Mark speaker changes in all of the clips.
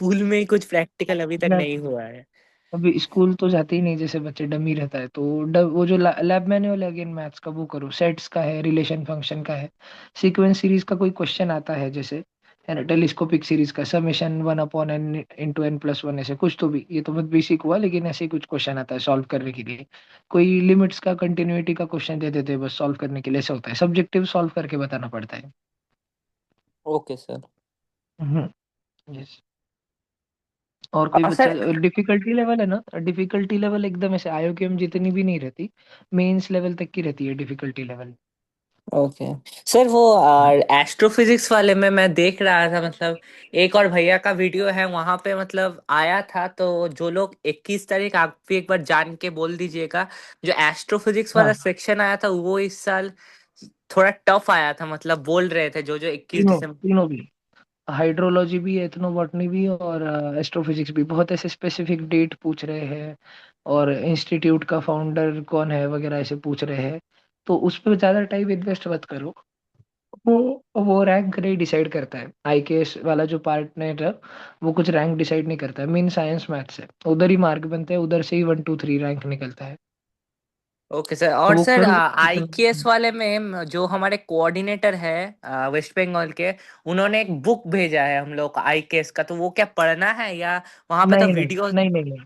Speaker 1: School में ही कुछ practical अभी तक
Speaker 2: नहीं,
Speaker 1: नहीं हुआ है।
Speaker 2: अभी स्कूल तो जाते ही नहीं, जैसे बच्चे डमी रहता है तो वो जो लैब मैनुअल है अगेन मैथ्स का, वो करो। सेट्स का है, रिलेशन फंक्शन का है, सीक्वेंस सीरीज का कोई क्वेश्चन आता है जैसे, है ना, टेलीस्कोपिक सीरीज का समेशन 1/n इंटू n+1, ऐसे कुछ तो भी, ये तो बहुत बेसिक हुआ, लेकिन ऐसे ही कुछ क्वेश्चन आता है सॉल्व करने के लिए। कोई लिमिट्स का, कंटिन्यूटी का क्वेश्चन दे देते हैं बस सॉल्व करने के लिए, ऐसा होता है, सब्जेक्टिव सॉल्व करके बताना पड़ता है।
Speaker 1: Okay sir.
Speaker 2: हम्म। यस। और कोई
Speaker 1: और
Speaker 2: बच्चा,
Speaker 1: सर।
Speaker 2: डिफिकल्टी लेवल है ना, डिफिकल्टी लेवल एकदम ऐसे आईओकेएम जितनी भी नहीं रहती, मेंस लेवल तक की रहती है डिफिकल्टी लेवल।
Speaker 1: ओके सर, वो
Speaker 2: हाँ।
Speaker 1: एस्ट्रोफिजिक्स वाले में मैं देख रहा था, मतलब एक और भैया का वीडियो है वहां पे, मतलब आया था, तो जो लोग 21 तारीख, आप भी एक बार जान के बोल दीजिएगा, जो एस्ट्रोफिजिक्स वाला
Speaker 2: हाँ,
Speaker 1: सेक्शन आया था वो इस साल थोड़ा टफ आया था, मतलब बोल रहे थे जो जो इक्कीस
Speaker 2: तीनों
Speaker 1: दिसंबर
Speaker 2: तीनों भी, हाइड्रोलॉजी भी, एथनोबॉटनी भी, और एस्ट्रोफिजिक्स भी, बहुत ऐसे स्पेसिफिक डेट पूछ रहे हैं, और इंस्टीट्यूट का फाउंडर कौन है वगैरह ऐसे पूछ रहे हैं। तो उस पर ज्यादा टाइम इन्वेस्ट मत करो। वो रैंक नहीं डिसाइड करता है, आईकेएस वाला जो पार्टनर है, वो कुछ रैंक डिसाइड नहीं करता है, मेन साइंस मैथ्स है, उधर ही मार्क बनते हैं, उधर से ही 1 2 3 रैंक निकलता है।
Speaker 1: Okay sir.
Speaker 2: तो
Speaker 1: और
Speaker 2: वो
Speaker 1: सर
Speaker 2: करो
Speaker 1: आईकेएस वाले में जो हमारे कोऑर्डिनेटर है वेस्ट बंगाल के, उन्होंने एक बुक भेजा है हम लोग को आईकेएस का, तो वो क्या पढ़ना है या वहां पे तो
Speaker 2: नहीं नहीं
Speaker 1: वीडियो?
Speaker 2: नहीं नहीं नहीं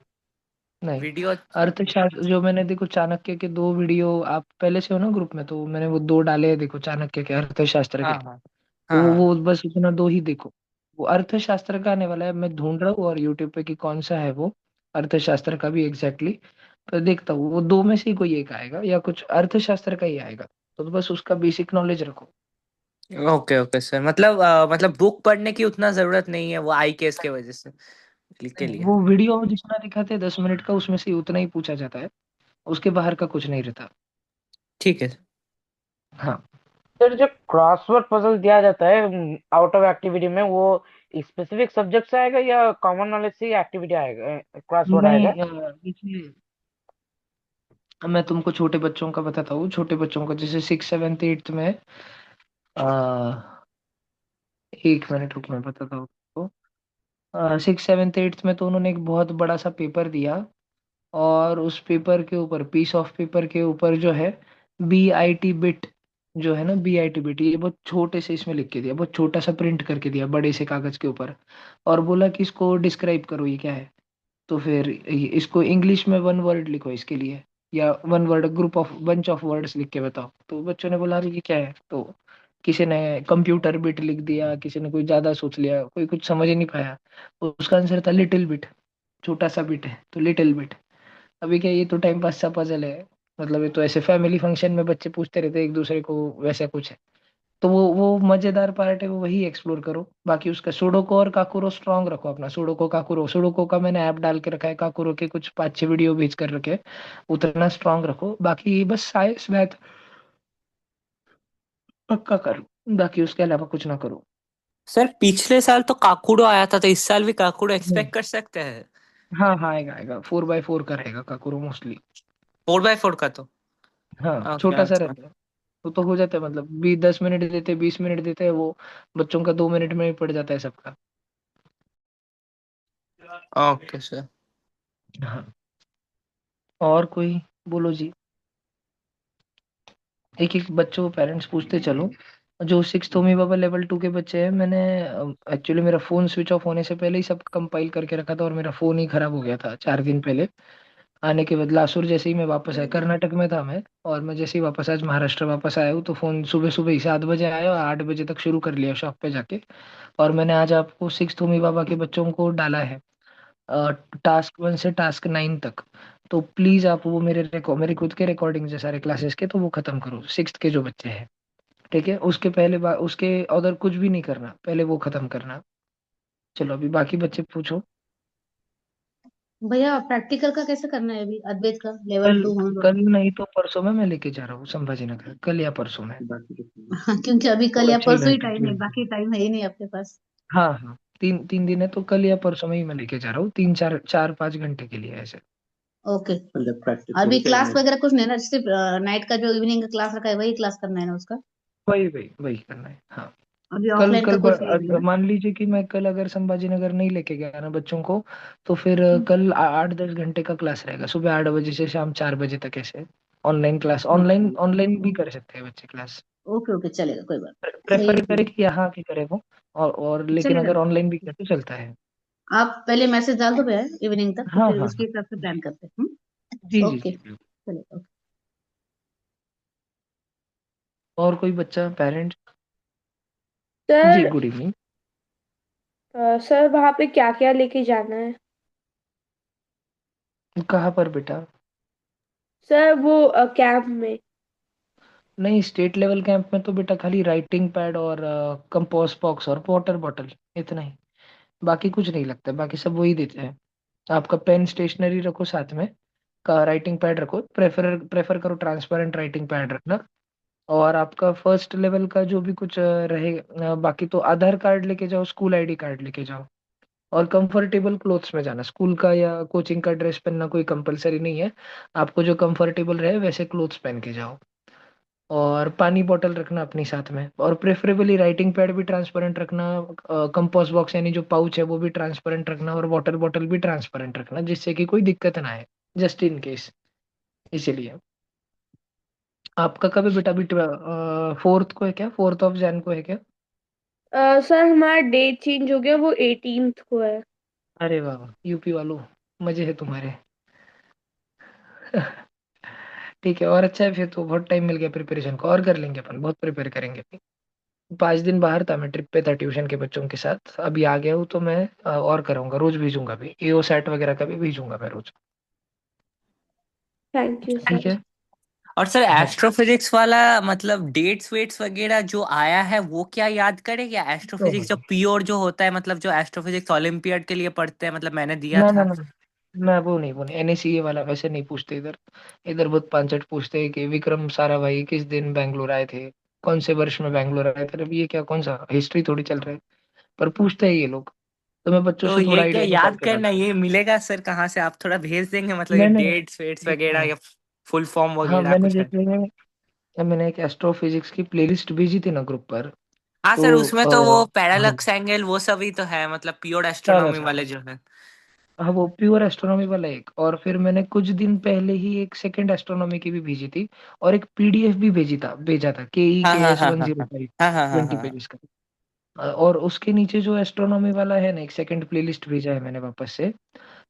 Speaker 2: नहीं।
Speaker 1: वीडियो।
Speaker 2: अर्थशास्त्र जो मैंने, देखो चाणक्य के 2 वीडियो, आप पहले से हो ना ग्रुप में, तो मैंने वो 2 डाले हैं, देखो चाणक्य के, अर्थशास्त्र के।
Speaker 1: हाँ हाँ
Speaker 2: तो
Speaker 1: हाँ हाँ।
Speaker 2: वो बस उतना 2 ही देखो। वो अर्थशास्त्र का आने वाला है, मैं ढूंढ रहा हूँ और यूट्यूब पे कि कौन सा है वो, अर्थशास्त्र का भी एग्जैक्टली पर देखता हूँ, वो 2 में से ही कोई एक आएगा या कुछ अर्थशास्त्र का ही आएगा। तो बस उसका बेसिक नॉलेज रखो।
Speaker 1: ओके ओके सर, मतलब मतलब बुक पढ़ने की उतना जरूरत नहीं है वो आईकेएस के वजह से के लिए।
Speaker 2: वो वीडियो में जितना दिखाते हैं 10 मिनट का, उसमें से उतना ही पूछा जाता है, उसके बाहर का कुछ नहीं रहता।
Speaker 1: ठीक है।
Speaker 2: हाँ।
Speaker 3: सर जो क्रॉसवर्ड पजल दिया जाता है आउट ऑफ एक्टिविटी में, वो स्पेसिफिक सब्जेक्ट से आएगा या कॉमन नॉलेज से ही एक्टिविटी आएगा, क्रॉसवर्ड
Speaker 2: नहीं,
Speaker 3: आएगा?
Speaker 2: देखिए, मैं तुमको छोटे बच्चों का बताता हूँ, छोटे बच्चों का जैसे 6 7 8 में, आ, 1 मिनट रुक, मैं बताता हूँ तुमको। 6 7 8 में तो उन्होंने एक बहुत बड़ा सा पेपर दिया, और उस पेपर के ऊपर, पीस ऑफ पेपर के ऊपर जो है, BIT बिट, जो है ना BIT बिट, ये बहुत छोटे से इसमें लिख के दिया, बहुत छोटा सा प्रिंट करके दिया बड़े से कागज के ऊपर, और बोला कि इसको डिस्क्राइब करो ये क्या है। तो फिर इसको इंग्लिश में 1 वर्ड लिखो इसके लिए, या 1 word, group of, bunch of words लिख के बताओ। तो बच्चों ने बोला अरे ये क्या है, तो किसी ने कंप्यूटर बिट लिख दिया, किसी ने कोई ज्यादा सोच लिया, कोई कुछ समझ ही नहीं पाया। उसका आंसर था लिटिल बिट, छोटा सा बिट है तो लिटिल बिट। अभी क्या, ये तो टाइम पास सा पजल है, मतलब ये तो ऐसे फैमिली फंक्शन में बच्चे पूछते रहते हैं एक दूसरे को, वैसा कुछ है। तो वो मजेदार पार्ट है, वो वही एक्सप्लोर करो। बाकी उसका सुडोको और काकुरो स्ट्रांग रखो अपना, सुडोको काकुरो, सुडोको का मैंने ऐप डाल के रखा है, काकुरो के कुछ 5 6 वीडियो भेज कर रखे, उतना स्ट्रांग रखो। बाकी बस साइंस मैथ पक्का करो, बाकी उसके अलावा कुछ ना करो।
Speaker 1: सर पिछले साल तो काकुडो आया था, तो इस साल भी काकुडो
Speaker 2: हम्म।
Speaker 1: एक्सपेक्ट कर सकते हैं?
Speaker 2: हाँ हाँ, आएगा आएगा, 4x4 का रहेगा काकुरो मोस्टली।
Speaker 1: 4x4 का तो।
Speaker 2: हाँ,
Speaker 1: ओके
Speaker 2: छोटा सा
Speaker 1: अच्छा।
Speaker 2: रहता है। तो हो जाता है, मतलब 10 मिनट देते, 20 मिनट देते हैं वो, बच्चों का 2 मिनट में ही पड़ जाता है सबका।
Speaker 1: Okay sir.
Speaker 2: हाँ। और कोई, बोलो जी। एक एक बच्चों पेरेंट्स पूछते चलो। जो सिक्स होमी बाबा लेवल 2 के बच्चे हैं, मैंने एक्चुअली मेरा फोन स्विच ऑफ होने से पहले ही सब कंपाइल करके रखा था, और मेरा फोन ही खराब हो गया था 4 दिन पहले। आने के बाद लासुर जैसे ही मैं वापस आया, कर्नाटक में था मैं, और मैं जैसे ही वापस आज महाराष्ट्र वापस आया हूँ, तो फोन सुबह सुबह ही 7 बजे आया और 8 बजे तक शुरू कर लिया शॉप पे जाके। और मैंने आज आपको सिक्स होमी बाबा के बच्चों को डाला है, टास्क 1 से टास्क 9 तक। तो प्लीज आप वो मेरे खुद के रिकॉर्डिंग है सारे क्लासेस के, तो वो खत्म करो, सिक्स के जो बच्चे हैं। ठीक है, उसके पहले उसके उधर कुछ भी नहीं करना, पहले वो खत्म करना। चलो अभी बाकी बच्चे पूछो।
Speaker 4: भैया प्रैक्टिकल का कैसे करना है अभी अद्वैत का लेवल
Speaker 2: कल,
Speaker 4: 2 हम लोग?
Speaker 2: कल नहीं तो परसों में मैं लेके जा रहा हूँ संभाजी नगर, कल या परसों में।
Speaker 4: हाँ, क्योंकि अभी
Speaker 2: वो
Speaker 4: कल या
Speaker 2: अच्छा ही
Speaker 4: परसों ही
Speaker 2: रहेगा
Speaker 4: टाइम है,
Speaker 2: कि,
Speaker 4: बाकी टाइम है ही नहीं आपके पास।
Speaker 2: हाँ हाँ, 3 3 दिन है, तो कल या परसों में ही मैं लेके जा रहा हूँ, 3 4 4 5 घंटे के लिए ऐसे।
Speaker 4: ओके।
Speaker 5: मतलब प्रैक्टिकल
Speaker 4: अभी
Speaker 5: क्या
Speaker 4: क्लास
Speaker 5: है?
Speaker 4: वगैरह कुछ नहीं ना, सिर्फ नाइट का जो इवनिंग का क्लास रखा है वही क्लास करना है ना उसका?
Speaker 2: वही वही वही करना है, हाँ।
Speaker 4: अभी
Speaker 2: कल
Speaker 4: ऑफलाइन का
Speaker 2: कल
Speaker 4: कोई सीन नहीं है ना?
Speaker 2: मान लीजिए कि मैं कल अगर संभाजी नगर नहीं लेके गया ना बच्चों को, तो फिर कल 8-10 घंटे का क्लास रहेगा, सुबह 8 बजे से शाम 4 बजे तक ऐसे। ऑनलाइन क्लास, ऑनलाइन ऑनलाइन भी कर सकते हैं बच्चे क्लास।
Speaker 4: ओके ओके, चलेगा, कोई बात नहीं। सही है,
Speaker 2: प्रेफर
Speaker 4: ठीक
Speaker 2: करे कि यहाँ की करे वो, और
Speaker 4: है,
Speaker 2: लेकिन
Speaker 4: चलेगा
Speaker 2: अगर
Speaker 4: ना।
Speaker 2: ऑनलाइन भी करे तो चलता है।
Speaker 4: आप पहले मैसेज डाल दो भैया इवनिंग तक, तो
Speaker 2: हाँ
Speaker 4: फिर
Speaker 2: हाँ
Speaker 4: उसके
Speaker 2: हाँ।
Speaker 4: हिसाब से प्लान करते हैं।
Speaker 2: जी जी
Speaker 4: ओके,
Speaker 2: जी बिल्कुल।
Speaker 4: चलेगा।
Speaker 2: और कोई बच्चा पेरेंट्स? जी
Speaker 5: सर
Speaker 2: गुड इवनिंग।
Speaker 5: सर वहाँ पे क्या क्या लेके जाना है?
Speaker 2: कहाँ पर बेटा?
Speaker 5: सर वो कैंप में।
Speaker 2: नहीं, स्टेट लेवल कैंप में तो बेटा खाली राइटिंग पैड और कंपोस्ट बॉक्स और वाटर बॉटल, इतना ही। बाकी कुछ नहीं लगता, बाकी सब वही देते हैं। आपका पेन स्टेशनरी रखो साथ में, का राइटिंग पैड रखो, प्रेफर प्रेफर करो ट्रांसपेरेंट राइटिंग पैड रखना। और आपका फर्स्ट लेवल का जो भी कुछ रहे, बाकी तो आधार कार्ड लेके जाओ, स्कूल आईडी कार्ड लेके जाओ। और कंफर्टेबल क्लोथ्स में जाना, स्कूल का या कोचिंग का ड्रेस पहनना कोई कंपलसरी नहीं है। आपको जो कंफर्टेबल रहे वैसे क्लोथ्स पहन के जाओ। और पानी बोतल रखना अपनी साथ में, और प्रेफरेबली राइटिंग पैड भी ट्रांसपेरेंट रखना। कंपोस्ट बॉक्स यानी जो पाउच है वो भी ट्रांसपेरेंट रखना, और वाटर बॉटल भी ट्रांसपेरेंट रखना, जिससे कि कोई दिक्कत ना आए, जस्ट इन केस। इसीलिए आपका कब है बेटा? अभी 4th को है क्या? 4th ऑफ जैन को है क्या?
Speaker 5: सर हमारा डेट चेंज हो गया, वो 18th को है।
Speaker 2: अरे वाह वाह, यूपी वालों, मजे है तुम्हारे। ठीक है, और अच्छा है फिर तो, बहुत टाइम मिल गया प्रिपरेशन को, और कर लेंगे अपन, बहुत प्रिपेयर करेंगे। 5 दिन बाहर था, मैं ट्रिप पे था ट्यूशन के बच्चों के साथ, अभी आ गया हूँ तो मैं और कराऊंगा, रोज भेजूंगा भी, एओ सेट वगैरह का भी भेजूंगा मैं रोज।
Speaker 5: थैंक यू
Speaker 2: ठीक
Speaker 5: सर।
Speaker 2: है।
Speaker 1: और सर
Speaker 2: हाँ।
Speaker 1: एस्ट्रोफिजिक्स वाला मतलब डेट्स वेट्स वगैरह जो आया है वो क्या याद करे, या
Speaker 2: तो
Speaker 1: एस्ट्रोफिजिक्स जो प्योर जो होता है, मतलब जो एस्ट्रोफिजिक्स ओलंपियाड के लिए पढ़ते हैं, मतलब मैंने दिया
Speaker 2: ना ना
Speaker 1: था।
Speaker 2: ना ना, वो नहीं, वो नहीं, एनएसीए वाला वैसे नहीं पूछते इधर। इधर बहुत पांचट पूछते हैं कि विक्रम साराभाई किस दिन बैंगलोर आए थे, कौन से वर्ष में बैंगलोर आए थे। अब ये क्या, कौन सा हिस्ट्री थोड़ी चल रहा है, पर पूछते हैं ये लोग। तो मैं बच्चों
Speaker 1: तो
Speaker 2: से थोड़ा
Speaker 1: ये क्या
Speaker 2: आइडिया निकाल
Speaker 1: याद
Speaker 2: के
Speaker 1: करना,
Speaker 2: डालता हूँ।
Speaker 1: ये मिलेगा सर कहाँ से? आप थोड़ा भेज देंगे, मतलब ये
Speaker 2: मैंने
Speaker 1: डेट्स वेट्स
Speaker 2: एक,
Speaker 1: वगैरह, या फुल फॉर्म
Speaker 2: हाँ
Speaker 1: वगैरह
Speaker 2: मैंने
Speaker 1: कुछ है?
Speaker 2: जैसे, मैंने एक एस्ट्रोफिजिक्स की प्लेलिस्ट भेजी थी ना ग्रुप पर।
Speaker 1: हाँ
Speaker 2: तो
Speaker 1: सर, उसमें तो वो
Speaker 2: हाँ,
Speaker 1: पैरालक्स एंगल वो सभी तो है, मतलब प्योर
Speaker 2: सारा
Speaker 1: एस्ट्रोनॉमी
Speaker 2: सारा,
Speaker 1: वाले जो है।
Speaker 2: हाँ वो प्योर एस्ट्रोनॉमी वाला एक, और फिर मैंने कुछ दिन पहले ही एक सेकंड एस्ट्रोनॉमी की भी भेजी थी, और एक पीडीएफ भी भेजा था, के ई
Speaker 1: हाँ
Speaker 2: के
Speaker 1: हाँ
Speaker 2: एस
Speaker 1: हाँ
Speaker 2: वन
Speaker 1: हाँ
Speaker 2: जीरो
Speaker 1: हाँ
Speaker 2: फाइव
Speaker 1: हाँ हाँ हाँ
Speaker 2: ट्वेंटी
Speaker 1: हाँ हाँ।
Speaker 2: पेजेस का। और उसके नीचे जो एस्ट्रोनॉमी वाला है ना, एक सेकंड प्लेलिस्ट भेजा है मैंने वापस से।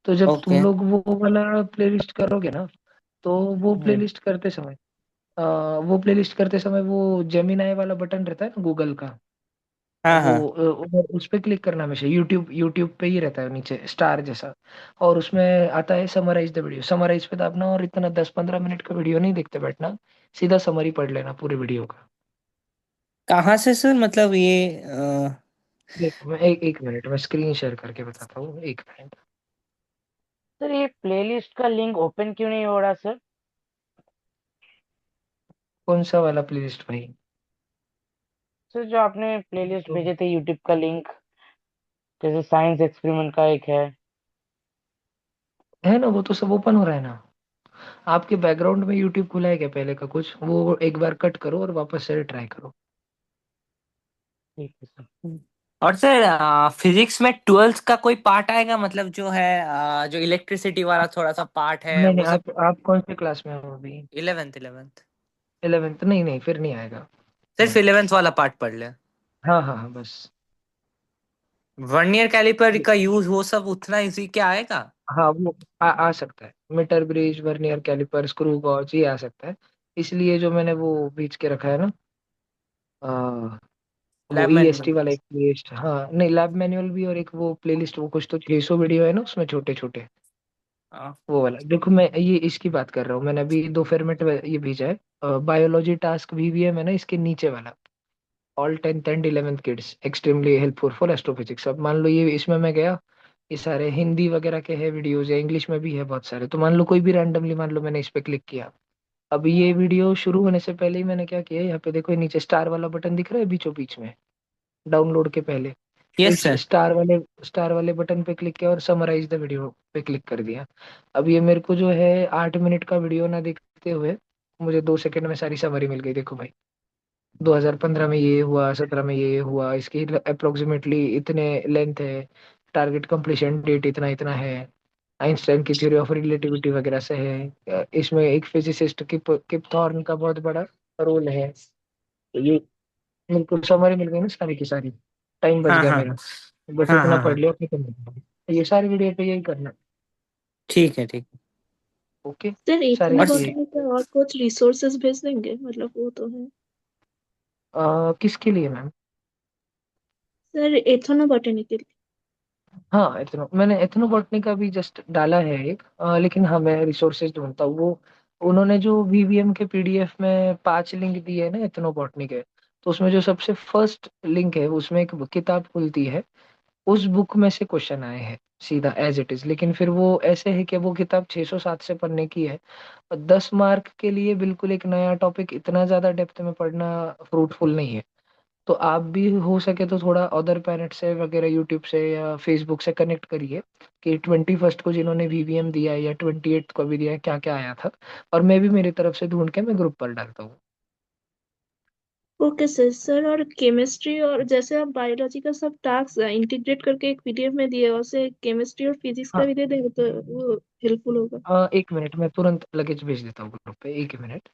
Speaker 2: तो जब तुम
Speaker 1: ओके।
Speaker 2: लोग वो वाला प्लेलिस्ट करोगे ना, तो वो
Speaker 1: हम्म।
Speaker 2: प्लेलिस्ट करते समय, वो जेमिनाई वाला बटन रहता है ना गूगल का,
Speaker 1: हाँ
Speaker 2: वो
Speaker 1: हाँ।
Speaker 2: उस पे क्लिक करना हमेशा, यूट्यूब यूट्यूब पे ही रहता है नीचे स्टार जैसा। और उसमें आता है समराइज द वीडियो, समराइज पे दाबना, और इतना 10-15 मिनट का वीडियो नहीं देखते बैठना, सीधा समरी पढ़ लेना पूरे वीडियो का।
Speaker 1: कहाँ से सर, मतलब ये
Speaker 2: देखो मैं एक मिनट में स्क्रीन शेयर करके बताता हूँ, एक मिनट।
Speaker 3: सर ये प्लेलिस्ट का लिंक ओपन क्यों नहीं हो रहा सर?
Speaker 2: कौन सा वाला प्लेलिस्ट भाई?
Speaker 3: सर जो आपने प्लेलिस्ट
Speaker 2: तो
Speaker 3: भेजे थे यूट्यूब का लिंक, जैसे साइंस एक्सपेरिमेंट का एक है।
Speaker 2: है ना, वो तो सब ओपन हो रहा है ना। आपके बैकग्राउंड में यूट्यूब खुला है क्या पहले का कुछ? वो एक बार कट करो और वापस से ट्राई करो।
Speaker 3: ठीक है सर।
Speaker 1: और सर फिजिक्स में ट्वेल्थ का कोई पार्ट आएगा, मतलब जो है जो इलेक्ट्रिसिटी वाला थोड़ा सा पार्ट है
Speaker 2: नहीं
Speaker 1: वो
Speaker 2: नहीं,
Speaker 1: सब?
Speaker 2: आप कौन से क्लास में हो अभी?
Speaker 1: 11th 11th।
Speaker 2: 11th? नहीं नहीं, फिर नहीं आएगा।
Speaker 1: सिर्फ
Speaker 2: नहीं।
Speaker 1: 11th वाला पार्ट पढ़ ले।
Speaker 2: हाँ हाँ हाँ बस।
Speaker 1: वर्नियर कैलिपर का यूज वो सब उतना इजी क्या आएगा?
Speaker 2: हाँ वो आ सकता है, meter bridge, vernier calliper, screw gauge, ये आ सकता है। इसलिए जो मैंने वो बीच के रखा है ना, आ, वो
Speaker 1: लैब
Speaker 2: ईएसटी
Speaker 1: मैनुअल।
Speaker 2: वाला एक प्लेलिस्ट, हाँ नहीं, लैब मैनुअल भी, और एक वो प्लेलिस्ट, वो कुछ तो 600 वीडियो है ना उसमें, छोटे छोटे। वो वाला देखो, मैं ये इसकी बात कर रहा हूँ, मैंने अभी दो फॉर्मेट में ये भेजा है, बायोलॉजी टास्क वीवीएम है ना, इसके नीचे वाला, all 10th and 11th kids extremely helpful for astrophysics. अब मान लो ये इसमें मैं गया, ये सारे हिंदी वगैरह के हैं वीडियोस, या इंग्लिश में भी है बहुत सारे, तो मान लो कोई भी रैंडमली, मान लो मैंने इस पे क्लिक किया। अब ये वीडियो शुरू होने से पहले ही मैंने क्या किया, यहाँ पे देखो, ये नीचे स्टार वाला बटन दिख रहा है बीचों बीच में, डाउनलोड के पहले। तो
Speaker 1: यस
Speaker 2: इस
Speaker 1: सर।
Speaker 2: स्टार वाले बटन पे क्लिक किया और समराइज द वीडियो पे क्लिक कर दिया। अब ये मेरे को जो है 8 मिनट का वीडियो ना देखते हुए, मुझे 2 सेकंड में सारी समरी मिल गई, देखो भाई। 2015 में ये हुआ, 17 में ये हुआ, इसकी अप्रोक्सीमेटली इतने लेंथ है, टारगेट कंप्लीशन डेट इतना इतना है, आइंस्टाइन की थ्योरी ऑफ रिलेटिविटी वगैरह से है। इसमें एक फिजिसिस्ट किप थॉर्न का बहुत बड़ा रोल है। तो ये बिल्कुल समरी मिल गई ना सारी की सारी। टाइम बच
Speaker 1: हाँ
Speaker 2: गया
Speaker 1: हाँ
Speaker 2: मेरा, बस
Speaker 1: हाँ
Speaker 2: इतना
Speaker 1: हाँ
Speaker 2: पढ़
Speaker 1: हाँ।
Speaker 2: लिया, खत्म हो गया। ये सारी वीडियो पे यही करना।
Speaker 1: ठीक है ठीक है।
Speaker 2: ओके।
Speaker 5: सर
Speaker 2: सारे
Speaker 5: इथनो
Speaker 1: और
Speaker 2: ये
Speaker 5: बॉटनी का और कुछ रिसोर्सेज भेज देंगे, मतलब वो तो है।
Speaker 2: किसके लिए मैम?
Speaker 5: सर इथनो बॉटनी के लिए।
Speaker 2: हाँ, एथनो मैंने एथनोबॉटनी का भी जस्ट डाला है एक, लेकिन हाँ मैं रिसोर्सेज ढूंढता हूँ। वो उन्होंने जो वीवीएम के पीडीएफ में 5 लिंक दिए है ना एथनोबॉटनी के, तो उसमें जो सबसे फर्स्ट लिंक है उसमें एक किताब खुलती है, उस बुक में से क्वेश्चन आए हैं सीधा एज इट इज। लेकिन फिर वो ऐसे है कि वो किताब 607 से पढ़ने की है, और 10 मार्क के लिए बिल्कुल एक नया टॉपिक इतना ज्यादा डेप्थ में पढ़ना फ्रूटफुल नहीं है। तो आप भी हो सके तो थोड़ा अदर पैरेंट से वगैरह यूट्यूब से या फेसबुक से कनेक्ट करिए कि 21st को जिन्होंने वीवीएम दिया है या 28th को भी दिया है क्या क्या आया था, और मैं भी मेरी तरफ से ढूंढ के मैं ग्रुप पर डालता हूँ।
Speaker 5: Okay sir. सर और केमिस्ट्री और जैसे आप बायोलॉजी का सब टास्क इंटीग्रेट करके एक पीडीएफ में दिए, वैसे केमिस्ट्री और फिजिक्स का
Speaker 2: हाँ,
Speaker 5: भी दे देंगे तो वो हेल्पफुल होगा।
Speaker 2: 1 मिनट मैं तुरंत लगेज भेज देता हूँ ग्रुप पे, 1 मिनट।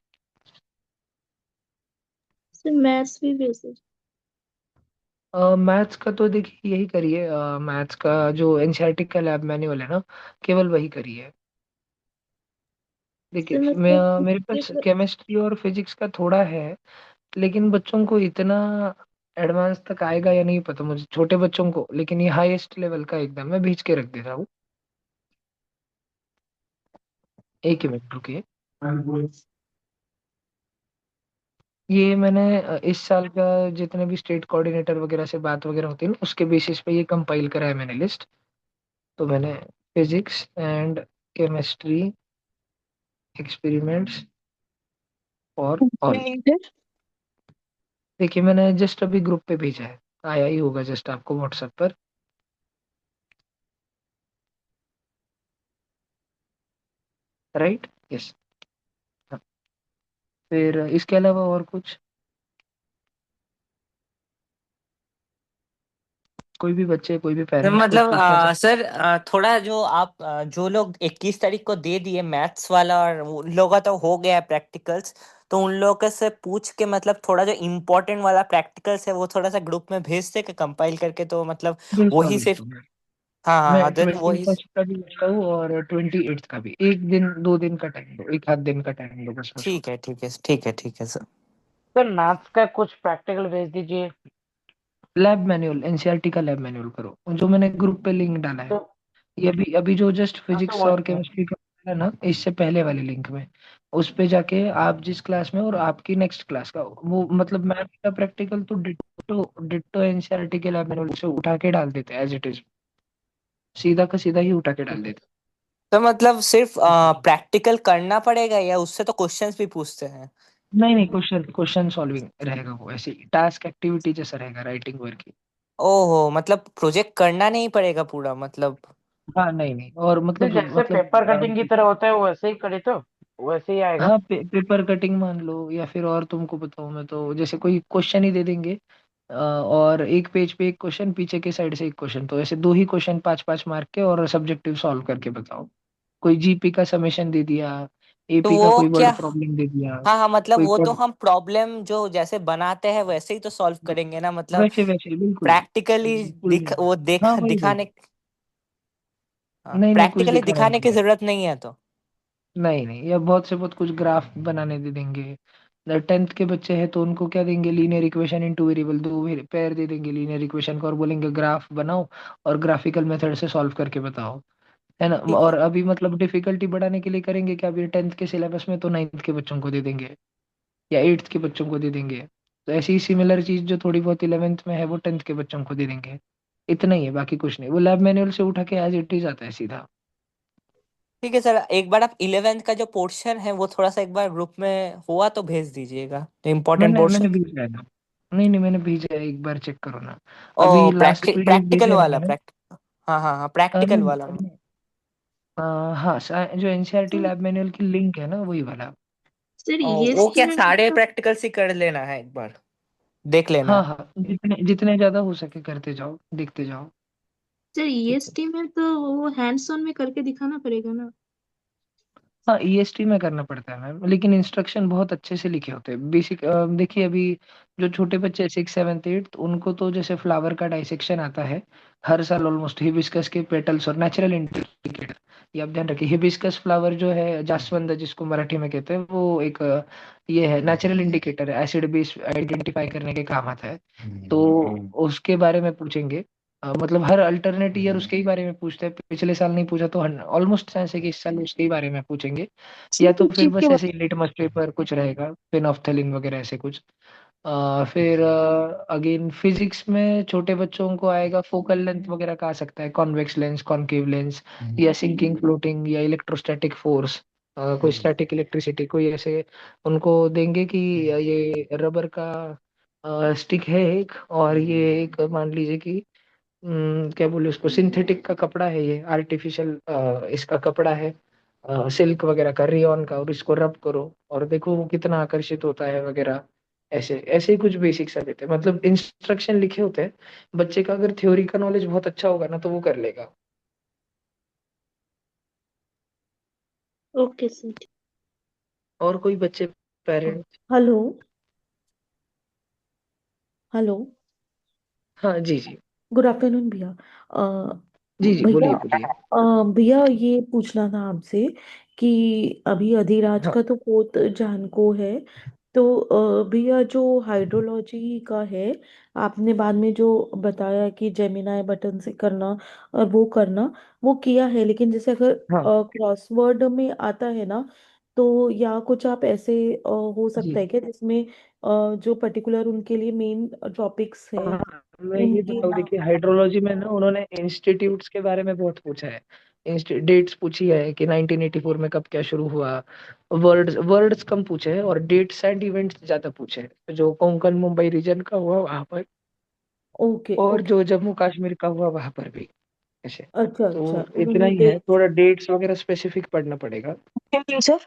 Speaker 5: सर मैथ्स भी भेज दीजिए।
Speaker 2: मैथ्स का तो देखिए यही करिए, मैथ्स का जो एनसीईआरटी का लैब मैनुअल है ना, केवल वही करिए। देखिए
Speaker 5: सर
Speaker 2: मैं
Speaker 5: मतलब
Speaker 2: मेरे पास केमिस्ट्री और फिजिक्स का थोड़ा है, लेकिन बच्चों को इतना एडवांस तक आएगा या नहीं पता मुझे, छोटे बच्चों को, लेकिन ये हाईएस्ट लेवल का एकदम मैं भेज के रख देता हूँ। 1 ही मिनट रुकिए। ये मैंने इस साल का जितने भी स्टेट कोऑर्डिनेटर वगैरह से बात वगैरह होती है ना, उसके बेसिस पे ये कंपाइल करा है मैंने लिस्ट। तो मैंने physics and chemistry experiments for all, देखिए मैंने जस्ट अभी ग्रुप पे भेजा है, आया ही होगा जस्ट आपको व्हाट्सएप पर। Right, yes. फिर इसके अलावा और कुछ, कोई भी बच्चे कोई भी
Speaker 1: तो
Speaker 2: पेरेंट्स कुछ
Speaker 1: मतलब
Speaker 2: पूछना चाहे?
Speaker 1: सर थोड़ा जो आप जो लोग 21 तारीख को दे दिए मैथ्स वाला, और उन लोगों का तो हो गया है प्रैक्टिकल्स, तो उन लोगों के से पूछ के मतलब थोड़ा जो इम्पोर्टेंट वाला प्रैक्टिकल्स है वो थोड़ा सा ग्रुप में भेज दे के कंपाइल करके, तो मतलब
Speaker 2: बिल्कुल
Speaker 1: वही सिर्फ।
Speaker 2: बिल्कुल।
Speaker 1: हाँ हाँ
Speaker 2: मैं
Speaker 1: हाँ, देन
Speaker 2: ट्वेंटी
Speaker 1: वही।
Speaker 2: फर्स्ट का भी लिखता हूँ और 28th का भी, 1 दिन 2 दिन का टाइम दो, एक आध दिन का टाइम दो बस मुझको।
Speaker 1: ठीक है ठीक है ठीक है ठीक है सर।
Speaker 3: सर मैथ्स का कुछ प्रैक्टिकल भेज दीजिए।
Speaker 2: लैब मैनुअल, एनसीईआरटी का लैब मैनुअल करो, जो मैंने ग्रुप पे लिंक डाला है।
Speaker 3: तो
Speaker 2: ये अभी अभी जो जस्ट
Speaker 3: हाँ तो
Speaker 2: फिजिक्स और
Speaker 3: वही है।
Speaker 2: केमिस्ट्री का है ना, इससे पहले वाले लिंक में, उस पे जाके आप जिस क्लास में और आपकी नेक्स्ट क्लास का वो मतलब मैथ का प्रैक्टिकल तो डिट्टो डिट्टो एनसीईआरटी के लैब मैनुअल से उठा के डाल देते हैं एज इट इज, सीधा का सीधा ही उठा के डाल देते
Speaker 1: तो मतलब सिर्फ
Speaker 2: हैं।
Speaker 1: प्रैक्टिकल करना पड़ेगा या उससे तो क्वेश्चंस भी पूछते हैं?
Speaker 2: नहीं नहीं, क्वेश्चन क्वेश्चन सॉल्विंग रहेगा, वो ऐसे टास्क एक्टिविटी जैसा रहेगा, राइटिंग वर्क की।
Speaker 1: ओहो, मतलब प्रोजेक्ट करना नहीं पड़ेगा पूरा मतलब?
Speaker 2: हाँ नहीं नहीं, और
Speaker 3: तो
Speaker 2: मतलब
Speaker 3: जैसे पेपर कटिंग की तरह होता है वैसे ही करे तो वैसे ही आएगा।
Speaker 2: हाँ पेपर कटिंग मान लो, या फिर और तुमको बताऊँ मैं तो, जैसे कोई क्वेश्चन ही दे देंगे, और एक पेज पे एक क्वेश्चन, पीछे के साइड से एक क्वेश्चन, तो ऐसे 2 ही क्वेश्चन 5-5 मार्क के, और सब्जेक्टिव सॉल्व करके बताओ। कोई जीपी का समेशन दे दिया,
Speaker 1: तो
Speaker 2: एपी का
Speaker 1: वो
Speaker 2: कोई
Speaker 1: क्या?
Speaker 2: वर्ड प्रॉब्लम दे दिया,
Speaker 1: हाँ हाँ, मतलब
Speaker 2: कोई
Speaker 1: वो तो
Speaker 2: code-
Speaker 1: हम प्रॉब्लम जो जैसे बनाते हैं वैसे ही तो सॉल्व करेंगे ना, मतलब
Speaker 2: वैसे वैसे बिल्कुल
Speaker 1: प्रैक्टिकली
Speaker 2: बिल्कुल
Speaker 1: वो
Speaker 2: हाँ वही वही।
Speaker 1: दिखाने। हाँ,
Speaker 2: नहीं नहीं, कुछ
Speaker 1: प्रैक्टिकली
Speaker 2: दिखाना
Speaker 1: दिखाने की
Speaker 2: नहीं है।
Speaker 1: जरूरत नहीं है तो?
Speaker 2: नहीं नहीं, या बहुत से बहुत कुछ ग्राफ बनाने दे देंगे। 10th के बच्चे हैं तो उनको क्या देंगे, linear equation in two variable, pair दे देंगे लीनियर इक्वेशन का, और बोलेंगे ग्राफ बनाओ और ग्राफिकल मेथड से सॉल्व करके बताओ, है ना।
Speaker 1: ठीक
Speaker 2: और
Speaker 1: है।
Speaker 2: अभी मतलब डिफिकल्टी बढ़ाने के लिए करेंगे क्या, अभी 10th के सिलेबस में तो 9th के बच्चों को दे देंगे या 8th के बच्चों को दे देंगे, तो ऐसी ही सिमिलर चीज जो थोड़ी बहुत 11th में है वो 10th के बच्चों को दे देंगे। इतना ही है, बाकी कुछ नहीं, वो लैब मैनुअल से उठा के एज इट इज आता है सीधा।
Speaker 1: ठीक है सर, एक बार आप 11th का जो पोर्शन है वो थोड़ा सा एक बार ग्रुप में हुआ तो भेज दीजिएगा, तो इम्पोर्टेंट
Speaker 2: मैंने मैंने
Speaker 1: पोर्शन।
Speaker 2: भेजा है ना, नहीं नहीं मैंने भेजा है, एक बार चेक करो ना।
Speaker 1: ओ,
Speaker 2: अभी लास्ट पीडीएफ
Speaker 1: प्रैक्टिकल
Speaker 2: भेजा है ना
Speaker 1: वाला
Speaker 2: मैंने।
Speaker 1: हाँ हाँ हाँ, प्रैक्टिकल
Speaker 2: नहीं
Speaker 1: वाला।
Speaker 2: नहीं, अ, हाँ जो एनसीईआरटी
Speaker 5: सर
Speaker 2: लैब मैनुअल की लिंक है ना, वही वाला।
Speaker 5: सर
Speaker 1: ओ,
Speaker 5: ये
Speaker 1: वो क्या
Speaker 5: स्टूडेंट
Speaker 1: सारे
Speaker 5: का
Speaker 1: प्रैक्टिकल्स ही कर लेना है एक बार? देख लेना
Speaker 2: हाँ
Speaker 1: है।
Speaker 2: हाँ, जितने जितने ज्यादा हो सके करते जाओ, देखते जाओ।
Speaker 5: सर
Speaker 2: ठीक है।
Speaker 5: ईएसटी में तो वो हैंड्स ऑन में करके दिखाना पड़ेगा ना?
Speaker 2: हाँ, ईएसटी में करना पड़ता है मैम, लेकिन इंस्ट्रक्शन बहुत अच्छे से लिखे होते हैं। बेसिक देखिए, अभी जो छोटे बच्चे 6 7 8 उनको तो जैसे फ्लावर का डाइसेक्शन आता है हर साल ऑलमोस्ट, हिबिस्कस के पेटल्स और नेचुरल इंडिकेटर। ये आप ध्यान रखिए, हिबिस्कस फ्लावर जो है जास्वंद जिसको मराठी में कहते हैं, वो एक ये है नेचुरल इंडिकेटर है, एसिड बेस आइडेंटिफाई करने के काम आता है। तो उसके बारे में पूछेंगे। मतलब हर अल्टरनेट ईयर उसके ही बारे में पूछते हैं, पिछले साल नहीं पूछा तो ऑलमोस्ट चांस है कि इस साल उसके ही बारे में पूछेंगे। या तो फिर बस ऐसे ही लिटमस पेपर कुछ रहेगा, फिनोफ्थेलिन वगैरह ऐसे कुछ। फिर अगेन फिजिक्स में छोटे बच्चों को आएगा, फोकल लेंथ वगैरह का आ सकता है, कॉन्वेक्स लेंस, कॉन्केव लेंस, या सिंकिंग फ्लोटिंग, या इलेक्ट्रोस्टैटिक फोर्स, कोई स्टैटिक इलेक्ट्रिसिटी, कोई ऐसे उनको देंगे कि ये रबर का स्टिक है एक, और ये एक मान लीजिए कि क्या बोले उसको, सिंथेटिक का कपड़ा है, ये आर्टिफिशियल इसका कपड़ा है, सिल्क वगैरह का, रियॉन का, और इसको रब करो और देखो वो कितना आकर्षित होता है वगैरह। ऐसे ऐसे ही कुछ बेसिक सा देते हैं, मतलब इंस्ट्रक्शन लिखे होते हैं। बच्चे का अगर थ्योरी का नॉलेज बहुत अच्छा होगा ना तो वो कर लेगा।
Speaker 5: Okay sir.
Speaker 2: और कोई बच्चे, पेरेंट्स?
Speaker 6: हेलो। हेलो।
Speaker 2: हाँ जी जी।
Speaker 6: गुड आफ्टरनून भैया।
Speaker 2: जी जी,
Speaker 6: भैया,
Speaker 2: बोलिए बोलिए।
Speaker 6: भैया ये पूछना था आपसे कि अभी अधिराज
Speaker 2: हाँ
Speaker 6: का तो 4 जान को है। तो भैया जो हाइड्रोलॉजी का है, आपने बाद में जो बताया कि जेमिनाई बटन से करना और वो करना, वो किया है। लेकिन जैसे अगर
Speaker 2: हाँ
Speaker 6: क्रॉसवर्ड में आता है ना, तो या कुछ आप ऐसे हो सकता
Speaker 2: जी।
Speaker 6: है क्या जिसमें जो पर्टिकुलर उनके लिए मेन टॉपिक्स है
Speaker 2: हाँ, मैं ये
Speaker 6: उनके
Speaker 2: बताऊँ,
Speaker 6: नाम।
Speaker 2: देखिए हाइड्रोलॉजी में ना उन्होंने इंस्टीट्यूट्स के बारे में बहुत पूछा है। डेट्स पूछी है कि 1984 में कब क्या शुरू हुआ। वर्ड्स वर्ड्स कम पूछे हैं, और डेट्स एंड इवेंट्स ज्यादा पूछे हैं, जो कोंकण मुंबई रीजन का हुआ वहां पर,
Speaker 6: ओके
Speaker 2: और
Speaker 6: ओके।
Speaker 2: जो जम्मू कश्मीर का हुआ वहां पर भी, ऐसे।
Speaker 6: अच्छा
Speaker 2: तो
Speaker 6: अच्छा,
Speaker 2: इतना
Speaker 6: उन्होंने
Speaker 2: ही है,
Speaker 6: डेट।
Speaker 2: थोड़ा डेट्स वगैरह स्पेसिफिक पढ़ना पड़ेगा।
Speaker 1: सर।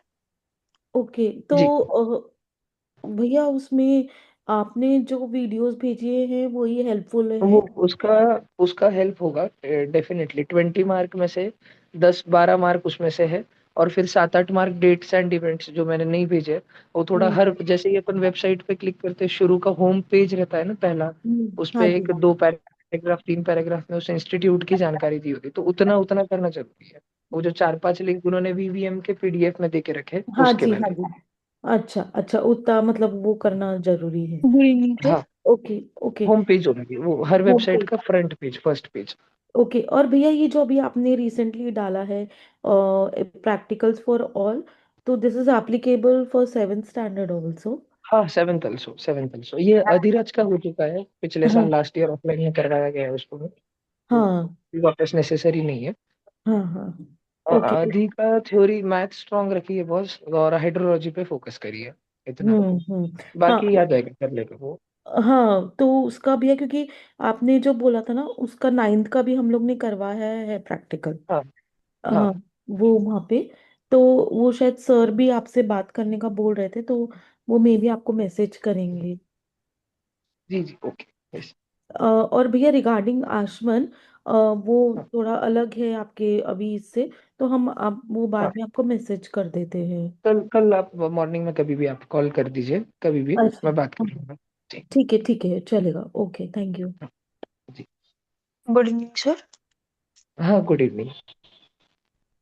Speaker 6: ओके तो
Speaker 2: जी।
Speaker 6: भैया उसमें आपने जो वीडियोस भेजे हैं वो ही हेल्पफुल
Speaker 2: वो
Speaker 6: है?
Speaker 2: उसका उसका हेल्प होगा डेफिनेटली। 20 मार्क में से 10 12 मार्क उसमें से है, और फिर 7 8 मार्क डेट्स एंड इवेंट्स जो मैंने नहीं भेजे, वो थोड़ा
Speaker 6: हम्म
Speaker 2: हर, जैसे ही अपन वेबसाइट पे क्लिक करते हैं, शुरू का होम पेज रहता है ना पहला, उस
Speaker 6: हाँ
Speaker 2: पे
Speaker 6: जी।
Speaker 2: एक 2 पैराग्राफ 3 पैराग्राफ में उस इंस्टीट्यूट की जानकारी दी होती है, तो उतना उतना करना जरूरी है। वो जो 4 5 लिंक उन्होंने वीवीएम के पीडीएफ में दे के रखे,
Speaker 6: हाँ
Speaker 2: उसके
Speaker 6: जी, हाँ
Speaker 2: पहले।
Speaker 6: जी। अच्छा अच्छा, उतना मतलब वो करना जरूरी है।
Speaker 1: Good evening sir.
Speaker 2: हाँ,
Speaker 6: ओके ओके।
Speaker 2: होम पेज होना चाहिए वो, हर
Speaker 6: होम
Speaker 2: वेबसाइट
Speaker 6: पेज।
Speaker 2: का front page, first page.
Speaker 6: Okay. और भैया ये जो अभी आपने रिसेंटली डाला है प्रैक्टिकल्स फॉर ऑल, तो this is applicable for 7th standard also?
Speaker 2: हाँ, 7th also, 7th also, ये अधिराज का हो चुका है, पिछले साल
Speaker 6: हाँ
Speaker 2: लास्ट ईयर ऑफलाइन में करवाया गया है उसको, तो
Speaker 6: हाँ
Speaker 2: वापस नेसेसरी नहीं है।
Speaker 6: हाँ हाँ। ओके।
Speaker 2: अधि का थ्योरी मैथ स्ट्रॉन्ग रखिए बॉस, और हाइड्रोलॉजी पे फोकस करिए, इतना।
Speaker 6: हाँ
Speaker 2: बाकी याद आएगा, कर लेगा वो।
Speaker 6: हाँ। तो उसका भी है क्योंकि आपने जो बोला था ना, उसका 9th का भी हम लोग ने करवाया है प्रैक्टिकल।
Speaker 2: हाँ
Speaker 6: हाँ,
Speaker 2: हाँ।
Speaker 6: वो वहाँ पे। तो वो शायद सर भी आपसे बात करने का बोल रहे थे, तो वो मे भी आपको मैसेज करेंगे।
Speaker 2: जी जी, ओके। यस।
Speaker 6: और भैया रिगार्डिंग आशमन, वो
Speaker 2: हाँ
Speaker 6: थोड़ा अलग है आपके अभी इससे, तो हम आप वो
Speaker 2: हाँ,
Speaker 6: बाद में आपको मैसेज कर देते हैं।
Speaker 2: कल कल आप मॉर्निंग में कभी भी आप कॉल कर दीजिए, कभी भी
Speaker 6: अच्छा।
Speaker 2: मैं बात कर
Speaker 6: हाँ,
Speaker 2: लूंगा। जी।
Speaker 6: ठीक है, चलेगा। Okay, thank you.
Speaker 2: हाँ, जी।
Speaker 1: Good evening sir.
Speaker 2: हाँ, गुड इवनिंग।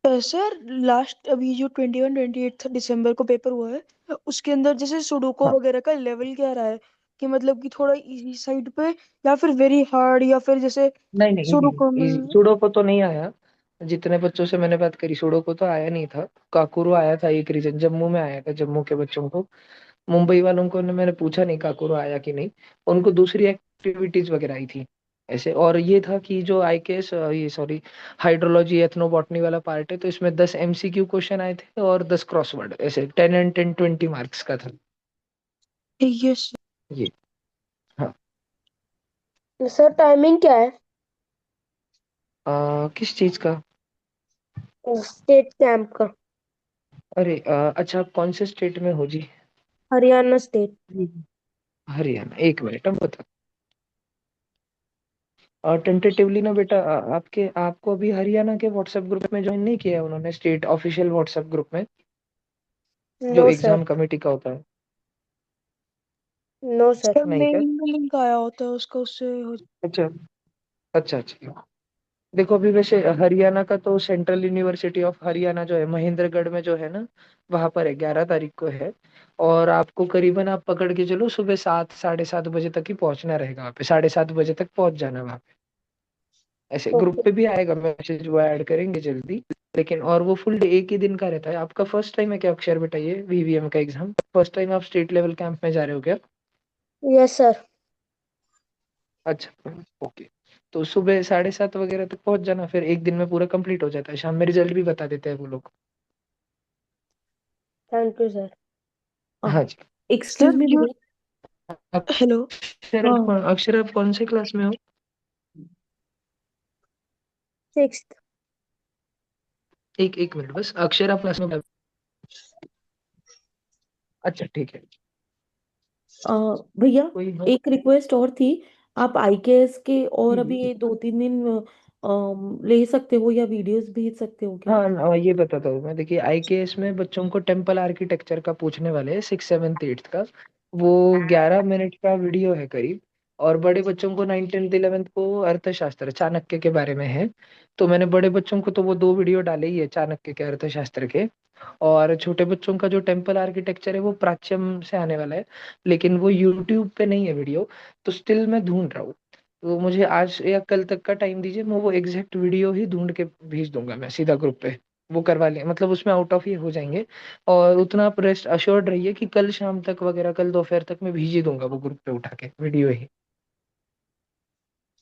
Speaker 7: सर लास्ट अभी जो 21 28 दिसंबर को पेपर हुआ है, उसके अंदर जैसे सुडोको
Speaker 2: हाँ,
Speaker 7: वगैरह का लेवल क्या रहा है? कि मतलब कि थोड़ा इजी साइड पे, या फिर वेरी हार्ड, या फिर जैसे
Speaker 2: नहीं नहीं, इजी
Speaker 7: सुडोको
Speaker 2: इजी,
Speaker 7: में।
Speaker 2: सुडोको तो नहीं आया। जितने बच्चों से मैंने बात करी, सुडोको तो आया नहीं था। काकुरु आया था, एक रीजन जम्मू में आया था, जम्मू के बच्चों को। मुंबई वालों को मैंने पूछा नहीं काकुरु आया कि नहीं, उनको दूसरी एक्टिविटीज वगैरह आई थी ऐसे। और ये था कि जो आईकेएस, ये सॉरी, हाइड्रोलॉजी एथनोबॉटनी वाला पार्ट है, तो इसमें 10 MCQ क्वेश्चन आए थे और 10 क्रॉसवर्ड, ऐसे 10 and 10 20 मार्क्स का था
Speaker 7: यस।
Speaker 2: ये। हाँ।
Speaker 7: सर टाइमिंग क्या है?
Speaker 2: किस चीज का?
Speaker 7: स्टेट कैंप का।
Speaker 2: अरे अच्छा, आप कौन से स्टेट में हो जी?
Speaker 7: हरियाणा स्टेट।
Speaker 2: हरियाणा, एक मिनट अब बता। और टेंटेटिवली ना बेटा, आपके आपको अभी हरियाणा के व्हाट्सएप ग्रुप में ज्वाइन नहीं किया है उन्होंने, स्टेट ऑफिशियल व्हाट्सएप ग्रुप में जो
Speaker 8: नो सर।
Speaker 2: एग्जाम कमेटी का होता है?
Speaker 8: No sir.
Speaker 7: सर
Speaker 2: नहीं क्या?
Speaker 7: मेल में लिंक आया होता है उसका, उससे हो।
Speaker 2: अच्छा अच्छा अच्छा। देखो अभी वैसे हरियाणा का तो सेंट्रल यूनिवर्सिटी ऑफ हरियाणा जो है महेंद्रगढ़ में जो है ना, वहां पर है, 11 तारीख को है। और आपको करीबन आप पकड़ के चलो सुबह 7 साढ़े 7 बजे तक ही पहुंचना रहेगा वहाँ पे, 7:30 बजे तक पहुंच जाना वहाँ पे। ऐसे ग्रुप
Speaker 8: ओके।
Speaker 2: पे भी आएगा मैसेज, वो ऐड करेंगे जल्दी। लेकिन और वो फुल डे एक ही दिन का रहता है। आपका फर्स्ट टाइम है क्या अक्षर बेटा ये वीवीएम का एग्जाम? फर्स्ट टाइम आप स्टेट लेवल कैंप में जा रहे हो क्या?
Speaker 8: Yes sir.
Speaker 2: अच्छा ओके। तो सुबह 7:30 वगैरह तक पहुंच जाना, फिर एक दिन में पूरा कंप्लीट हो जाता है, शाम में रिजल्ट भी बता देते हैं वो लोग।
Speaker 8: Thank you sir.
Speaker 2: हाँ जी।
Speaker 6: एक्सक्यूज
Speaker 7: सर
Speaker 6: मी
Speaker 7: जो,
Speaker 6: भैया।
Speaker 7: हेलो।
Speaker 6: हाँ,
Speaker 2: अक्षर आप कौन से क्लास में हो?
Speaker 8: 6th।
Speaker 2: एक एक मिनट बस, अक्षर आप क्लास में? अच्छा ठीक है।
Speaker 6: अ, भैया
Speaker 2: कोई हो?
Speaker 6: एक रिक्वेस्ट और थी। आप आईकेएस के और
Speaker 2: हम्म।
Speaker 6: अभी ये 2-3 दिन ले सकते हो या वीडियोस भेज सकते हो क्या?
Speaker 2: हाँ ये बताता हूँ मैं। देखिए आईकेएस में बच्चों को टेम्पल आर्किटेक्चर का पूछने वाले हैं, 6 7 8 का। वो 11 मिनट का वीडियो है करीब। और बड़े बच्चों को 9th 10th 11th को अर्थशास्त्र चाणक्य के बारे में है। तो मैंने बड़े बच्चों को तो वो 2 वीडियो डाले ही है चाणक्य के, अर्थशास्त्र के। और छोटे बच्चों का जो टेम्पल आर्किटेक्चर है वो प्राच्यम से आने वाला है। लेकिन वो यूट्यूब पे नहीं है वीडियो। तो स्टिल मैं ढूंढ रहा हूँ। तो मुझे आज या कल तक का टाइम दीजिए, मैं वो एग्जैक्ट वीडियो ही ढूंढ के भेज दूंगा मैं सीधा ग्रुप पे। वो करवा लें, मतलब उसमें आउट ऑफ ही हो जाएंगे। और उतना आप रेस्ट अश्योर्ड रहिए कि कल शाम तक वगैरह, कल दोपहर तक मैं भेज ही दूंगा वो ग्रुप पे उठा के वीडियो ही।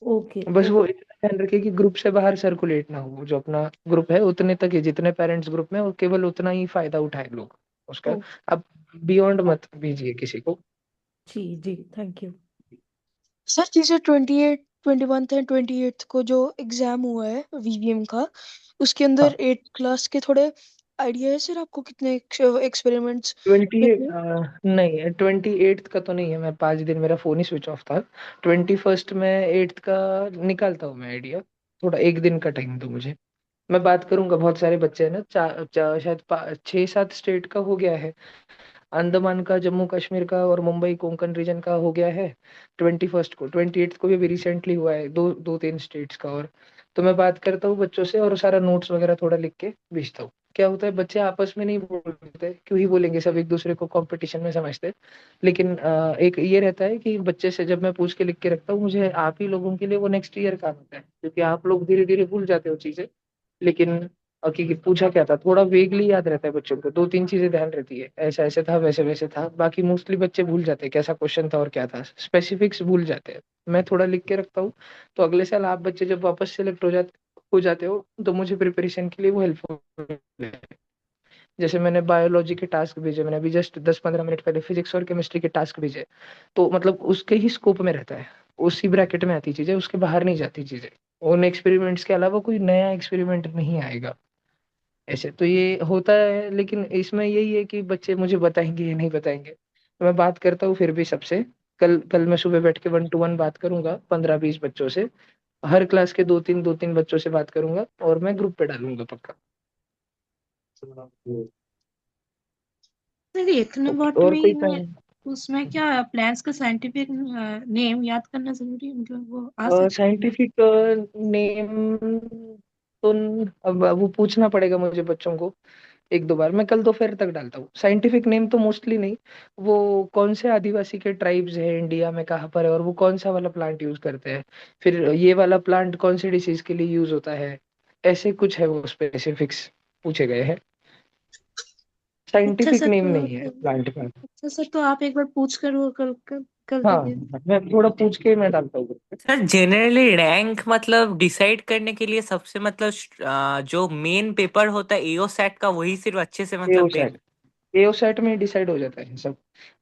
Speaker 6: ओके
Speaker 2: बस वो
Speaker 6: ओके।
Speaker 2: इतना ध्यान रखिए कि ग्रुप से बाहर सर्कुलेट ना हो, जो अपना ग्रुप है उतने तक ही, जितने पेरेंट्स ग्रुप में, वो केवल उतना ही फायदा उठाए लोग उसका।
Speaker 6: ओ
Speaker 2: अब बियॉन्ड मत भेजिए किसी को।
Speaker 6: जी जी, थैंक यू।
Speaker 7: सर जैसे 28 21 एंड 28 को जो एग्जाम हुआ है वीवीएम का, उसके अंदर
Speaker 2: हाँ
Speaker 7: 8 क्लास के थोड़े आइडिया है सर आपको, कितने एक्सपेरिमेंट्स
Speaker 2: 20
Speaker 7: हुए थे?
Speaker 2: नहीं 28th का तो नहीं है, मैं 5 दिन मेरा फोन ही स्विच ऑफ था। 21st में 8th का निकालता हूँ मैं आइडिया। थोड़ा एक दिन का टाइम दो मुझे। मैं बात करूंगा, बहुत सारे बच्चे हैं ना, शायद 6 7 स्टेट का हो गया है। अंडमान का, जम्मू कश्मीर का और मुंबई कोंकण रीजन का हो गया है 21st को। 28th को भी अभी रिसेंटली हुआ है, दो दो तीन स्टेट्स का। और तो मैं बात करता हूँ बच्चों से और सारा नोट्स वगैरह थोड़ा लिख के भेजता हूँ। क्या होता है, बच्चे आपस में नहीं बोलते, क्यों ही बोलेंगे, सब एक दूसरे को कंपटीशन में समझते हैं। लेकिन एक ये रहता है कि बच्चे से जब मैं पूछ के लिख के रखता हूँ, मुझे आप ही लोगों के लिए वो नेक्स्ट ईयर काम आता है, क्योंकि आप लोग धीरे धीरे भूल जाते हो चीजें। लेकिन कि पूछा क्या था थोड़ा वेगली याद रहता है बच्चों को, 2 3 चीजें ध्यान रहती है, ऐसा ऐसे था वैसे वैसे था। बाकी मोस्टली बच्चे भूल जाते हैं कैसा क्वेश्चन था और क्या था, स्पेसिफिक्स भूल जाते हैं। मैं थोड़ा लिख के रखता हूँ। तो अगले साल आप बच्चे जब वापस सेलेक्ट हो जाते हो, तो मुझे प्रिपरेशन के लिए वो हेल्पफुल है। जैसे मैंने बायोलॉजी के टास्क भेजे, मैंने अभी जस्ट 10 15 मिनट पहले फिजिक्स और केमिस्ट्री के टास्क भेजे। तो मतलब उसके ही स्कोप में रहता है, उसी ब्रैकेट में आती चीजें, उसके बाहर नहीं जाती चीजें। उन एक्सपेरिमेंट्स के अलावा कोई नया एक्सपेरिमेंट नहीं आएगा। ऐसे तो ये होता है, लेकिन इसमें यही है कि बच्चे मुझे बताएंगे या नहीं बताएंगे। तो मैं बात करता हूँ फिर भी सबसे। कल कल मैं सुबह बैठ के 1 to 1 बात करूंगा 15 20 बच्चों से। हर क्लास के दो तीन बच्चों से बात करूंगा और मैं ग्रुप पे डालूंगा पक्का।
Speaker 5: सर
Speaker 2: ओके,
Speaker 5: एथनोबॉट
Speaker 2: और कोई
Speaker 5: में
Speaker 2: टाइम?
Speaker 5: उसमें क्या प्लांट्स का साइंटिफिक नेम याद करना जरूरी है, मतलब वो आ सकता है?
Speaker 2: साइंटिफिक नेम तो अब वो पूछना पड़ेगा मुझे बच्चों को 1 2 बार। मैं कल दोपहर तक डालता हूँ। साइंटिफिक नेम तो मोस्टली नहीं। वो कौन से आदिवासी के ट्राइब्स है इंडिया में, कहाँ पर है, और वो कौन सा वाला प्लांट यूज करते हैं, फिर ये वाला प्लांट कौन सी डिसीज के लिए यूज होता है, ऐसे कुछ है वो स्पेसिफिक्स पूछे गए हैं।
Speaker 5: अच्छा
Speaker 2: साइंटिफिक
Speaker 5: सर
Speaker 2: नेम
Speaker 5: तो
Speaker 2: नहीं है प्लांट का।
Speaker 5: अच्छा सर तो आप एक बार पूछ कर वो कर
Speaker 2: हाँ
Speaker 5: दीजिए।
Speaker 2: मैं थोड़ा पूछ के मैं डालता हूँ।
Speaker 1: सर जनरली रैंक मतलब डिसाइड करने के लिए सबसे मतलब जो मेन पेपर होता है एओ सेट का, वही सिर्फ अच्छे से
Speaker 2: एओ
Speaker 1: मतलब देख।
Speaker 2: सेट, एओ सेट में डिसाइड हो जाता है सब।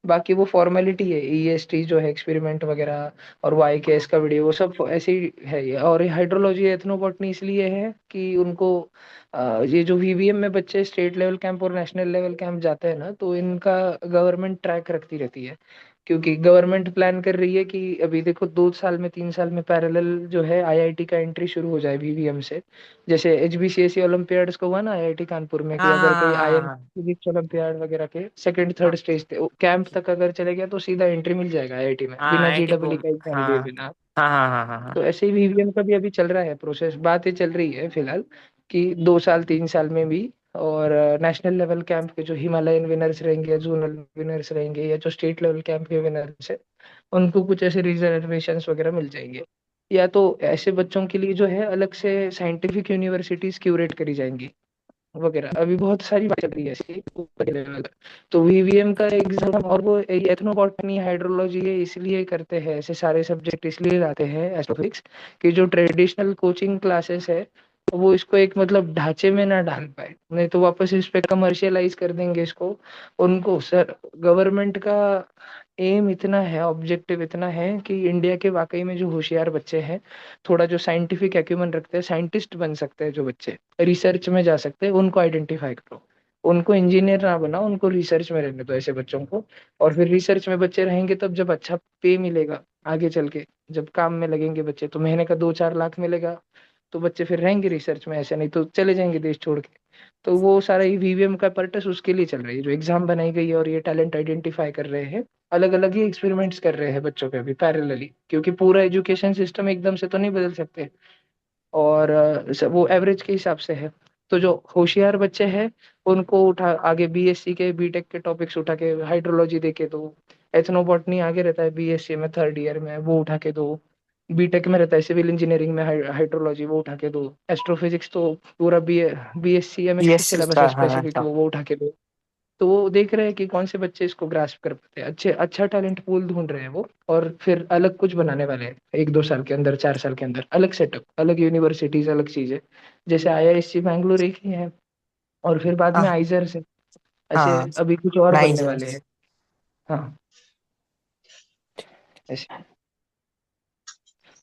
Speaker 2: बाकी वो फॉर्मेलिटी है, ईएसटी जो है एक्सपेरिमेंट वगैरह, और वाई के एस का वीडियो, वो सब ऐसे ही है ये। और हाइड्रोलॉजी एथनोबॉटनी इसलिए है कि उनको ये जो वीवीएम में बच्चे स्टेट लेवल कैंप और नेशनल लेवल कैंप जाते हैं ना, तो इनका गवर्नमेंट ट्रैक रखती रहती है। क्योंकि गवर्नमेंट प्लान कर रही है कि अभी देखो 2 साल में 3 साल में पैरेलल जो है आईआईटी का एंट्री शुरू हो जाए वीवीएम से। जैसे एचबीसीएसई ओलंपियाड्स को हुआ ना आईआईटी कानपुर में, कि
Speaker 1: हाँ
Speaker 2: अगर कोई
Speaker 1: हाँ
Speaker 2: आईआईटी
Speaker 1: हाँ
Speaker 2: फिजिक्स ओलंपियाड वगैरह के सेकंड
Speaker 1: हाँ
Speaker 2: थर्ड स्टेज कैंप तक अगर चले गया तो सीधा एंट्री मिल जाएगा आईआईटी में,
Speaker 1: हाँ
Speaker 2: बिना
Speaker 1: आईआईटी
Speaker 2: जेईई
Speaker 1: बॉम्बे
Speaker 2: का एग्जाम दिए
Speaker 1: हाँ
Speaker 2: बिना।
Speaker 1: हाँ हाँ हाँ हाँ हाँ
Speaker 2: तो ऐसे ही वीवीएम का भी अभी चल रहा है प्रोसेस, बातें चल रही है फिलहाल कि 2 साल 3 साल में भी। और नेशनल लेवल कैंप के जो हिमालयन विनर्स रहेंगे या जोनल विनर्स रहेंगे या जो स्टेट लेवल कैंप के विनर्स है, उनको कुछ ऐसे रिजर्वेशन वगैरह मिल जाएंगे। या तो ऐसे बच्चों के लिए जो है अलग से साइंटिफिक यूनिवर्सिटीज क्यूरेट करी जाएंगी वगैरह, अभी बहुत सारी बात चल रही है ऐसी ऊपर लेवल। तो वीवीएम का एग्जाम, और वो एथनोबॉटनी हाइड्रोलॉजी है इसलिए करते हैं, ऐसे सारे सब्जेक्ट इसलिए लाते हैं एस्ट्रोफिजिक्स, कि जो ट्रेडिशनल कोचिंग क्लासेस है वो इसको एक मतलब ढांचे में ना डाल पाए, नहीं तो वापस इस पे कमर्शियलाइज कर देंगे इसको। उनको सर गवर्नमेंट का एम इतना है, ऑब्जेक्टिव इतना है कि इंडिया के वाकई में जो होशियार बच्चे हैं, थोड़ा जो साइंटिफिक एक्यूमेन रखते हैं, साइंटिस्ट बन सकते हैं जो बच्चे, रिसर्च में जा सकते हैं, उनको आइडेंटिफाई करो। उनको इंजीनियर ना बनाओ, उनको रिसर्च में रहने दो ऐसे बच्चों को। और फिर रिसर्च में बच्चे रहेंगे तब जब अच्छा पे मिलेगा आगे चल के, जब काम में लगेंगे बच्चे तो महीने का 2-4 लाख मिलेगा, तो बच्चे फिर रहेंगे रिसर्च में, ऐसे नहीं तो चले जाएंगे देश छोड़ के। तो वो सारा ही वीवीएम का पर्पस उसके लिए चल रही है, जो एग्जाम बनाई गई है और ये टैलेंट आइडेंटिफाई कर रहे हैं, अलग अलग ही एक्सपेरिमेंट्स कर रहे हैं बच्चों पे अभी पैरेलली, क्योंकि पूरा एजुकेशन सिस्टम एकदम से तो नहीं बदल सकते। और वो एवरेज के हिसाब से है। तो जो होशियार बच्चे हैं उनको उठा आगे बीएससी के बीटेक के टॉपिक्स उठा के हाइड्रोलॉजी दे के दो, एथनोबॉटनी आगे रहता है बीएससी में थर्ड ईयर में, वो उठा के दो। बीटेक में रहता है सिविल इंजीनियरिंग में हाइड्रोलॉजी, वो उठा के दो। एस्ट्रोफिजिक्स तो पूरा बीएससी एमएससी
Speaker 1: यस
Speaker 2: सिलेबस है
Speaker 1: हाँ हाँ
Speaker 2: स्पेसिफिक,
Speaker 1: हाँ
Speaker 2: वो उठा के दो। तो वो देख रहे हैं कि कौन से बच्चे इसको ग्रास्प कर पाते हैं, अच्छे अच्छा टैलेंट पूल ढूंढ रहे हैं वो, और फिर अलग कुछ बनाने वाले हैं 1-2 साल के अंदर 4 साल के अंदर, अलग सेटअप, अलग यूनिवर्सिटीज, अलग चीजें। जैसे आईआईएससी बैंगलोर एक ही है, और फिर बाद में
Speaker 1: हाँ
Speaker 2: आइजर से ऐसे
Speaker 1: हाँ
Speaker 2: अभी कुछ और बनने
Speaker 1: नाइस
Speaker 2: वाले हैं। हाँ ऐसे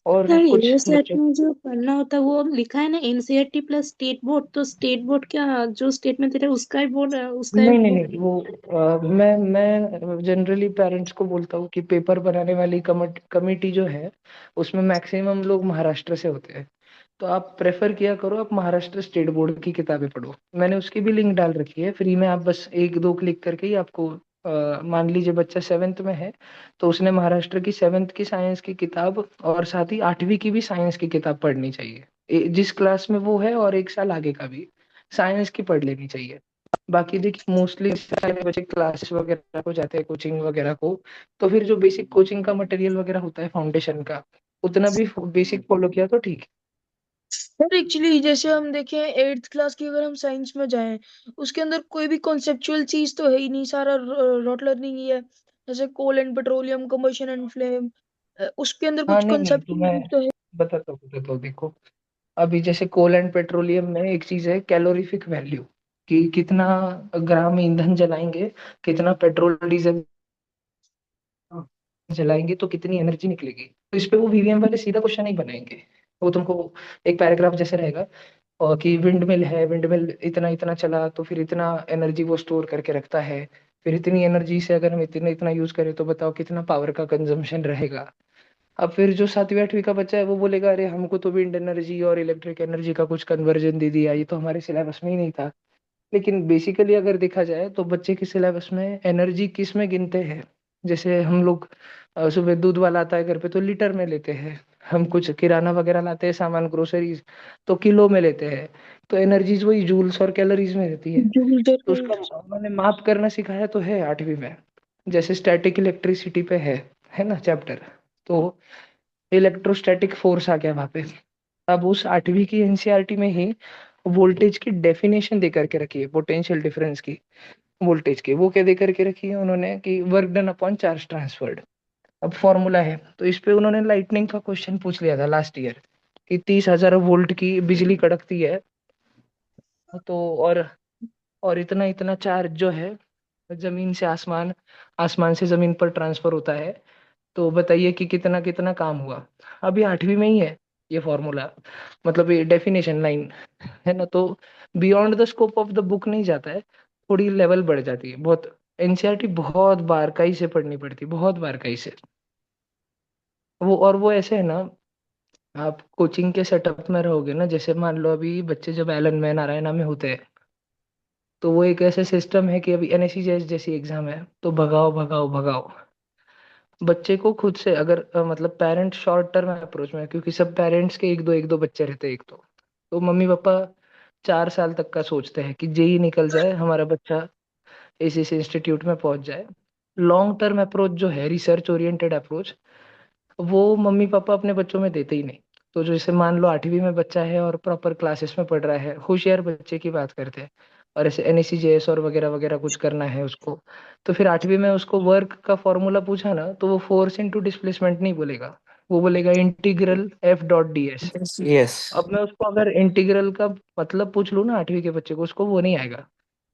Speaker 2: और
Speaker 5: सर
Speaker 2: कुछ
Speaker 5: ये सेट
Speaker 2: बच्चों।
Speaker 5: में जो पढ़ना होता है वो लिखा है ना एनसीईआरटी प्लस स्टेट बोर्ड, तो स्टेट बोर्ड क्या जो स्टेट में दे रहा है उसका ही बोर्ड है, उसका ही
Speaker 2: नहीं नहीं
Speaker 5: बोर्ड।
Speaker 2: नहीं, वो मैं जनरली पेरेंट्स को बोलता हूँ कि पेपर बनाने वाली कमिटी जो है उसमें मैक्सिमम लोग महाराष्ट्र से होते हैं। तो आप प्रेफर किया करो, आप महाराष्ट्र स्टेट बोर्ड की किताबें पढ़ो, मैंने उसकी भी लिंक डाल रखी है फ्री में। आप बस 1-2 क्लिक करके ही आपको मान लीजिए बच्चा 7th में है तो उसने महाराष्ट्र की 7th की साइंस की किताब और साथ ही 8वीं की भी साइंस की किताब पढ़नी चाहिए। जिस क्लास में वो है और 1 साल आगे का भी साइंस की पढ़ लेनी चाहिए। बाकी देखिए मोस्टली सारे बच्चे क्लासेस वगैरह को जाते हैं, कोचिंग वगैरह को, तो फिर जो बेसिक कोचिंग का मटेरियल वगैरह होता है फाउंडेशन का, उतना भी बेसिक फॉलो किया तो ठीक
Speaker 7: सर एक्चुअली जैसे हम देखें 8th क्लास की, अगर हम साइंस में जाएं उसके अंदर कोई भी कॉन्सेप्चुअल चीज तो है ही नहीं, सारा रॉट लर्निंग ही है। जैसे coal and petroleum, combustion and flame, उसके अंदर
Speaker 2: है। हाँ
Speaker 7: कुछ
Speaker 2: नहीं नहीं, तो
Speaker 7: कॉन्सेप्चुअल
Speaker 2: मैं
Speaker 7: चीज तो है।
Speaker 2: बताता हूँ देखो। अभी जैसे कोल एंड पेट्रोलियम में एक चीज है कैलोरीफिक वैल्यू, कि कितना ग्राम ईंधन जलाएंगे, कितना पेट्रोल डीजल जलाएंगे तो कितनी एनर्जी निकलेगी। तो इस पे वो वीवीएम वाले सीधा क्वेश्चन नहीं बनाएंगे, वो तुमको एक पैराग्राफ जैसे रहेगा, और कि विंड मिल है, विंड मिल इतना इतना चला तो फिर इतना एनर्जी वो स्टोर करके रखता है, फिर इतनी एनर्जी से अगर हम इतना इतना यूज करें तो बताओ कितना पावर का कंजम्पशन रहेगा। अब फिर जो 7वीं 8वीं का बच्चा है वो बोलेगा अरे हमको तो विंड एनर्जी और इलेक्ट्रिक एनर्जी का कुछ कन्वर्जन दे दिया, ये तो हमारे सिलेबस में ही नहीं था। लेकिन बेसिकली अगर देखा जाए तो बच्चे के सिलेबस में एनर्जी किस में गिनते हैं। जैसे हम लोग सुबह दूध वाला आता है घर पे तो लीटर में लेते हैं, हम कुछ किराना वगैरह लाते हैं सामान ग्रोसरीज तो किलो में लेते हैं। तो एनर्जीज वही जूल्स और कैलोरीज में रहती है।
Speaker 7: जूल
Speaker 2: तो उसका उन्होंने माप करना सिखाया तो है 8वीं में, जैसे स्टैटिक इलेक्ट्रिसिटी पे है ना चैप्टर। तो इलेक्ट्रोस्टैटिक फोर्स आ गया वहां पे। अब उस 8वीं की एनसीईआरटी में ही वोल्टेज की डेफिनेशन दे करके रखी है, पोटेंशियल डिफरेंस की, वोल्टेज की, वो क्या दे करके रखी है उन्होंने कि work done upon charge transferred. अब फॉर्मूला है तो इस पे उन्होंने लाइटनिंग का क्वेश्चन पूछ लिया था लास्ट ईयर, कि 30,000 वोल्ट की बिजली कड़कती है तो, और इतना इतना चार्ज जो है जमीन से आसमान, आसमान से जमीन पर ट्रांसफर होता है, तो बताइए कि कितना कितना काम हुआ। अभी 8वीं में ही है ये फॉर्मूला, मतलब ये डेफिनेशन लाइन, है ना। तो beyond the scope of the book नहीं जाता है, थोड़ी लेवल बढ़ जाती है बहुत, एनसीईआरटी बहुत बारकाई से पढ़नी पड़ती, बहुत बारकाई से। वो ऐसे है ना, आप कोचिंग के सेटअप में रहोगे ना, जैसे मान लो अभी बच्चे जब एलन में नारायणा में होते हैं, तो वो एक ऐसे सिस्टम है कि अभी एनएससी जैसी एग्जाम है, तो भगाओ भगाओ भगाओ बच्चे को खुद से। अगर मतलब पेरेंट शॉर्ट टर्म अप्रोच में, क्योंकि सब पेरेंट्स के एक दो बच्चे रहते हैं, एक तो मम्मी पापा 4 साल तक का सोचते हैं कि जेई निकल जाए, हमारा बच्चा इस इंस्टीट्यूट में पहुंच जाए। लॉन्ग टर्म अप्रोच जो है, रिसर्च ओरिएंटेड अप्रोच, वो मम्मी पापा अपने बच्चों में देते ही नहीं। तो जो जैसे मान लो 8वीं में बच्चा है और प्रॉपर क्लासेस में पढ़ रहा है, होशियार बच्चे की बात करते हैं, और ऐसे एनएससी जेएस और वगैरह वगैरह कुछ करना है उसको, तो फिर 8वीं में उसको वर्क का फॉर्मूला पूछा ना, तो वो फोर्स इनटू डिस्प्लेसमेंट नहीं बोलेगा, वो बोलेगा integral F dot D S.
Speaker 1: Yes.
Speaker 2: अब मैं उसको अगर इंटीग्रल का मतलब पूछ लूँ ना 8वीं के बच्चे को, उसको वो नहीं आएगा,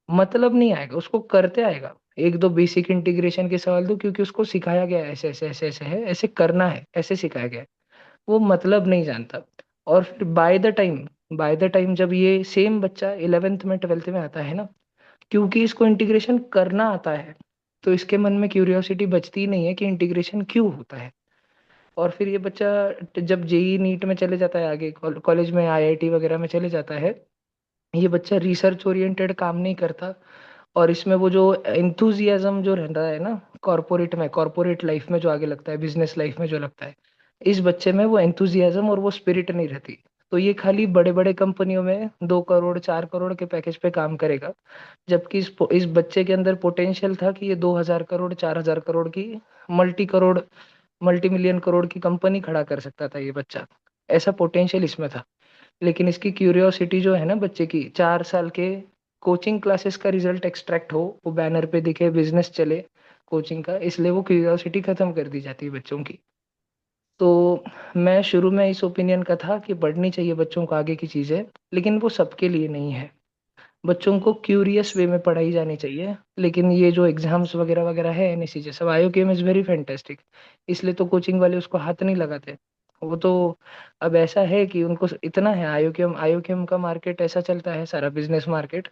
Speaker 2: मतलब नहीं आएगा, उसको करते आएगा। एक दो बेसिक इंटीग्रेशन के सवाल दो, क्योंकि उसको सिखाया गया है ऐसे ऐसे ऐसे ऐसे है, ऐसे करना है, ऐसे सिखाया गया है, वो मतलब नहीं जानता। और फिर बाय द टाइम जब ये सेम बच्चा 11th में 12th में आता है ना, क्योंकि इसको इंटीग्रेशन करना आता है, तो इसके मन में क्यूरियोसिटी बचती ही नहीं है कि इंटीग्रेशन क्यों होता है। और फिर ये बच्चा जब जेई नीट में चले जाता है, आगे कॉलेज में आईआईटी वगैरह में चले जाता है, ये बच्चा रिसर्च ओरिएंटेड काम नहीं करता। और इसमें वो जो एंथुजियाज्म जो रह रहा है ना, कॉर्पोरेट लाइफ में जो आगे लगता है, बिजनेस लाइफ में जो लगता है, इस बच्चे में वो एंथुजियाज्म और वो स्पिरिट नहीं रहती। तो ये खाली बड़े बड़े कंपनियों में 2 करोड़ 4 करोड़ के पैकेज पे काम करेगा, जबकि इस बच्चे के अंदर पोटेंशियल था कि ये 2000 करोड़ 4000 करोड़ की करोड़ मल्टी मिलियन करोड़ की कंपनी खड़ा कर सकता था ये बच्चा, ऐसा पोटेंशियल इसमें था। लेकिन इसकी क्यूरियोसिटी जो है ना बच्चे की, 4 साल के कोचिंग क्लासेस का रिजल्ट एक्सट्रैक्ट हो, वो बैनर पे दिखे, बिजनेस चले कोचिंग का, इसलिए वो क्यूरियोसिटी खत्म कर दी जाती है बच्चों की। तो मैं शुरू में इस ओपिनियन का था कि पढ़नी चाहिए बच्चों को आगे की चीजें, लेकिन वो सबके लिए नहीं है। बच्चों को क्यूरियस वे में पढ़ाई जानी चाहिए। लेकिन ये जो एग्जाम्स वगैरह वगैरह है एनएससी जैसा, आईओकेएम इज वेरी फैंटेस्टिक, इसलिए तो कोचिंग वाले उसको हाथ नहीं लगाते। वो तो अब ऐसा है कि उनको इतना है, आईओकेएम का मार्केट ऐसा चलता है, सारा बिजनेस मार्केट,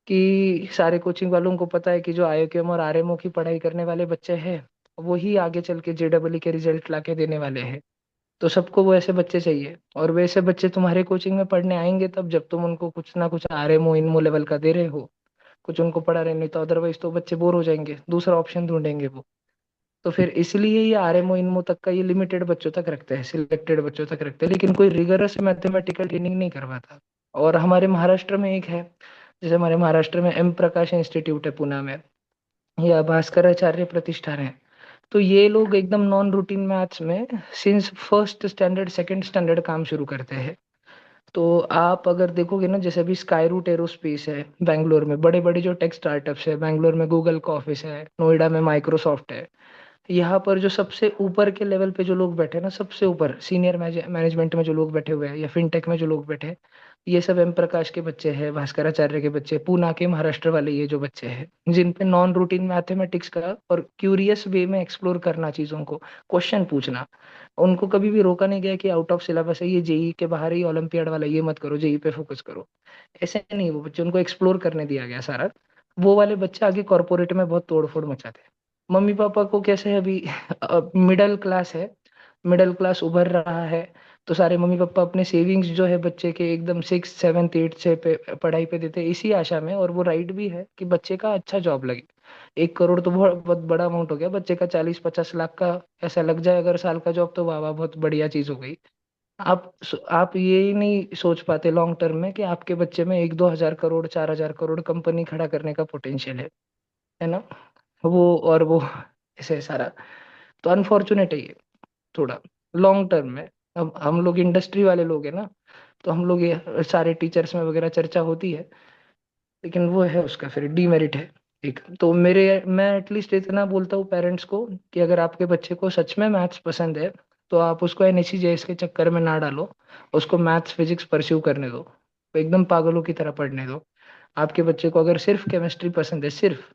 Speaker 2: कि सारे कोचिंग वालों को पता है कि जो आईओकेएम और आरएमओ की पढ़ाई करने वाले बच्चे हैं, वो ही आगे चल के जेडब्ल्यू के रिजल्ट ला के देने वाले हैं। तो सबको वो ऐसे बच्चे चाहिए, और वैसे बच्चे तुम्हारे कोचिंग में पढ़ने आएंगे तब, जब तुम उनको कुछ ना कुछ आरएमओ इनमो लेवल का दे रहे हो, कुछ उनको पढ़ा रहे, नहीं तो अदरवाइज तो बच्चे बोर हो जाएंगे, दूसरा ऑप्शन ढूंढेंगे वो। तो फिर इसलिए ये आरएमओ इनमो तक का ये लिमिटेड बच्चों तक रखते हैं, सिलेक्टेड बच्चों तक रखते हैं, लेकिन कोई रिगरस मैथमेटिकल ट्रेनिंग नहीं करवाता। और हमारे महाराष्ट्र में एक है, जैसे हमारे महाराष्ट्र में एम प्रकाश इंस्टीट्यूट है पुणे में, या भास्कराचार्य प्रतिष्ठान है, तो ये लोग एकदम नॉन रूटीन मैथ्स में since first standard second standard काम शुरू करते हैं। तो आप अगर देखोगे ना, जैसे अभी स्काई रूट एरोस्पेस है बैंगलोर में, बड़े बड़े जो टेक स्टार्टअप्स है, बैंगलोर में गूगल का ऑफिस है, नोएडा में माइक्रोसॉफ्ट है, यहाँ पर जो सबसे ऊपर के लेवल पे जो लोग बैठे हैं ना, सबसे ऊपर सीनियर मैनेजमेंट में जो लोग बैठे हुए हैं, या फिनटेक में जो लोग बैठे हैं, ये सब एम प्रकाश के बच्चे हैं, भास्कराचार्य के बच्चे, पूना के, महाराष्ट्र वाले ये जो बच्चे हैं, जिन पे नॉन रूटीन मैथमेटिक्स का और क्यूरियस वे में एक्सप्लोर करना चीजों को, क्वेश्चन पूछना, उनको कभी भी रोका नहीं गया कि आउट ऑफ सिलेबस है, ये जेई के बाहर ही ओलंपियाड वाला, ये मत करो, जेई पे फोकस करो, ऐसे नहीं। वो बच्चे उनको एक्सप्लोर करने दिया गया सारा। वो वाले बच्चे आगे कॉर्पोरेट में बहुत तोड़फोड़ मचाते हैं। मम्मी पापा को कैसे है अभी, मिडिल क्लास है, मिडिल क्लास उभर रहा है, तो सारे मम्मी पापा अपने सेविंग्स जो है बच्चे के एकदम 6 7 8 से पढ़ाई पे देते हैं, इसी आशा में। और वो राइट भी है कि बच्चे का अच्छा जॉब लगे। 1 करोड़ तो बहुत बहुत बड़ा अमाउंट हो गया, बच्चे का 40 50 लाख का ऐसा लग जाए अगर साल का जॉब, तो वाह वाह, बहुत बढ़िया चीज हो गई। आप ये नहीं सोच पाते लॉन्ग टर्म में कि आपके बच्चे में 1 2 हजार करोड़ 4000 करोड़ कंपनी खड़ा करने का पोटेंशियल है ना। वो और वो ऐसे सारा, तो अनफॉर्चुनेट है ये थोड़ा लॉन्ग टर्म में। अब हम लोग इंडस्ट्री वाले लोग हैं ना, तो हम लोग ये सारे टीचर्स में वगैरह चर्चा होती है, लेकिन वो है उसका फिर डीमेरिट है एक। तो मैं एटलीस्ट इतना बोलता हूँ पेरेंट्स को कि अगर आपके बच्चे को सच में मैथ्स पसंद है, तो आप उसको एनएससी जेएस के चक्कर में ना डालो, उसको मैथ्स फिजिक्स परस्यू करने दो, तो एकदम पागलों की तरह पढ़ने दो। आपके बच्चे को अगर सिर्फ केमिस्ट्री पसंद है, सिर्फ,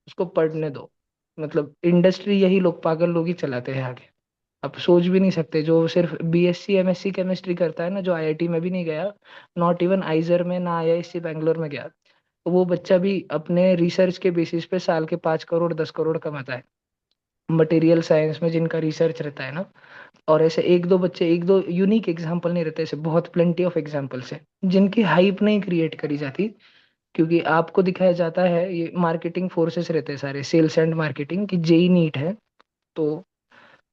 Speaker 2: उसको पढ़ने दो। मतलब इंडस्ट्री यही लोग, पागल लोग ही चलाते हैं आगे। आप सोच भी नहीं सकते, जो सिर्फ बीएससी एमएससी केमिस्ट्री करता है ना, जो आईआईटी में भी नहीं गया, नॉट इवन आइजर में, ना आईआईएससी बैंगलोर में गया, तो वो बच्चा भी अपने रिसर्च के बेसिस पे साल के 5 करोड़ 10 करोड़ कमाता है मटेरियल साइंस में जिनका रिसर्च रहता है ना। और ऐसे एक दो बच्चे, एक दो यूनिक एग्जाम्पल नहीं रहते, ऐसे बहुत प्लेंटी ऑफ एग्जाम्पल्स है जिनकी हाइप नहीं क्रिएट करी जाती, क्योंकि आपको दिखाया जाता है ये मार्केटिंग फोर्सेस रहते हैं सारे, सेल्स एंड मार्केटिंग की जेई नीट है। तो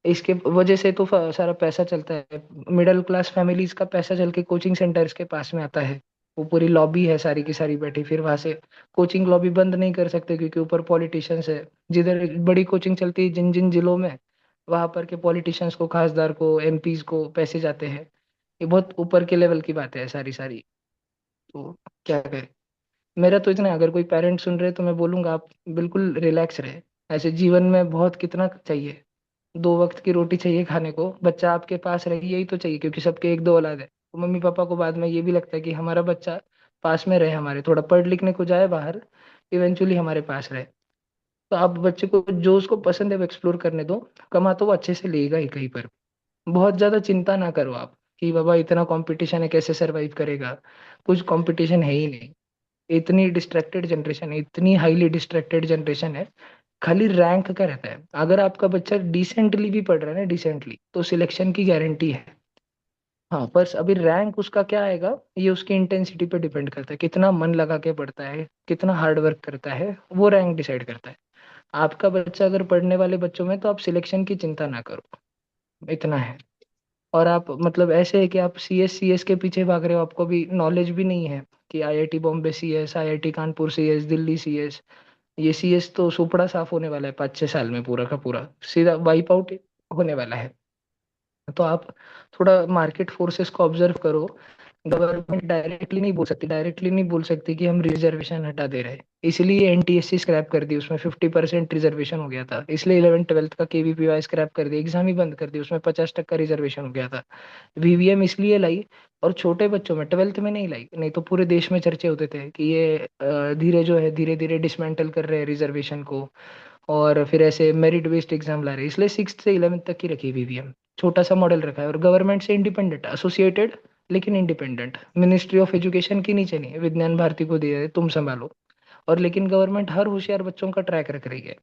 Speaker 2: इसके वजह से तो सारा पैसा चलता है, मिडिल क्लास फैमिलीज का पैसा चल के कोचिंग सेंटर्स के पास में आता है। वो पूरी लॉबी है सारी की सारी बैठी, फिर वहां से कोचिंग लॉबी बंद नहीं कर सकते क्योंकि ऊपर पॉलिटिशियंस है। जिधर बड़ी कोचिंग चलती है जिन जिन जिलों में, वहां पर के पॉलिटिशियंस को, खासदार को, एमपीज को पैसे जाते हैं। ये बहुत ऊपर के लेवल की बात है सारी सारी। तो क्या करें। मेरा तो इतना है, अगर कोई पेरेंट सुन रहे तो मैं बोलूंगा आप बिल्कुल रिलैक्स रहे। ऐसे जीवन में बहुत कितना चाहिए, 2 वक्त की रोटी चाहिए खाने को, बच्चा आपके पास रहे यही तो चाहिए, क्योंकि सबके एक दो औलाद है। तो मम्मी पापा को बाद में ये भी लगता है कि हमारा बच्चा पास में रहे, हमारे थोड़ा पढ़ लिखने को जाए बाहर, इवेंचुअली हमारे पास रहे। तो आप बच्चे को जो उसको पसंद है वो एक्सप्लोर करने दो, कमा तो वो अच्छे से लेगा ही कहीं पर। बहुत ज्यादा चिंता ना करो आप कि बाबा इतना कंपटीशन है कैसे सरवाइव करेगा। कुछ कंपटीशन है ही नहीं। इतनी डिस्ट्रैक्टेड जनरेशन है, इतनी हाईली डिस्ट्रैक्टेड जनरेशन है। खाली रैंक का रहता है। अगर आपका बच्चा डिसेंटली भी पढ़ रहा है ना, डिसेंटली, तो सिलेक्शन की गारंटी है। हाँ, बस अभी रैंक उसका क्या आएगा ये उसकी इंटेंसिटी पे डिपेंड करता है, कितना मन लगा के पढ़ता है, कितना हार्ड वर्क करता है, वो रैंक डिसाइड करता है। आपका बच्चा अगर पढ़ने वाले बच्चों में, तो आप सिलेक्शन की चिंता ना करो, इतना है। और आप मतलब ऐसे है कि आप सीएस के पीछे भाग रहे हो, आपको भी नॉलेज भी नहीं है कि IIT Bombay CS, IIT Kanpur CS, Delhi CS, ये सीएस तो सुपड़ा साफ होने वाला है 5-6 साल में, पूरा का पूरा सीधा वाइप आउट होने वाला है। तो आप थोड़ा मार्केट फोर्सेस को ऑब्जर्व करो। गवर्नमेंट डायरेक्टली नहीं बोल सकती कि हम रिजर्वेशन हटा दे रहे हैं। इसलिए एनटीएससी स्क्रैप कर दी, उसमें 50% रिजर्वेशन हो गया था। इसलिए 11th 12th का केवीपीवाई स्क्रैप कर दिया, एग्जाम ही बंद कर दी, उसमें 50% रिजर्वेशन हो गया था। वीवीएम इसलिए लाई, और छोटे बच्चों में 12th में नहीं लाई, नहीं तो पूरे देश में चर्चे होते थे कि ये धीरे जो है धीरे धीरे डिसमेंटल कर रहे हैं रिजर्वेशन को, और फिर ऐसे मेरिट बेस्ड एग्जाम ला रहे हैं। इसलिए 6th से 11th तक की रखी वीवीएम, छोटा सा मॉडल रखा है, और गवर्नमेंट से इंडिपेंडेंट, एसोसिएटेड लेकिन इंडिपेंडेंट। मिनिस्ट्री ऑफ एजुकेशन की नीचे नहीं है, विज्ञान भारती को दिया है तुम संभालो। और लेकिन गवर्नमेंट हर होशियार बच्चों का ट्रैक रख रही है।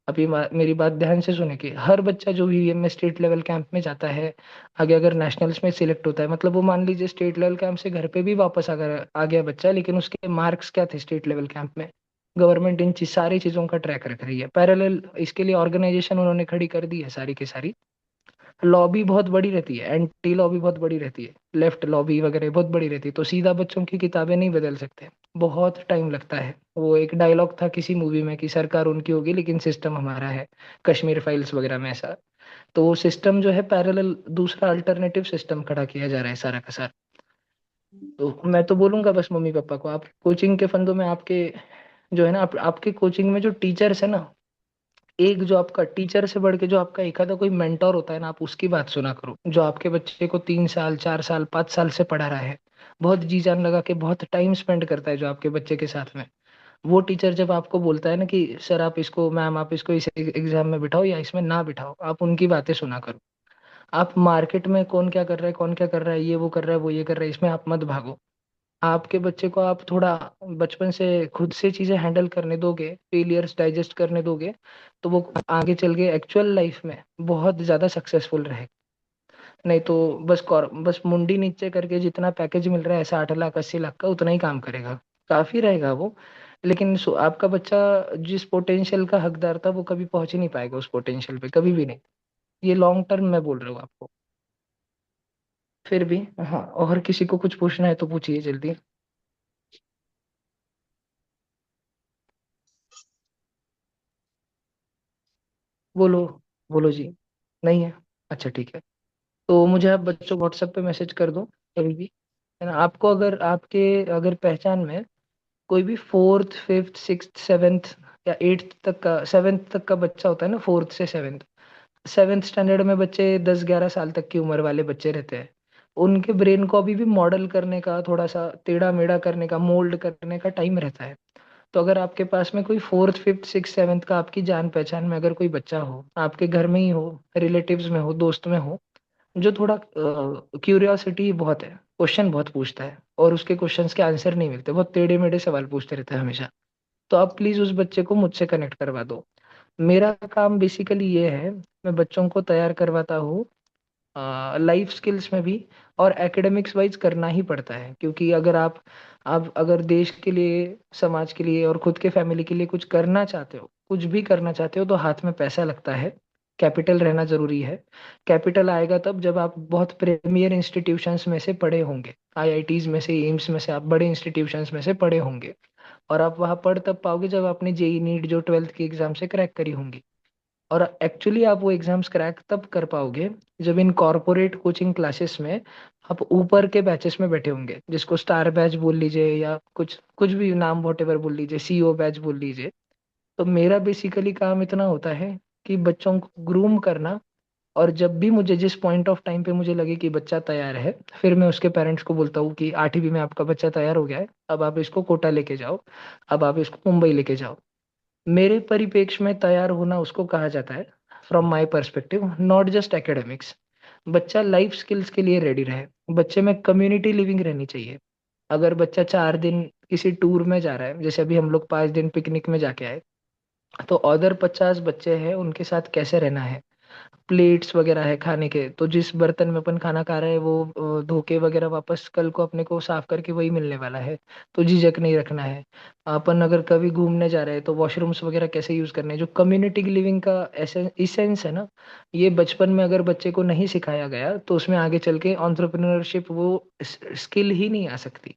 Speaker 2: अभी मेरी बात ध्यान से सुने कि हर बच्चा जो वीवीएम में स्टेट लेवल कैंप में जाता है, आगे अगर नेशनल्स में सिलेक्ट होता है, मतलब वो मान लीजिए स्टेट लेवल कैंप से घर पे भी वापस अगर आ गया बच्चा, लेकिन उसके मार्क्स क्या थे स्टेट लेवल कैंप में, गवर्नमेंट इन सारी चीजों का ट्रैक रख रही है। पैरेलल इसके लिए ऑर्गेनाइजेशन उन्होंने खड़ी कर दी है सारी की सारी। लॉबी बहुत बड़ी रहती है, एंटी लॉबी बहुत बड़ी रहती है, लेफ्ट लॉबी वगैरह बहुत बड़ी रहती है। तो सीधा बच्चों की किताबें नहीं बदल सकते, बहुत टाइम लगता है। वो एक डायलॉग था किसी मूवी में कि सरकार उनकी होगी लेकिन सिस्टम हमारा है, कश्मीर फाइल्स वगैरह में ऐसा। तो वो सिस्टम जो है पैरेलल, दूसरा अल्टरनेटिव सिस्टम खड़ा किया जा रहा है सारा का सारा। तो मैं तो बोलूंगा बस मम्मी पापा को, आप कोचिंग के फंदों में आपके जो है ना, आपके कोचिंग में जो टीचर्स है ना, एक जो आपका टीचर से बढ़ के जो आपका एक आधा कोई मेंटोर होता है ना, आप उसकी बात सुना करो, जो आपके बच्चे को 3 साल 4 साल 5 साल से पढ़ा रहा है, बहुत जी जान लगा के बहुत टाइम स्पेंड करता है जो आपके बच्चे के साथ में। वो टीचर जब आपको बोलता है ना कि सर आप इसको, मैम आप इसको इस एग्जाम में बिठाओ या इसमें ना बिठाओ, आप उनकी बातें सुना करो। आप मार्केट में कौन क्या कर रहा है, कौन क्या कर रहा है, ये वो कर रहा है, वो ये कर रहा है, इसमें आप मत भागो। आपके बच्चे को आप थोड़ा बचपन से खुद से चीजें हैंडल करने दोगे, फेलियर्स डाइजेस्ट करने दोगे, तो वो आगे चल के एक्चुअल लाइफ में बहुत ज्यादा सक्सेसफुल रहेगा। नहीं तो बस मुंडी नीचे करके जितना पैकेज मिल रहा है, ऐसा 8 लाख 80 लाख का, उतना ही काम करेगा, काफी रहेगा वो। लेकिन आपका बच्चा जिस पोटेंशियल का हकदार था, वो कभी पहुंच ही नहीं पाएगा उस पोटेंशियल पे, कभी भी नहीं। ये लॉन्ग टर्म में बोल रहा हूँ आपको। फिर भी हाँ, और किसी को कुछ पूछना है तो पूछिए जल्दी। बोलो, बोलो जी। नहीं है, अच्छा ठीक है। तो मुझे आप बच्चों को व्हाट्सएप पे मैसेज कर दो कभी भी, है ना। आपको अगर आपके अगर पहचान में कोई भी 4th 5th 6th 7th या 8th तक का, 7th तक का बच्चा होता है ना, 4th से 7th, 7th स्टैंडर्ड में बच्चे 10-11 साल तक की उम्र वाले बच्चे रहते हैं। उनके ब्रेन को अभी भी मॉडल करने का, थोड़ा सा टेढ़ा मेढ़ा करने का, मोल्ड करने का टाइम रहता है। तो अगर आपके पास में कोई 4th 5th 6th 7th का आपकी जान पहचान में अगर कोई बच्चा हो, आपके घर में ही हो, रिलेटिव्स में हो, दोस्त में हो, जो थोड़ा क्यूरियोसिटी बहुत है, क्वेश्चन बहुत पूछता है, और उसके क्वेश्चंस के आंसर नहीं मिलते, बहुत टेढ़े मेढ़े सवाल पूछते रहते हैं हमेशा। तो आप प्लीज उस बच्चे को मुझसे कनेक्ट करवा दो। मेरा काम बेसिकली ये है, मैं बच्चों को तैयार करवाता हूँ लाइफ स्किल्स में भी, और एकेडमिक्स वाइज करना ही पड़ता है, क्योंकि अगर आप अगर देश के लिए, समाज के लिए और खुद के फैमिली के लिए कुछ करना चाहते हो, कुछ भी करना चाहते हो, तो हाथ में पैसा लगता है, कैपिटल रहना जरूरी है। कैपिटल आएगा तब जब आप बहुत प्रीमियर इंस्टीट्यूशंस में से पढ़े होंगे, आईआईटीज में से, एम्स में से, आप बड़े इंस्टीट्यूशंस में से पढ़े होंगे। और आप वहां पढ़ तब पाओगे जब आपने जेई नीट जो 12th की एग्जाम से क्रैक करी होंगी। और एक्चुअली आप वो एग्जाम्स क्रैक तब कर पाओगे जब इन कॉर्पोरेट कोचिंग क्लासेस में आप ऊपर के बैचेस में बैठे होंगे, जिसको स्टार बैच बोल लीजिए या कुछ कुछ भी नाम वॉटेवर बोल लीजिए, सीईओ बैच बोल लीजिए। तो मेरा बेसिकली काम इतना होता है कि बच्चों को ग्रूम करना, और जब भी मुझे जिस पॉइंट ऑफ टाइम पे मुझे लगे कि बच्चा तैयार है, फिर मैं उसके पेरेंट्स को बोलता हूँ कि 8वीं में आपका बच्चा तैयार हो गया है, अब आप इसको कोटा लेके जाओ, अब आप इसको मुंबई लेके जाओ। मेरे परिप्रेक्ष्य में तैयार होना उसको कहा जाता है, from my perspective, not just academics. बच्चा लाइफ स्किल्स के लिए रेडी रहे, बच्चे में कम्युनिटी लिविंग रहनी चाहिए। अगर बच्चा 4 दिन किसी टूर में जा रहा है, जैसे अभी हम लोग 5 दिन पिकनिक में जाके आए, तो अदर 50 बच्चे हैं, उनके साथ कैसे रहना है। प्लेट्स वगैरह है खाने के, तो जिस बर्तन में अपन खाना खा रहे हैं वो धो के वगैरह वापस कल को अपने को साफ करके वही मिलने वाला है, तो झिझक नहीं रखना है। अपन अगर कभी घूमने जा रहे हैं तो वॉशरूम्स वगैरह कैसे यूज करने हैं, जो कम्युनिटी लिविंग का इसेंस है ना, ये बचपन में अगर बच्चे को नहीं सिखाया गया तो उसमें आगे चल के एंटरप्रेन्योरशिप वो स्किल ही नहीं आ सकती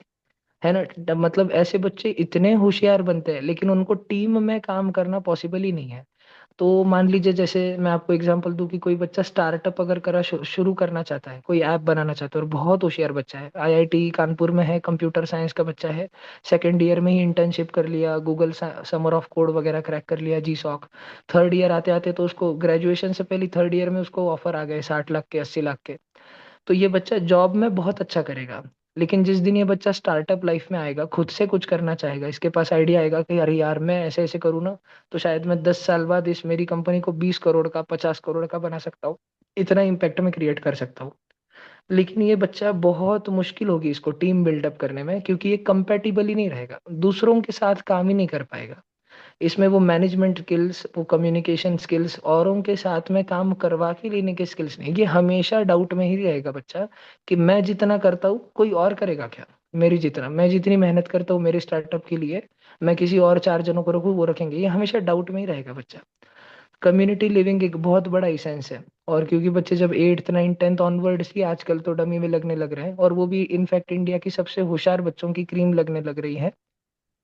Speaker 2: है ना। मतलब ऐसे बच्चे इतने होशियार बनते हैं, लेकिन उनको टीम में काम करना पॉसिबल ही नहीं है। तो मान लीजिए, जैसे मैं आपको एग्जांपल दूं कि कोई बच्चा स्टार्टअप अगर शुरू करना चाहता है, कोई ऐप बनाना चाहता है, और बहुत होशियार बच्चा है, आईआईटी कानपुर में है, कंप्यूटर साइंस का बच्चा है, सेकेंड ईयर में ही इंटर्नशिप कर लिया, गूगल समर ऑफ कोड वगैरह क्रैक कर लिया, जी सॉक। थर्ड ईयर आते आते तो उसको ग्रेजुएशन से पहले थर्ड ईयर में उसको ऑफर आ गए 60 लाख के, 80 लाख के। तो ये बच्चा जॉब में बहुत अच्छा करेगा। लेकिन जिस दिन ये बच्चा स्टार्टअप लाइफ में आएगा, खुद से कुछ करना चाहेगा, इसके पास आइडिया आएगा कि अरे यार मैं ऐसे ऐसे करूँ ना, तो शायद मैं 10 साल बाद इस मेरी कंपनी को 20 करोड़ का, 50 करोड़ का बना सकता हूँ, इतना इम्पैक्ट में क्रिएट कर सकता हूँ। लेकिन ये बच्चा बहुत मुश्किल होगी इसको टीम बिल्डअप करने में, क्योंकि ये कंपेटिबल ही नहीं रहेगा, दूसरों के साथ काम ही नहीं कर पाएगा। इसमें वो मैनेजमेंट स्किल्स, वो कम्युनिकेशन स्किल्स, औरों के साथ में काम करवा के लेने के स्किल्स नहीं, ये हमेशा डाउट में ही रहेगा बच्चा कि मैं जितना करता हूँ कोई और करेगा क्या, मेरी जितना, मैं जितनी मेहनत करता हूँ मेरे स्टार्टअप के लिए, मैं किसी और 4 जनों को रखूँ वो रखेंगे, ये हमेशा डाउट में ही रहेगा बच्चा। कम्युनिटी लिविंग एक बहुत बड़ा इसेंस है। और क्योंकि बच्चे जब 8th 9th 10th ऑनवर्ड्स ही आजकल तो डमी में लगने लग रहे हैं, और वो भी इनफैक्ट इंडिया की सबसे होशियार बच्चों की क्रीम लगने लग रही है,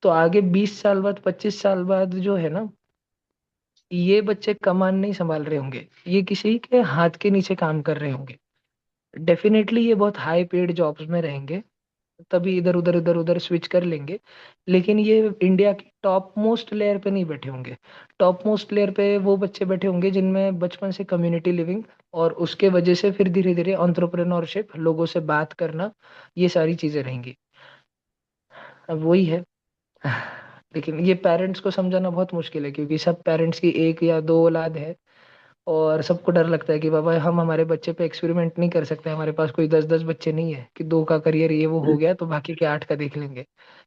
Speaker 2: तो आगे 20 साल बाद, 25 साल बाद जो है ना, ये बच्चे कमान नहीं संभाल रहे होंगे, ये किसी के हाथ के नीचे काम कर रहे होंगे। डेफिनेटली ये बहुत हाई पेड जॉब्स में रहेंगे, तभी इधर उधर स्विच कर लेंगे। लेकिन ये इंडिया की टॉप मोस्ट लेयर पे नहीं बैठे होंगे। टॉप मोस्ट लेयर पे वो बच्चे बैठे होंगे जिनमें बचपन से कम्युनिटी लिविंग, और उसके वजह से फिर धीरे धीरे एंटरप्रेन्योरशिप, लोगों से बात करना, ये सारी चीजें रहेंगी। अब वही है। लेकिन ये पेरेंट्स को समझाना बहुत मुश्किल है, क्योंकि सब पेरेंट्स की एक या दो औलाद है, और सबको डर लगता है कि बाबा हम हमारे बच्चे पे एक्सपेरिमेंट नहीं कर सकते, हमारे पास कोई 10-10 बच्चे नहीं है कि दो का करियर ये वो हो गया तो बाकी के 8 का देख लेंगे।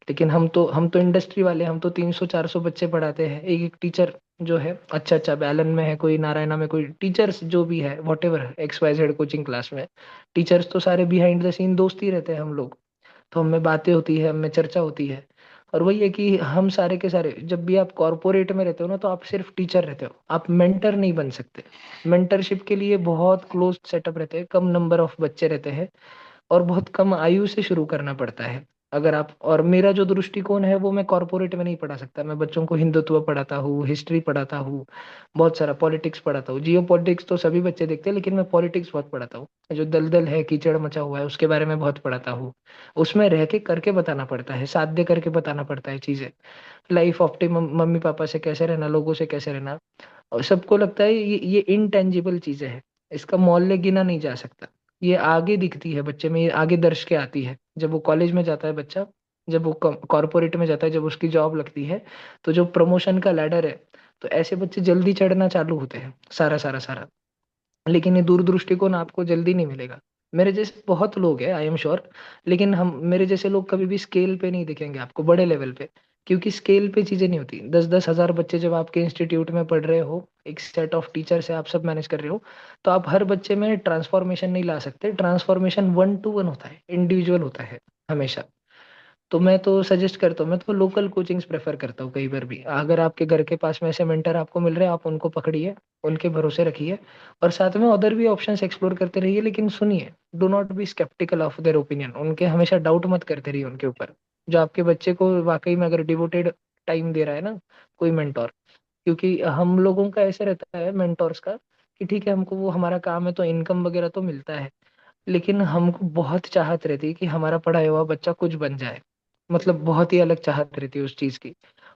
Speaker 2: लेकिन हम तो इंडस्ट्री वाले, हम तो 300-400 बच्चे पढ़ाते हैं। एक एक टीचर जो है, अच्छा अच्छा बैलन में है, कोई नारायणा में, कोई टीचर्स जो भी है, what ever XYZ coaching class में, टीचर्स तो सारे बिहाइंड द सीन दोस्त ही रहते हैं हम लोग। तो हमें बातें होती है, हमें चर्चा होती है। और वही है कि हम सारे के सारे, जब भी आप कॉर्पोरेट में रहते हो ना, तो आप सिर्फ टीचर रहते हो, आप मेंटर नहीं बन सकते। मेंटरशिप के लिए बहुत क्लोज सेटअप रहते हैं, कम नंबर ऑफ बच्चे रहते हैं, और बहुत कम आयु से शुरू करना पड़ता है। अगर आप, और मेरा जो दृष्टिकोण है वो मैं कॉर्पोरेट में नहीं पढ़ा सकता। मैं बच्चों को हिंदुत्व पढ़ाता हूँ, हिस्ट्री पढ़ाता हूँ, बहुत सारा पॉलिटिक्स पढ़ाता हूँ। जियो पॉलिटिक्स तो सभी बच्चे देखते हैं, लेकिन मैं पॉलिटिक्स बहुत पढ़ाता हूँ। जो दलदल है, कीचड़ मचा हुआ है, उसके बारे में बहुत पढ़ाता हूँ। उसमें रह के करके बताना पड़ता है, साध्य करके बताना पड़ता है चीजें। लाइफ ऑप्टिमम, मम्मी पापा से कैसे रहना, लोगों से कैसे रहना। और सबको लगता है ये इनटेंजिबल चीजें हैं, इसका मोल गिना नहीं जा सकता। ये आगे दिखती है बच्चे में, ये आगे दर्श के आती है जब वो कॉलेज में जाता है बच्चा, जब वो कॉर्पोरेट में जाता है, जब उसकी जॉब लगती है, तो जो प्रमोशन का लैडर है, तो ऐसे बच्चे जल्दी चढ़ना चालू होते हैं, सारा सारा सारा। लेकिन ये दूरदृष्टिकोण आपको जल्दी नहीं मिलेगा। मेरे जैसे बहुत लोग हैं, आई एम श्योर। लेकिन हम मेरे जैसे लोग कभी भी स्केल पे नहीं दिखेंगे आपको, बड़े लेवल पे। क्योंकि स्केल पे चीजें नहीं होती। 10-10 हजार बच्चे जब आपके इंस्टीट्यूट में पढ़ रहे हो, एक सेट ऑफ टीचर से आप सब मैनेज कर रहे हो, तो आप हर बच्चे में ट्रांसफॉर्मेशन नहीं ला सकते। ट्रांसफॉर्मेशन 1 to 1 होता है, इंडिविजुअल होता है हमेशा। तो मैं तो सजेस्ट करता हूँ, मैं तो लोकल कोचिंग्स प्रेफर करता हूँ कई बार भी। अगर आपके घर के पास में ऐसे मेंटर आपको मिल रहे हैं, आप उनको पकड़िए, उनके भरोसे रखिए, और साथ में अदर भी ऑप्शंस एक्सप्लोर करते रहिए। लेकिन सुनिए, do not be sceptical of their opinion. उनके हमेशा डाउट मत करते रहिए उनके ऊपर। जो आपके बच्चे को वाकई में अगर डिवोटेड टाइम दे रहा है ना कोई मेंटोर, क्योंकि हम लोगों का ऐसे रहता है मेंटोर्स का कि ठीक है, हमको वो हमारा काम है तो इनकम वगैरह तो मिलता है, लेकिन हमको बहुत चाहत रहती है कि हमारा पढ़ाया हुआ बच्चा कुछ बन जाए। मतलब बहुत ही अलग चाहत रहती है उस चीज की।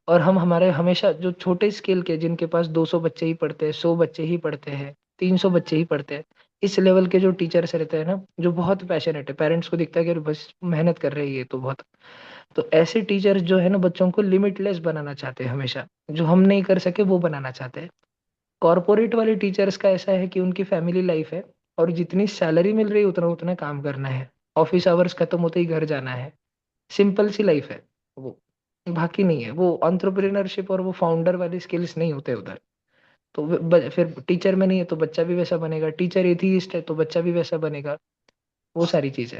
Speaker 2: और हम हमारे हमेशा जो छोटे स्केल के, जिनके पास 200 बच्चे ही पढ़ते हैं, 100 बच्चे ही पढ़ते हैं, 300 बच्चे ही पढ़ते हैं, इस लेवल के जो टीचर्स रहते हैं ना, जो बहुत पैशनेट है, पेरेंट्स को दिखता है कि अरे बस मेहनत कर रही है तो बहुत। तो ऐसे टीचर्स जो है ना, बच्चों को लिमिटलेस बनाना चाहते हैं हमेशा। जो हम नहीं कर सके वो बनाना चाहते हैं। कॉरपोरेट वाले टीचर्स का ऐसा है कि उनकी फैमिली लाइफ है, और जितनी सैलरी मिल रही है उतना उतना काम करना है, ऑफिस आवर्स खत्म होते ही घर जाना है। सिंपल सी लाइफ है वो, बाकी नहीं है वो। एंटरप्रेन्योरशिप और वो फाउंडर वाली स्किल्स नहीं होते उधर। तो फिर टीचर में नहीं है तो बच्चा भी वैसा बनेगा, टीचर एथीइस्ट है तो बच्चा भी वैसा बनेगा। वो सारी चीजें।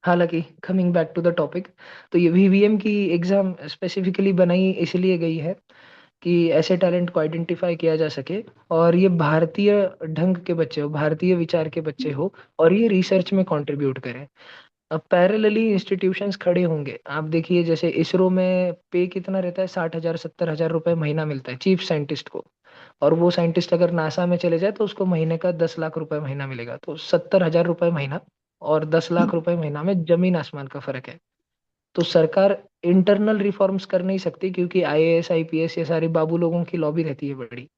Speaker 2: हालांकि coming back to the topic, तो ये वीवीएम की एग्जाम स्पेसिफिकली बनाई इसलिए गई है कि ऐसे टैलेंट को आइडेंटिफाई किया जा सके, और ये भारतीय ढंग के बच्चे हो, भारतीय विचार के बच्चे हो, और ये रिसर्च में कंट्रीब्यूट करें। अब पैरेलली इंस्टीट्यूशंस खड़े होंगे। आप देखिए, जैसे इसरो में पे कितना रहता है, 60,000 70,000 रुपए महीना मिलता है चीफ साइंटिस्ट को। और वो साइंटिस्ट अगर नासा में चले जाए तो उसको महीने का 10 लाख रुपए महीना मिलेगा। तो 70,000 रुपए महीना और 10 लाख रुपए महीना में जमीन आसमान का फर्क है। तो सरकार इंटरनल रिफॉर्म्स कर नहीं सकती, क्योंकि आईएएस आईपीएस ये सारे बाबू लोगों की लॉबी रहती है बड़ी।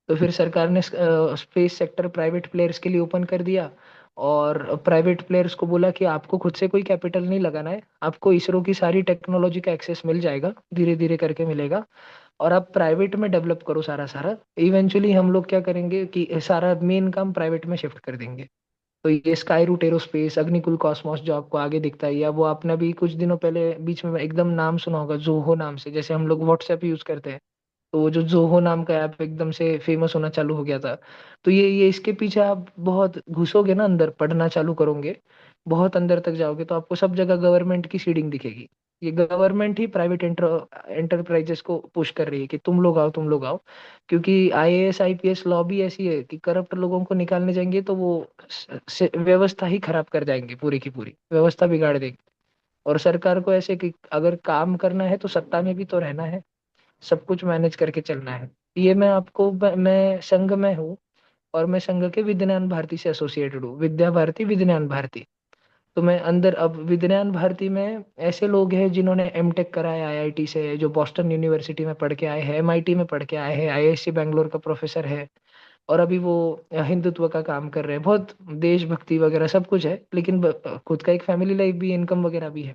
Speaker 2: तो फिर सरकार ने स्पेस सेक्टर प्राइवेट प्लेयर्स के लिए ओपन कर दिया, और प्राइवेट प्लेयर्स को बोला कि आपको खुद से कोई कैपिटल नहीं लगाना है, आपको इसरो की सारी टेक्नोलॉजी का एक्सेस मिल जाएगा, धीरे धीरे करके मिलेगा, और आप प्राइवेट में डेवलप करो सारा सारा। इवेंचुअली हम लोग क्या करेंगे कि सारा मेन काम प्राइवेट में शिफ्ट कर देंगे। तो ये स्काई रूट एरोस्पेस, अग्निकुल कॉस्मोस जो आपको आगे दिखता है, या वो आपने भी कुछ दिनों पहले बीच में एकदम नाम सुना होगा जोहो नाम से, जैसे हम लोग व्हाट्सएप यूज करते हैं, तो वो जो जोहो नाम का ऐप एकदम से फेमस होना चालू हो गया था। तो ये इसके पीछे आप बहुत घुसोगे ना, अंदर पढ़ना चालू करोगे, बहुत अंदर तक जाओगे, तो आपको सब जगह गवर्नमेंट की सीडिंग दिखेगी। ये गवर्नमेंट ही प्राइवेट एंटरप्राइजेस को पुश कर रही है कि तुम लोग आओ, तुम लोग आओ। क्योंकि आईएएस आईपीएस लॉबी ऐसी है कि करप्ट लोगों को निकालने जाएंगे तो वो व्यवस्था ही खराब कर जाएंगे, पूरी की पूरी व्यवस्था बिगाड़ देंगे। और सरकार को ऐसे कि अगर काम करना है तो सत्ता में भी तो रहना है, सब कुछ मैनेज करके चलना है। ये मैं आपको मैं संघ में हूँ, और मैं संघ के विज्ञान भारती से एसोसिएटेड हूँ, विद्या भारती विज्ञान भारती। तो मैं अंदर अब विज्ञान भारती में ऐसे लोग हैं जिन्होंने एमटेक करा है आईआईटी से, जो बॉस्टन यूनिवर्सिटी में पढ़ के आए हैं, एमआईटी में पढ़ के आए हैं, आईआईएससी बैंगलोर का प्रोफेसर है, और अभी वो हिंदुत्व का काम कर रहे हैं, बहुत देशभक्ति वगैरह सब कुछ है। लेकिन खुद का एक फैमिली लाइफ भी, इनकम वगैरह भी है।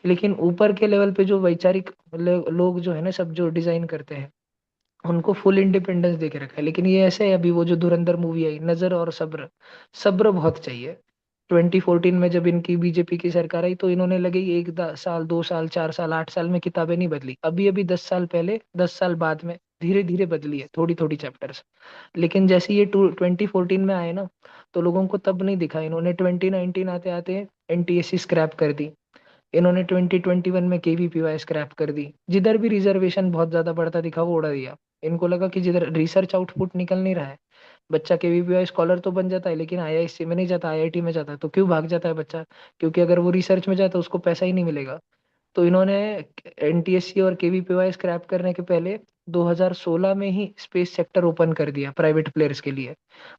Speaker 2: लेकिन ऊपर के लेवल पे जो वैचारिक लोग जो है ना, सब जो डिजाइन करते हैं, उनको फुल इंडिपेंडेंस दे के रखा है। लेकिन ये ऐसे है, अभी वो जो धुरंधर मूवी आई, नजर और सब्र, सब्र बहुत चाहिए। 2014 में जब इनकी बीजेपी की सरकार आई, तो इन्होंने लगे ही एक साल, 2 साल, 4 साल, 8 साल में किताबें नहीं बदली। अभी अभी 10 साल पहले, 10 साल बाद में धीरे धीरे बदली है, थोड़ी थोड़ी चैप्टर्स। लेकिन जैसे ये 2014 में आए ना, तो लोगों को तब नहीं दिखा। इन्होंने 2019 आते आते एनटीएससी स्क्रैप कर दी। इन्होंने 2021 में केवीपीवाई स्क्रैप कर दी। जिधर भी रिजर्वेशन बहुत ज्यादा बढ़ता दिखा वो उड़ा दिया। इनको लगा कि जिधर रिसर्च आउटपुट निकल नहीं रहा है, बच्चा केवीपीवाई स्कॉलर तो बन जाता है लेकिन आईआईएससी में नहीं जाता, आईआईटी में जाता है, तो क्यों भाग जाता है बच्चा? क्योंकि अगर वो रिसर्च में जाता है उसको पैसा ही नहीं मिलेगा। तो इन्होंने एनटीएससी और केवीपीवाई स्क्रैप करने के पहले 2016 में ही स्पेस सेक्टर ओपन कर दिया प्राइवेट प्लेयर्स के लिए।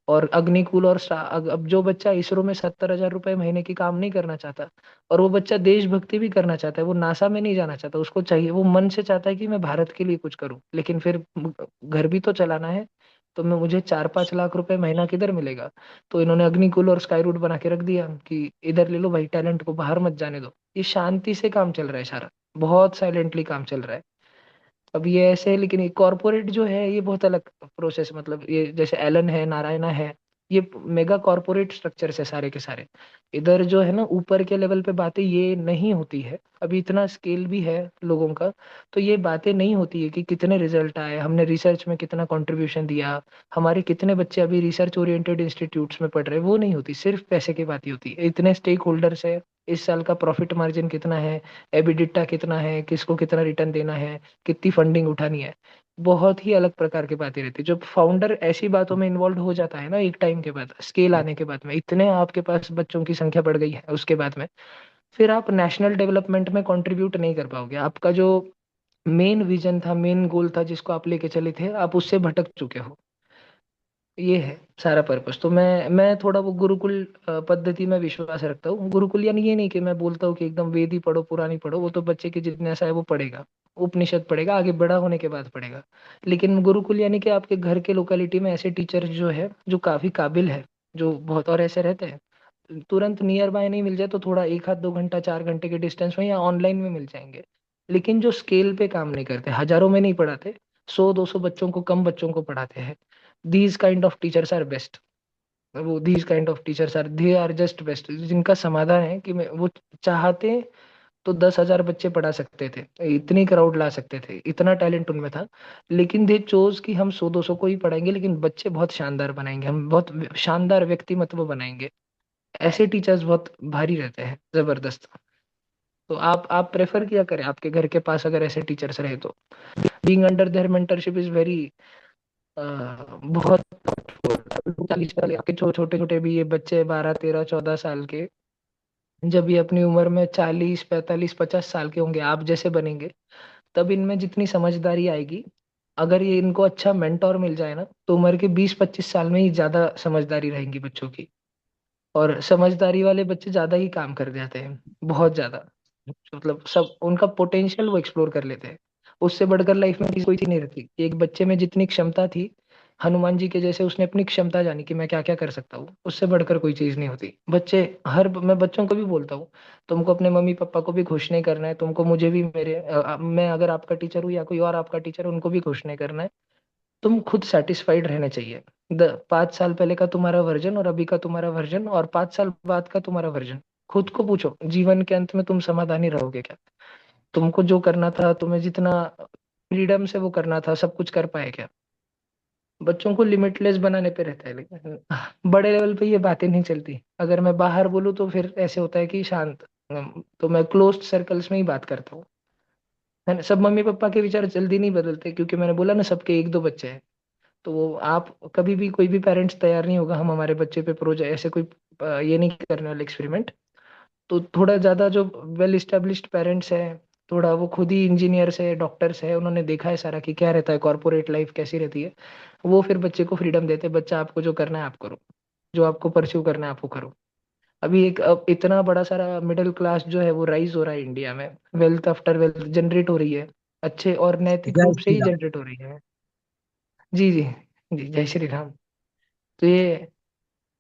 Speaker 2: और अग्निकुल और अब जो बच्चा इसरो में 70,000 रुपए महीने की काम नहीं करना चाहता, और वो बच्चा देशभक्ति भी करना चाहता है, वो नासा में नहीं जाना चाहता, उसको चाहिए, वो मन से चाहता है कि मैं भारत के लिए कुछ करूं, लेकिन फिर घर भी तो चलाना है, तो मैं मुझे 4-5 लाख रुपए महीना किधर मिलेगा? तो इन्होंने अग्निकुल और स्काई रूट बना के रख दिया कि इधर ले लो भाई, टैलेंट को बाहर मत जाने दो। ये शांति से काम चल रहा है सारा, बहुत साइलेंटली काम चल रहा है। अब ये ऐसे है, लेकिन ये कॉर्पोरेट जो है ये बहुत अलग प्रोसेस। मतलब ये जैसे एलन है, नारायणा है, ये मेगा कॉर्पोरेट स्ट्रक्चर्स है सारे के सारे। इधर जो है ना ऊपर के लेवल पे बातें ये नहीं होती है, अभी इतना स्केल भी है लोगों का, तो ये बातें नहीं होती है कि कितने रिजल्ट आए, हमने रिसर्च में कितना कंट्रीब्यूशन दिया, हमारे कितने बच्चे अभी रिसर्च ओरिएंटेड इंस्टीट्यूट्स में पढ़ रहे हैं, वो नहीं होती, सिर्फ पैसे की बात ही होती है। इतने स्टेक होल्डर्स है, इस साल का प्रॉफिट मार्जिन कितना है, एबिडिटा कितना है, किसको कितना रिटर्न देना है, कितनी फंडिंग उठानी है, बहुत ही अलग प्रकार की बातें रहती है। जब फाउंडर ऐसी बातों में इन्वॉल्व हो जाता है ना एक टाइम के बाद, स्केल आने के बाद में, इतने आपके पास बच्चों की संख्या बढ़ गई है उसके बाद में, फिर आप नेशनल डेवलपमेंट में कंट्रीब्यूट नहीं कर पाओगे। आपका जो मेन विजन था, मेन गोल था जिसको आप लेके चले थे, आप उससे भटक चुके हो। ये है सारा पर्पस। तो मैं थोड़ा वो गुरुकुल पद्धति में विश्वास रखता हूँ। गुरुकुल यानी ये नहीं कि मैं बोलता हूँ कि एकदम वेद ही पढ़ो पुरानी पढ़ो, वो तो बच्चे की जिज्ञासा है वो पढ़ेगा, उपनिषद पढ़ेगा, आगे बड़ा होने के बाद पढ़ेगा। लेकिन गुरुकुल यानी कि आपके घर के लोकेलिटी में ऐसे टीचर जो है जो काफी काबिल है, जो बहुत, और ऐसे रहते हैं तुरंत नियर बाय नहीं मिल जाए तो थोड़ा एक आध 2 घंटा 4 घंटे के डिस्टेंस में या ऑनलाइन में मिल जाएंगे, लेकिन जो स्केल पे काम नहीं करते, हजारों में नहीं पढ़ाते, 100-200 बच्चों को, कम बच्चों को पढ़ाते हैं, these kind of teachers are best। वो these kind of teachers are, they are just best, जिनका समाधान है कि मैं वो चाहते तो 10,000 बच्चे पढ़ा सकते थे, इतनी क्राउड ला सकते थे, इतना टैलेंट उनमें था, लेकिन दे चोज कि हम 100-200 को ही पढ़ाएंगे लेकिन बच्चे बहुत शानदार बनाएंगे, हम बहुत शानदार व्यक्तिमत्व बनाएंगे। ऐसे टीचर्स बहुत भारी रहते हैं, जबरदस्त। तो आप प्रेफर किया करें आपके घर के पास अगर ऐसे टीचर्स रहे तो। Being under their mentorship is very बहुत 40 साल आपके छोटे छोटे भी ये बच्चे 12 13 14 साल के, जब ये अपनी उम्र में 40 45 50 साल के होंगे, आप जैसे बनेंगे, तब इनमें जितनी समझदारी आएगी, अगर ये इनको अच्छा मेंटोर मिल जाए ना, तो उम्र के 20 25 साल में ही ज्यादा समझदारी रहेंगी बच्चों की। और समझदारी वाले बच्चे ज्यादा ही काम कर जाते हैं, बहुत ज्यादा, मतलब सब उनका पोटेंशियल वो एक्सप्लोर कर लेते हैं। उससे बढ़कर लाइफ में कोई चीज नहीं रहती। एक बच्चे में जितनी क्षमता थी, हनुमान जी के जैसे उसने अपनी क्षमता जानी कि मैं क्या क्या कर सकता हूँ, उससे बढ़कर कोई चीज नहीं होती। बच्चे, हर मैं बच्चों को भी बोलता हूँ, तुमको अपने मम्मी पापा को भी खुश नहीं करना है, तुमको मुझे भी, मैं अगर आपका टीचर हूँ या कोई और आपका टीचर है उनको भी खुश नहीं करना है, तुम खुद सेटिस्फाइड रहने चाहिए। 5 साल पहले का तुम्हारा वर्जन और अभी का तुम्हारा वर्जन और 5 साल बाद का तुम्हारा वर्जन, खुद को पूछो जीवन के अंत में तुम समाधानी रहोगे क्या? तुमको जो करना था, तुम्हें जितना फ्रीडम से वो करना था, सब कुछ कर पाए क्या? बच्चों को लिमिटलेस बनाने पे रहता है, लेकिन बड़े लेवल पे ये बातें नहीं चलती। अगर मैं बाहर बोलूँ तो फिर ऐसे होता है कि शांत, तो मैं क्लोज्ड सर्कल्स में ही बात करता हूँ, है ना। सब मम्मी पापा के विचार जल्दी नहीं बदलते, क्योंकि मैंने बोला ना सबके एक दो बच्चे हैं। तो वो आप कभी भी, कोई भी पेरेंट्स तैयार नहीं होगा हम हमारे बच्चे पे प्रोजेक्ट ऐसे कोई ये नहीं करने वाले एक्सपेरिमेंट। तो थोड़ा ज्यादा जो वेल इस्टेब्लिश्ड पेरेंट्स हैं, थोड़ा वो खुद ही इंजीनियर्स है, डॉक्टर्स है, उन्होंने देखा है सारा कि क्या रहता है, कॉर्पोरेट लाइफ कैसी रहती है, वो फिर बच्चे को फ्रीडम देते हैं, बच्चा आपको जो करना है आप करो, जो आपको परस्यू करना है आप वो करो। अभी एक अब इतना बड़ा सारा मिडिल क्लास जो है वो राइज हो रहा है इंडिया में, वेल्थ आफ्टर वेल्थ जनरेट हो रही है, अच्छे और नैतिक
Speaker 9: जय
Speaker 2: रूप से
Speaker 9: श्री
Speaker 2: ही
Speaker 9: राम।
Speaker 2: जनरेट हो रही है। जी जी जी, जय श्री राम। तो ये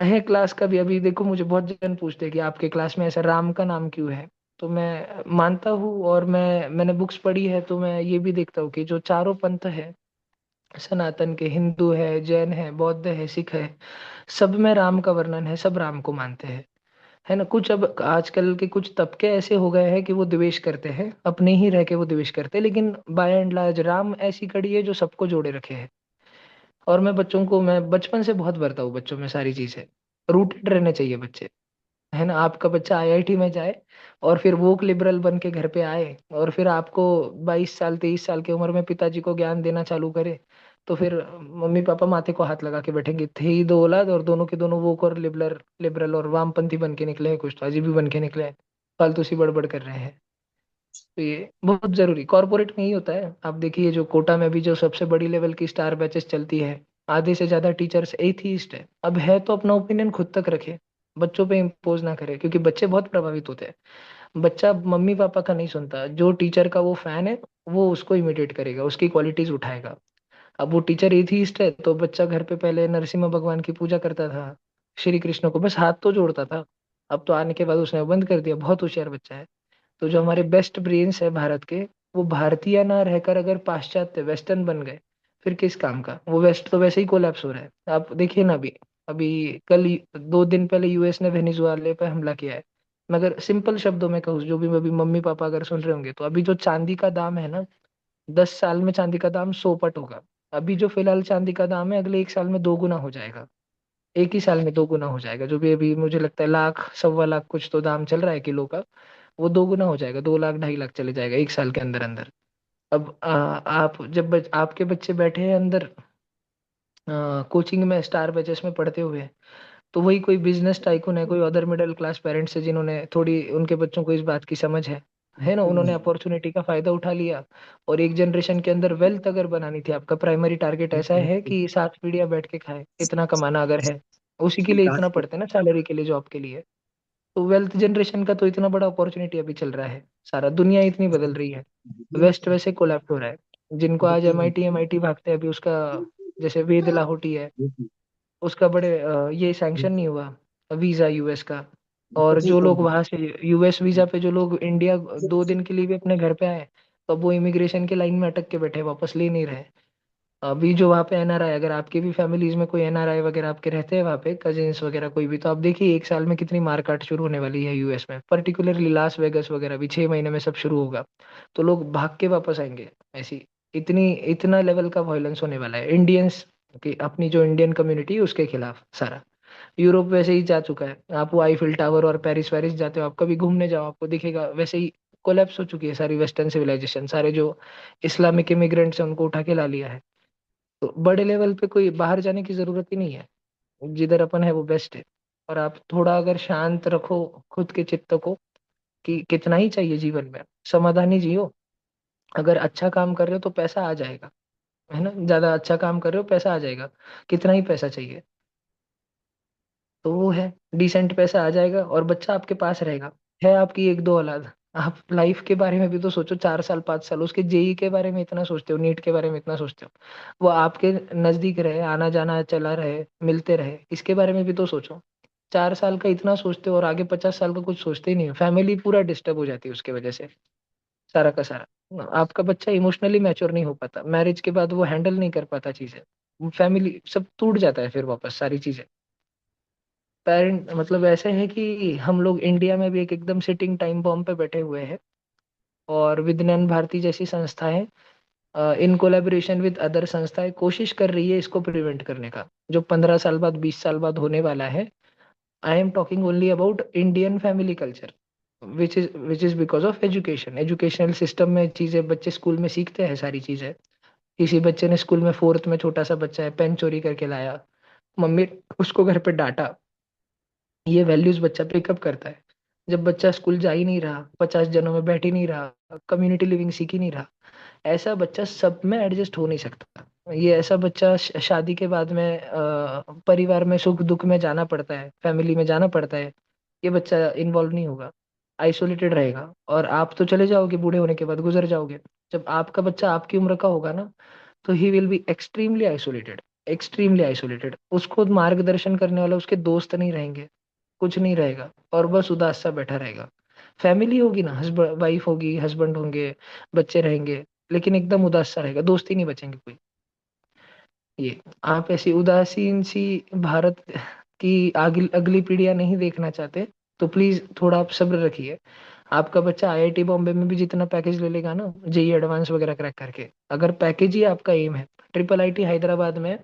Speaker 2: है क्लास का भी। अभी देखो मुझे बहुत जन पूछते हैं कि आपके क्लास में ऐसा राम का नाम क्यों है, तो मैं मानता हूँ, और मैंने बुक्स पढ़ी है, तो मैं ये भी देखता हूँ कि जो चारों पंथ है सनातन के, हिंदू है, जैन है, बौद्ध है, सिख है, सब में राम का वर्णन है, सब राम को मानते हैं, है ना। कुछ अब आजकल के कुछ तबके ऐसे हो गए हैं कि वो द्वेष करते हैं, अपने ही रह के वो द्वेष करते हैं, लेकिन बाय एंड लार्ज राम ऐसी कड़ी है जो सबको जोड़े रखे है। और मैं बच्चों को, मैं बचपन से बहुत भरता हूँ बच्चों में सारी चीजें, रूटेड रहने चाहिए बच्चे, है ना। आपका बच्चा आईआईटी में जाए और फिर वोक लिबरल बन के घर पे आए, और फिर आपको 22 साल 23 साल की उम्र में पिताजी को ज्ञान देना चालू करे, तो फिर मम्मी पापा माथे को हाथ लगा के बैठेंगे, थे ही दो औलाद और दोनों के दोनों वोक और लिबरल लिबरल और वामपंथी बन के निकले हैं, कुछ तो अजीब भी बन के निकले हैं, फालतू सी बड़बड़ कर रहे हैं। तो ये बहुत जरूरी कॉर्पोरेट में ही होता है। आप देखिए जो कोटा में भी जो सबसे बड़ी लेवल की स्टार बैचेस चलती है, आधे से ज्यादा टीचर्स एथीस्ट है। अब है तो अपना ओपिनियन खुद तक रखे, बच्चों पे इम्पोज ना करे, क्योंकि बच्चे बहुत प्रभावित होते हैं। बच्चा मम्मी पापा का नहीं सुनता, जो टीचर का वो फैन है वो उसको इमिटेट करेगा, उसकी क्वालिटीज उठाएगा। अब वो टीचर एथीस्ट है तो बच्चा घर पे पहले नरसिम्हा भगवान की पूजा करता था, श्री कृष्ण को बस हाथ तो जोड़ता था, अब तो आने के बाद उसने वो बंद कर दिया, बहुत होशियार बच्चा है। तो जो हमारे बेस्ट ब्रेन्स है भारत के, वो भारतीय ना रहकर अगर पाश्चात्य वेस्टर्न बन गए, फिर किस काम का? वो वेस्ट तो वैसे ही कोलैप्स हो रहा है, आप देखिए ना अभी अभी 2 दिन पहले यूएस ने वेनेजुएला पे हमला किया है। मगर सिंपल शब्दों में कहूँ, जो भी अभी मम्मी पापा अगर सुन रहे होंगे, तो अभी जो चांदी का दाम है ना, 10 साल में चांदी का दाम 100 पट होगा। अभी जो फिलहाल चांदी का दाम है, अगले 1 साल में 2 गुना हो जाएगा। एक ही साल में 2 गुना हो जाएगा। जो भी अभी मुझे लगता है लाख 1.25 लाख कुछ तो दाम चल रहा है किलो का, वो 2 गुना हो जाएगा, 2 लाख 2.5 लाख चले जाएगा 1 साल के अंदर अंदर। अब आप जब आपके बच्चे बैठे हैं अंदर कोचिंग में, स्टार बैचेस में पढ़ते हुए, तो वही कोई बिजनेस टाइकून है, कोई अदर मिडिल क्लास पेरेंट्स है, जिन्होंने थोड़ी, उनके बच्चों को इस बात की समझ है ना, उन्होंने अपॉर्चुनिटी का फायदा उठा लिया। और एक जनरेशन के अंदर वेल्थ अगर बनानी थी, आपका प्राइमरी टारगेट ऐसा है कि 7 पीढ़ियां बैठ के खाए, इतना कमाना अगर है, उसी के लिए इतना पढ़ते हैं ना, सैलरी के लिए, जॉब के लिए। तो वेल्थ जनरेशन का तो इतना बड़ा अपॉर्चुनिटी अभी चल रहा है, सारा दुनिया इतनी बदल रही है, वेस्ट वैसे कोलैप्स हो रहा है। जिनको आज एमआईटी भागते हैं अभी, उसका जैसे वेद लाहौटी है, उसका बड़े ये सैंक्शन नहीं हुआ वीजा यूएस का। और जो लोग वहां से यूएस वीजा पे, जो लोग इंडिया 2 दिन के लिए भी अपने घर पे आए, तो अब वो इमिग्रेशन के लाइन में अटक के बैठे, वापस ले नहीं रहे। अभी जो वहाँ पे एनआरआई, अगर आपके भी फैमिलीज में कोई एनआरआई वगैरह आपके रहते हैं वहाँ पे, कजिन्स वगैरह कोई भी, तो आप देखिए 1 साल में कितनी मारकाट शुरू होने वाली है यूएस में, पर्टिकुलरली लास वेगस वगैरह भी 6 महीने में सब शुरू होगा। तो लोग भाग के वापस आएंगे ऐसी, इतना लेवल का वायलेंस होने वाला है इंडियंस की, अपनी जो इंडियन कम्युनिटी है उसके खिलाफ सारा। यूरोप वैसे ही जा चुका है, आप वो आईफिल टावर और पेरिस वेरिस जाते हो, आप कभी घूमने जाओ आपको दिखेगा वैसे ही कोलैप्स हो चुकी है सारी वेस्टर्न सिविलाइजेशन, सारे जो इस्लामिक इमिग्रेंट्स हैं उनको उठा के ला लिया है। तो बड़े लेवल पे कोई बाहर जाने की जरूरत ही नहीं है, जिधर अपन है वो बेस्ट है। और आप थोड़ा अगर शांत रखो खुद के चित्त को, कि कितना ही चाहिए जीवन में, समाधानी जियो। अगर अच्छा काम कर रहे हो तो पैसा आ जाएगा, है ना, ज्यादा अच्छा काम कर रहे हो पैसा आ जाएगा, कितना ही पैसा चाहिए। तो वो है, डिसेंट पैसा आ जाएगा और बच्चा आपके पास रहेगा। है आपकी 1-2 औलाद, आप लाइफ के बारे में भी तो सोचो, 4 साल 5 साल उसके जेई के बारे में इतना सोचते हो, नीट के बारे में इतना सोचते हो, वो आपके नजदीक रहे, आना जाना चला रहे, मिलते रहे, इसके बारे में भी तो सोचो। 4 साल का इतना सोचते हो और आगे 50 साल का कुछ सोचते ही नहीं हो, फैमिली पूरा डिस्टर्ब हो जाती है उसके वजह से, सारा का सारा। आपका बच्चा इमोशनली मैच्योर नहीं हो पाता, मैरिज के बाद वो हैंडल नहीं कर पाता चीजें, फैमिली सब टूट जाता है फिर वापस सारी चीजें। पेरेंट मतलब ऐसे है कि हम लोग इंडिया में भी एक एकदम सिटिंग टाइम बॉम्ब पे बैठे हुए हैं, और विज्ञान भारती जैसी संस्थाएं इन कोलैबोरेशन विद अदर संस्थाएं कोशिश कर रही है इसको प्रिवेंट करने का, जो 15 साल बाद 20 साल बाद होने वाला है। I am talking only about Indian family culture, which is because of education, educational system में चीजें बच्चे स्कूल में सीखते हैं सारी चीजें। किसी बच्चे ने स्कूल में 4th में, छोटा सा बच्चा है, पेन चोरी करके लाया, मम्मी उसको घर पे डांटा, ये वैल्यूज बच्चा पिकअप करता है। जब बच्चा स्कूल जा ही नहीं रहा, 50 जनों में बैठ ही नहीं रहा, कम्युनिटी लिविंग सीख ही नहीं रहा, ऐसा बच्चा सब में एडजस्ट हो नहीं सकता। ये ऐसा बच्चा शादी के बाद में परिवार में सुख दुख में जाना पड़ता है, फैमिली में जाना पड़ता है, ये बच्चा इन्वॉल्व नहीं होगा, आइसोलेटेड रहेगा। और आप तो चले जाओगे, बूढ़े होने के बाद गुजर जाओगे। जब आपका बच्चा आपकी उम्र का होगा ना, तो he will be extremely isolated, extremely isolated. उसको मार्गदर्शन करने वाला उसके दोस्त नहीं रहेंगे, कुछ नहीं रहेगा, और बस उदास सा बैठा रहेगा। फैमिली होगी ना, हस्बैंड वाइफ होगी, हस्बैंड होंगे, बच्चे रहेंगे, लेकिन एकदम उदास सा रहेगा, दोस्त ही नहीं बचेंगे कोई। ये आप ऐसी उदासीन सी भारत की अगली पीढ़ियां नहीं देखना चाहते, तो प्लीज थोड़ा आप सब्र रखिए। आपका बच्चा आईआईटी बॉम्बे में भी जितना पैकेज ले लेगा ना, जेई एडवांस वगैरह क्रैक करके, अगर पैकेज ही आपका एम है, ट्रिपल आईटी हैदराबाद में,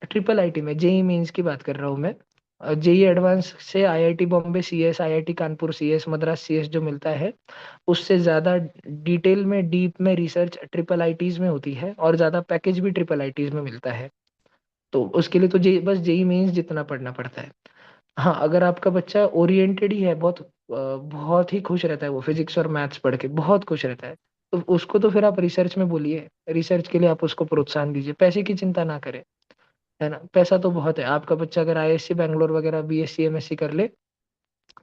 Speaker 2: ट्रिपल आईटी में जेई मेंस की बात कर रहा हूँ मैं, जेई एडवांस से IIT Bombay CS, IIT Kanpur CS, Madras CS जो मिलता है, उससे ज्यादा डिटेल में, डीप में रिसर्च ट्रिपल आईटीज में होती है, और ज्यादा पैकेज भी ट्रिपल आईटीज में मिलता है। तो उसके लिए तो बस जेई मेंस जितना पढ़ना पड़ता है। हाँ, अगर आपका बच्चा ओरिएंटेड ही है, बहुत ही खुश रहता है, वो फिजिक्स और मैथ्स पढ़ के बहुत खुश रहता है, तो उसको तो फिर आप रिसर्च में बोलिए, रिसर्च के लिए आप उसको प्रोत्साहन दीजिए, पैसे की चिंता ना करें, है ना। पैसा तो बहुत है। आपका बच्चा अगर आईएससी बैंगलोर वगैरह बीएससी एमएससी कर ले,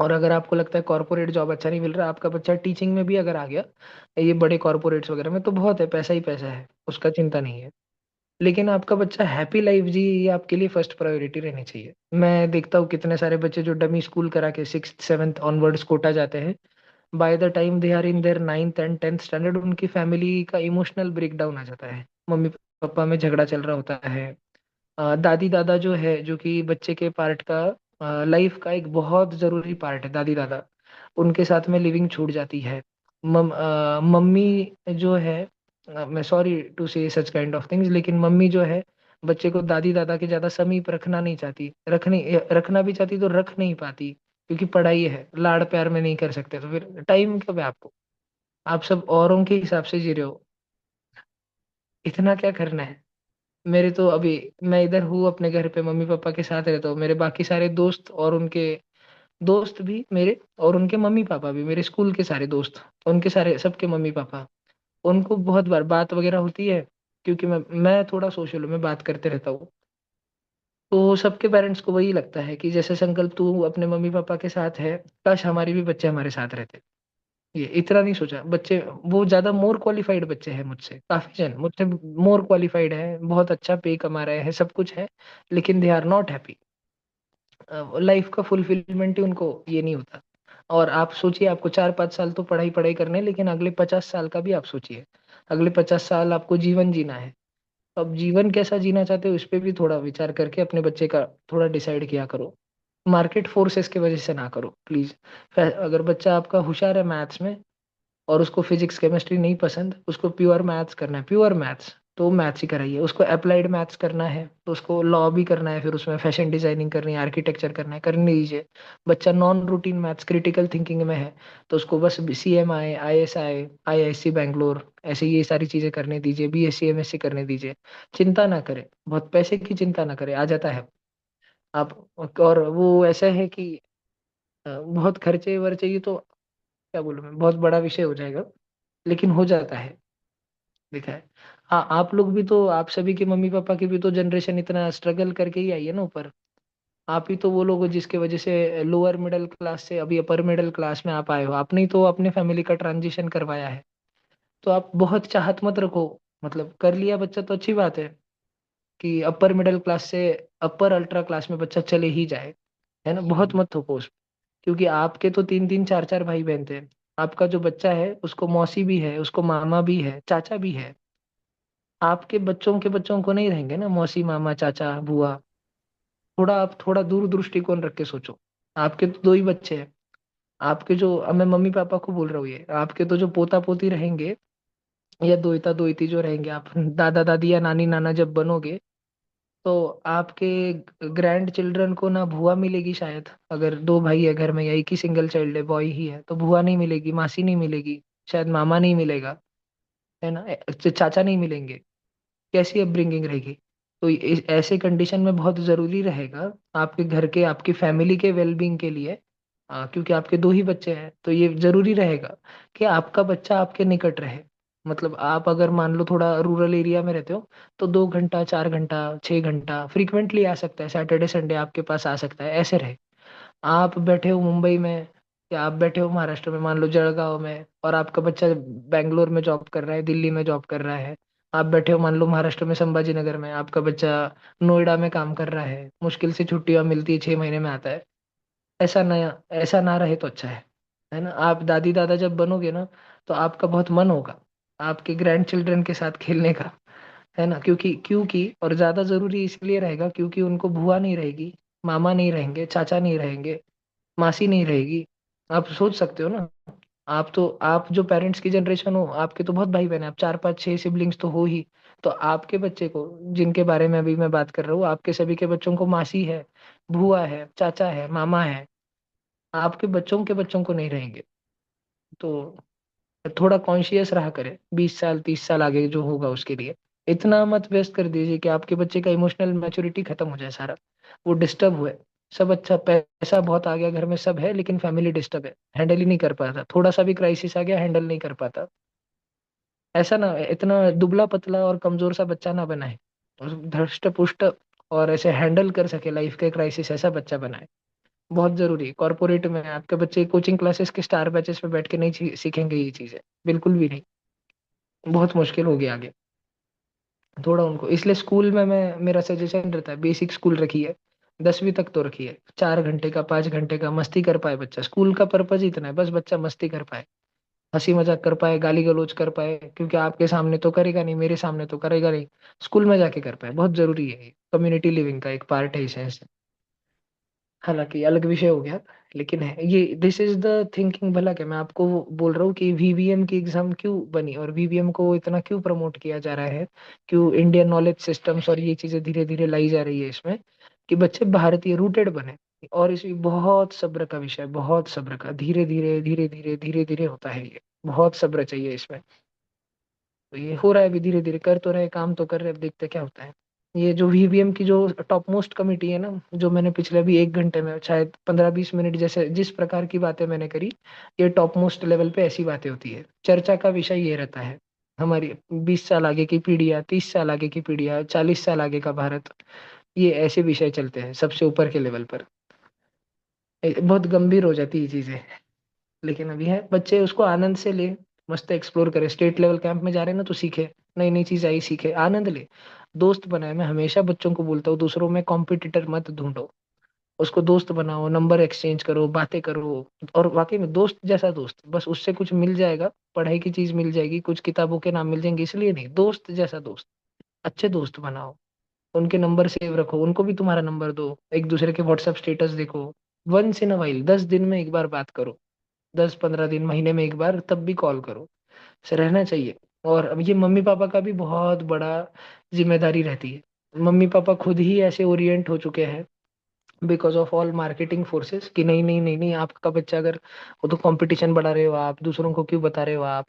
Speaker 2: और अगर आपको लगता है कॉर्पोरेट जॉब अच्छा नहीं मिल रहा, आपका बच्चा टीचिंग में भी अगर आ गया, ये बड़े कॉर्पोरेट्स वगैरह में, तो बहुत है, पैसा ही पैसा है, उसका चिंता नहीं है। लेकिन आपका बच्चा हैप्पी लाइफ जी, ये आपके लिए फर्स्ट प्रायोरिटी रहनी चाहिए। मैं देखता हूँ कितने सारे बच्चे जो डमी स्कूल करा के 6th 7th ऑनवर्ड्स कोटा जाते हैं, by the time they are in their 9th and 10th standard, उनकी फैमिली का इमोशनल ब्रेकडाउन आ जाता है, मम्मी पापा में झगड़ा चल रहा होता है, दादी दादा जो है, जो कि बच्चे के पार्ट का, लाइफ का एक बहुत जरूरी पार्ट है, दादी दादा। उनके साथ में लिविंग छूट जाती है। मम्मी जो है, मैं सॉरी टू से सच काइंड ऑफ थिंग्स, लेकिन मम्मी जो है बच्चे को दादी दादा के ज्यादा समीप रखना नहीं चाहती, रखना भी चाहती तो रख नहीं पाती, क्योंकि पढ़ाई है, लाड़ प्यार में नहीं कर सकते, तो फिर टाइम कब है आपको? आप सब औरों के हिसाब से जी रहे हो, इतना क्या करना है? मेरे तो अभी, मैं इधर हूँ अपने घर पे, मम्मी पापा के साथ रहता हूँ, मेरे बाकी सारे दोस्त और उनके दोस्त भी मेरे, और उनके मम्मी पापा भी, मेरे स्कूल के सारे दोस्त, उनके सारे सबके मम्मी पापा, उनको बहुत बार बात वगैरह होती है, क्योंकि मैं थोड़ा सोशल हूँ, मैं बात करते रहता हूँ। तो सबके पेरेंट्स को वही लगता है कि जैसे संकल्प तू अपने मम्मी पापा के साथ है, काश हमारे भी बच्चे हमारे साथ रहते। ये इतना नहीं सोचा बच्चे, वो ज्यादा मोर क्वालिफाइड बच्चे हैं मुझसे, काफी जन मुझसे मोर क्वालिफाइड है, बहुत अच्छा पे कमा रहे हैं, सब कुछ है, लेकिन they are not happy. Life का फुलफिलमेंट ही उनको ये नहीं होता। और आप सोचिए, आपको 4-5 साल तो पढ़ाई पढ़ाई करने हैं, लेकिन अगले 50 साल का भी आप सोचिए, अगले 50 साल आपको जीवन जीना है। अब जीवन कैसा जीना चाहते हो, इस पे भी थोड़ा विचार करके अपने बच्चे का थोड़ा डिसाइड किया करो। मार्केट फोर्सेस की वजह से ना करो प्लीज। अगर बच्चा आपका होशियार है मैथ्स में, और उसको फिजिक्स केमिस्ट्री नहीं पसंद, उसको प्योर मैथ्स करना है, प्योर मैथ्स, तो मैथ्स ही कराइए। उसको अप्लाइड मैथ्स करना है, तो उसको लॉ भी करना है, फिर उसमें फैशन डिजाइनिंग करनी है, आर्किटेक्चर करना है, करने दीजिए। बच्चा non routine maths critical thinking में है, तो उसको बस CMI, ISI, IISc बैंगलोर, ऐसे ये सारी चीजें करने दीजिए, BSc MSc करने दीजिए। चिंता ना करें, बहुत पैसे की चिंता ना करें, आ जाता है। आप, और वो ऐसा है कि बहुत खर्चे वर्चे, ये तो क्या बोलूं मैं, बहुत बड़ा विषय हो जाएगा, लेकिन हो जाता है, देखा है। हाँ, आप लोग भी तो, आप सभी के मम्मी पापा की भी तो जनरेशन इतना स्ट्रगल करके ही आई है ना ऊपर। आप ही तो वो लोग हो जिसके वजह से लोअर मिडिल क्लास से अभी अपर मिडिल क्लास में आप आए हो, आपने ही तो अपने फैमिली का ट्रांजिशन करवाया है। तो आप बहुत चाहत मत रखो, मतलब कर लिया बच्चा तो अच्छी बात है, कि अपर मिडिल क्लास से अपर अल्ट्रा क्लास में बच्चा चले ही जाए, है ना, बहुत मत थोपो उस, क्योंकि आपके तो 3-3 4-4 भाई बहन थे। आपका जो बच्चा है उसको मौसी भी है, उसको मामा भी है, चाचा भी है। आपके बच्चों के बच्चों को नहीं रहेंगे ना मौसी मामा चाचा बुआ। थोड़ा आप थोड़ा दूर दृष्टिकोण रख के सोचो। आपके तो 2 ही बच्चे हैं। आपके जो, अब मैं मम्मी पापा को बोल रहा हूँ, ये आपके तो जो पोता पोती रहेंगे, या दोहिता दोहिती जो रहेंगे, आप दादा दादी या नानी नाना जब बनोगे, तो आपके ग्रैंड चिल्ड्रन को ना भुआ मिलेगी शायद, अगर 2 भाई है घर में या एक ही सिंगल चाइल्ड है, बॉय ही है, तो भुआ नहीं मिलेगी, मासी नहीं मिलेगी, शायद मामा नहीं मिलेगा, है ना, चाचा नहीं मिलेंगे। कैसी अपब्रिंगिंग रहेगी? तो ऐसे कंडीशन में बहुत जरूरी रहेगा आपके घर के, आपकी फैमिली के वेलबींग के लिए, क्योंकि आपके 2 ही बच्चे हैं, तो ये जरूरी रहेगा कि आपका बच्चा आपके निकट रहे। मतलब आप अगर मान लो थोड़ा रूरल एरिया में रहते हो, तो 2 घंटा 4 घंटा 6 घंटा फ्रीक्वेंटली आ सकता है, सैटरडे संडे आपके पास आ सकता है, ऐसे रहे। आप बैठे हो मुंबई में, या आप बैठे हो महाराष्ट्र में, मान लो जळगांव में, और आपका बच्चा बैंगलोर में जॉब कर रहा है, दिल्ली में जॉब कर रहा है। आप बैठे हो मान लो महाराष्ट्र में संभाजी नगर में, आपका बच्चा नोएडा में काम कर रहा है, मुश्किल से छुट्टियां मिलती है, 6 महीने में आता है। ऐसा ना रहे तो अच्छा है ना। आप दादी दादा जब बनोगे ना, तो आपका बहुत मन होगा आपके ग्रैंड चिल्ड्रन के साथ खेलने का, है ना, क्योंकि और ज्यादा जरूरी इसलिए रहेगा क्योंकि उनको बुआ नहीं रहेगी, मामा नहीं रहेंगे, चाचा नहीं रहेंगे, मासी नहीं रहेगी। आप सोच सकते हो ना। आप जो पेरेंट्स की जनरेशन हो, आपके तो बहुत भाई बहन है, आप 4 5 6 सिबलिंग्स तो हो ही। तो आपके बच्चे को, जिनके बारे में अभी मैं बात कर रहा हूँ, आपके सभी के बच्चों को मासी है, बुआ है, चाचा है, मामा है, आपके बच्चों के बच्चों को नहीं रहेंगे। तो थोड़ा कॉन्शियस रहा करे, 20 साल 30 साल आगे जो होगा उसके लिए। इतना मत वेस्ट कर दीजिए कि आपके बच्चे का इमोशनल मैच्योरिटी खत्म हो जाए सारा, वो डिस्टर्ब हुए। सब अच्छा, पैसा बहुत आ गया घर में, सब है, लेकिन फैमिली डिस्टर्ब है, हैंडल ही नहीं कर पाता, थोड़ा सा भी क्राइसिस आ गया हैंडल नहीं कर पाता। ऐसा ना, इतना दुबला पतला और कमजोर सा बच्चा ना बनाए, और धष्ट पुष्ट और ऐसे हैंडल कर सके लाइफ के क्राइसिस, ऐसा बच्चा बनाए। बहुत जरूरी है। कॉर्पोरेट में आपके बच्चे कोचिंग क्लासेस के स्टार बैचेस पे बैठ के नहीं सीखेंगे ये चीजें, बिल्कुल भी नहीं। बहुत मुश्किल हो गया आगे थोड़ा उनको, इसलिए स्कूल में मैं, मेरा सजेशन रहता है बेसिक स्कूल रखिए, 10वीं तक तो रखिए, 4 घंटे का 5 घंटे का मस्ती कर पाए बच्चा, स्कूल का पर्पज इतना है, बस बच्चा मस्ती कर पाए, हंसी मजाक कर पाए, गाली गलौज कर पाए, क्योंकि आपके सामने तो करेगा नहीं, मेरे सामने तो करेगा नहीं, स्कूल में जाके कर पाए, बहुत जरूरी है। कम्युनिटी लिविंग का एक पार्ट है इसे। हालांकि अलग विषय हो गया, लेकिन है ये, दिस इज द थिंकिंग। भला क्या मैं आपको बोल रहा हूँ कि वीवीएम की एग्जाम क्यों बनी और वीवीएम को इतना क्यों प्रमोट किया जा रहा है, क्यों इंडियन नॉलेज सिस्टम्स और ये चीजें धीरे धीरे लाई जा रही है इसमें, कि बच्चे भारतीय रूटेड बने। और इसमें बहुत सब्र का विषय, बहुत सब्र का, धीरे धीरे धीरे धीरे धीरे धीरे होता है ये, बहुत सब्र चाहिए इसमें। तो ये हो रहा है अभी, धीरे धीरे कर तो रहे, काम तो कर रहे, अब देखते क्या होता है। ये जो वीवीएम की जो टॉप मोस्ट कमिटी है ना, जो मैंने पिछले अभी 1 घंटे में शायद 15-20 मिनट जैसे जिस प्रकार की बातें मैंने करी, ये टॉप मोस्ट लेवल पे ऐसी बातें होती है। चर्चा का विषय ये रहता है, हमारी 20 साल आगे की पीढ़ियां, 30 साल आगे की पीढ़ियां, 40 साल आगे का भारत, ये ऐसे विषय चलते हैं सबसे ऊपर के लेवल पर। बहुत गंभीर हो जाती है चीजें। लेकिन अभी है, बच्चे उसको आनंद से ले, मस्त एक्सप्लोर करे। स्टेट लेवल कैंप में जा रहे हैं ना, तो सीखे, नई नई चीज आई सीखे, आनंद ले, दोस्त बनाए। मैं हमेशा बच्चों को बोलता हूँ, दूसरों में कॉम्पिटिटर मत ढूंढो, उसको दोस्त बनाओ, नंबर एक्सचेंज करो, बातें करो। और वाकई में दोस्त जैसा दोस्त, बस उससे कुछ मिल जाएगा, पढ़ाई की चीज मिल जाएगी, कुछ किताबों के नाम मिल जाएंगे इसलिए नहीं, दोस्त जैसा दोस्त, अच्छे दोस्त बनाओ, उनके नंबर सेव रखो, उनको भी तुम्हारा नंबर दो, एक दूसरे के व्हाट्सएप स्टेटस देखो, वंस इन अ वाइल, 10 दिन में एक बार बात करो, 10-15 दिन, महीने में एक बार, तब भी कॉल करो, से रहना चाहिए। और अब ये मम्मी पापा का भी बहुत बड़ा जिम्मेदारी रहती है। मम्मी पापा खुद ही ऐसे ओरिएंट हो चुके हैं because of all marketing forces, कि नहीं नहीं नहीं नहीं, आपका बच्चा अगर, वो तो कंपटीशन बढ़ा रहे हो आप, दूसरों को क्यों बता रहे हो आप,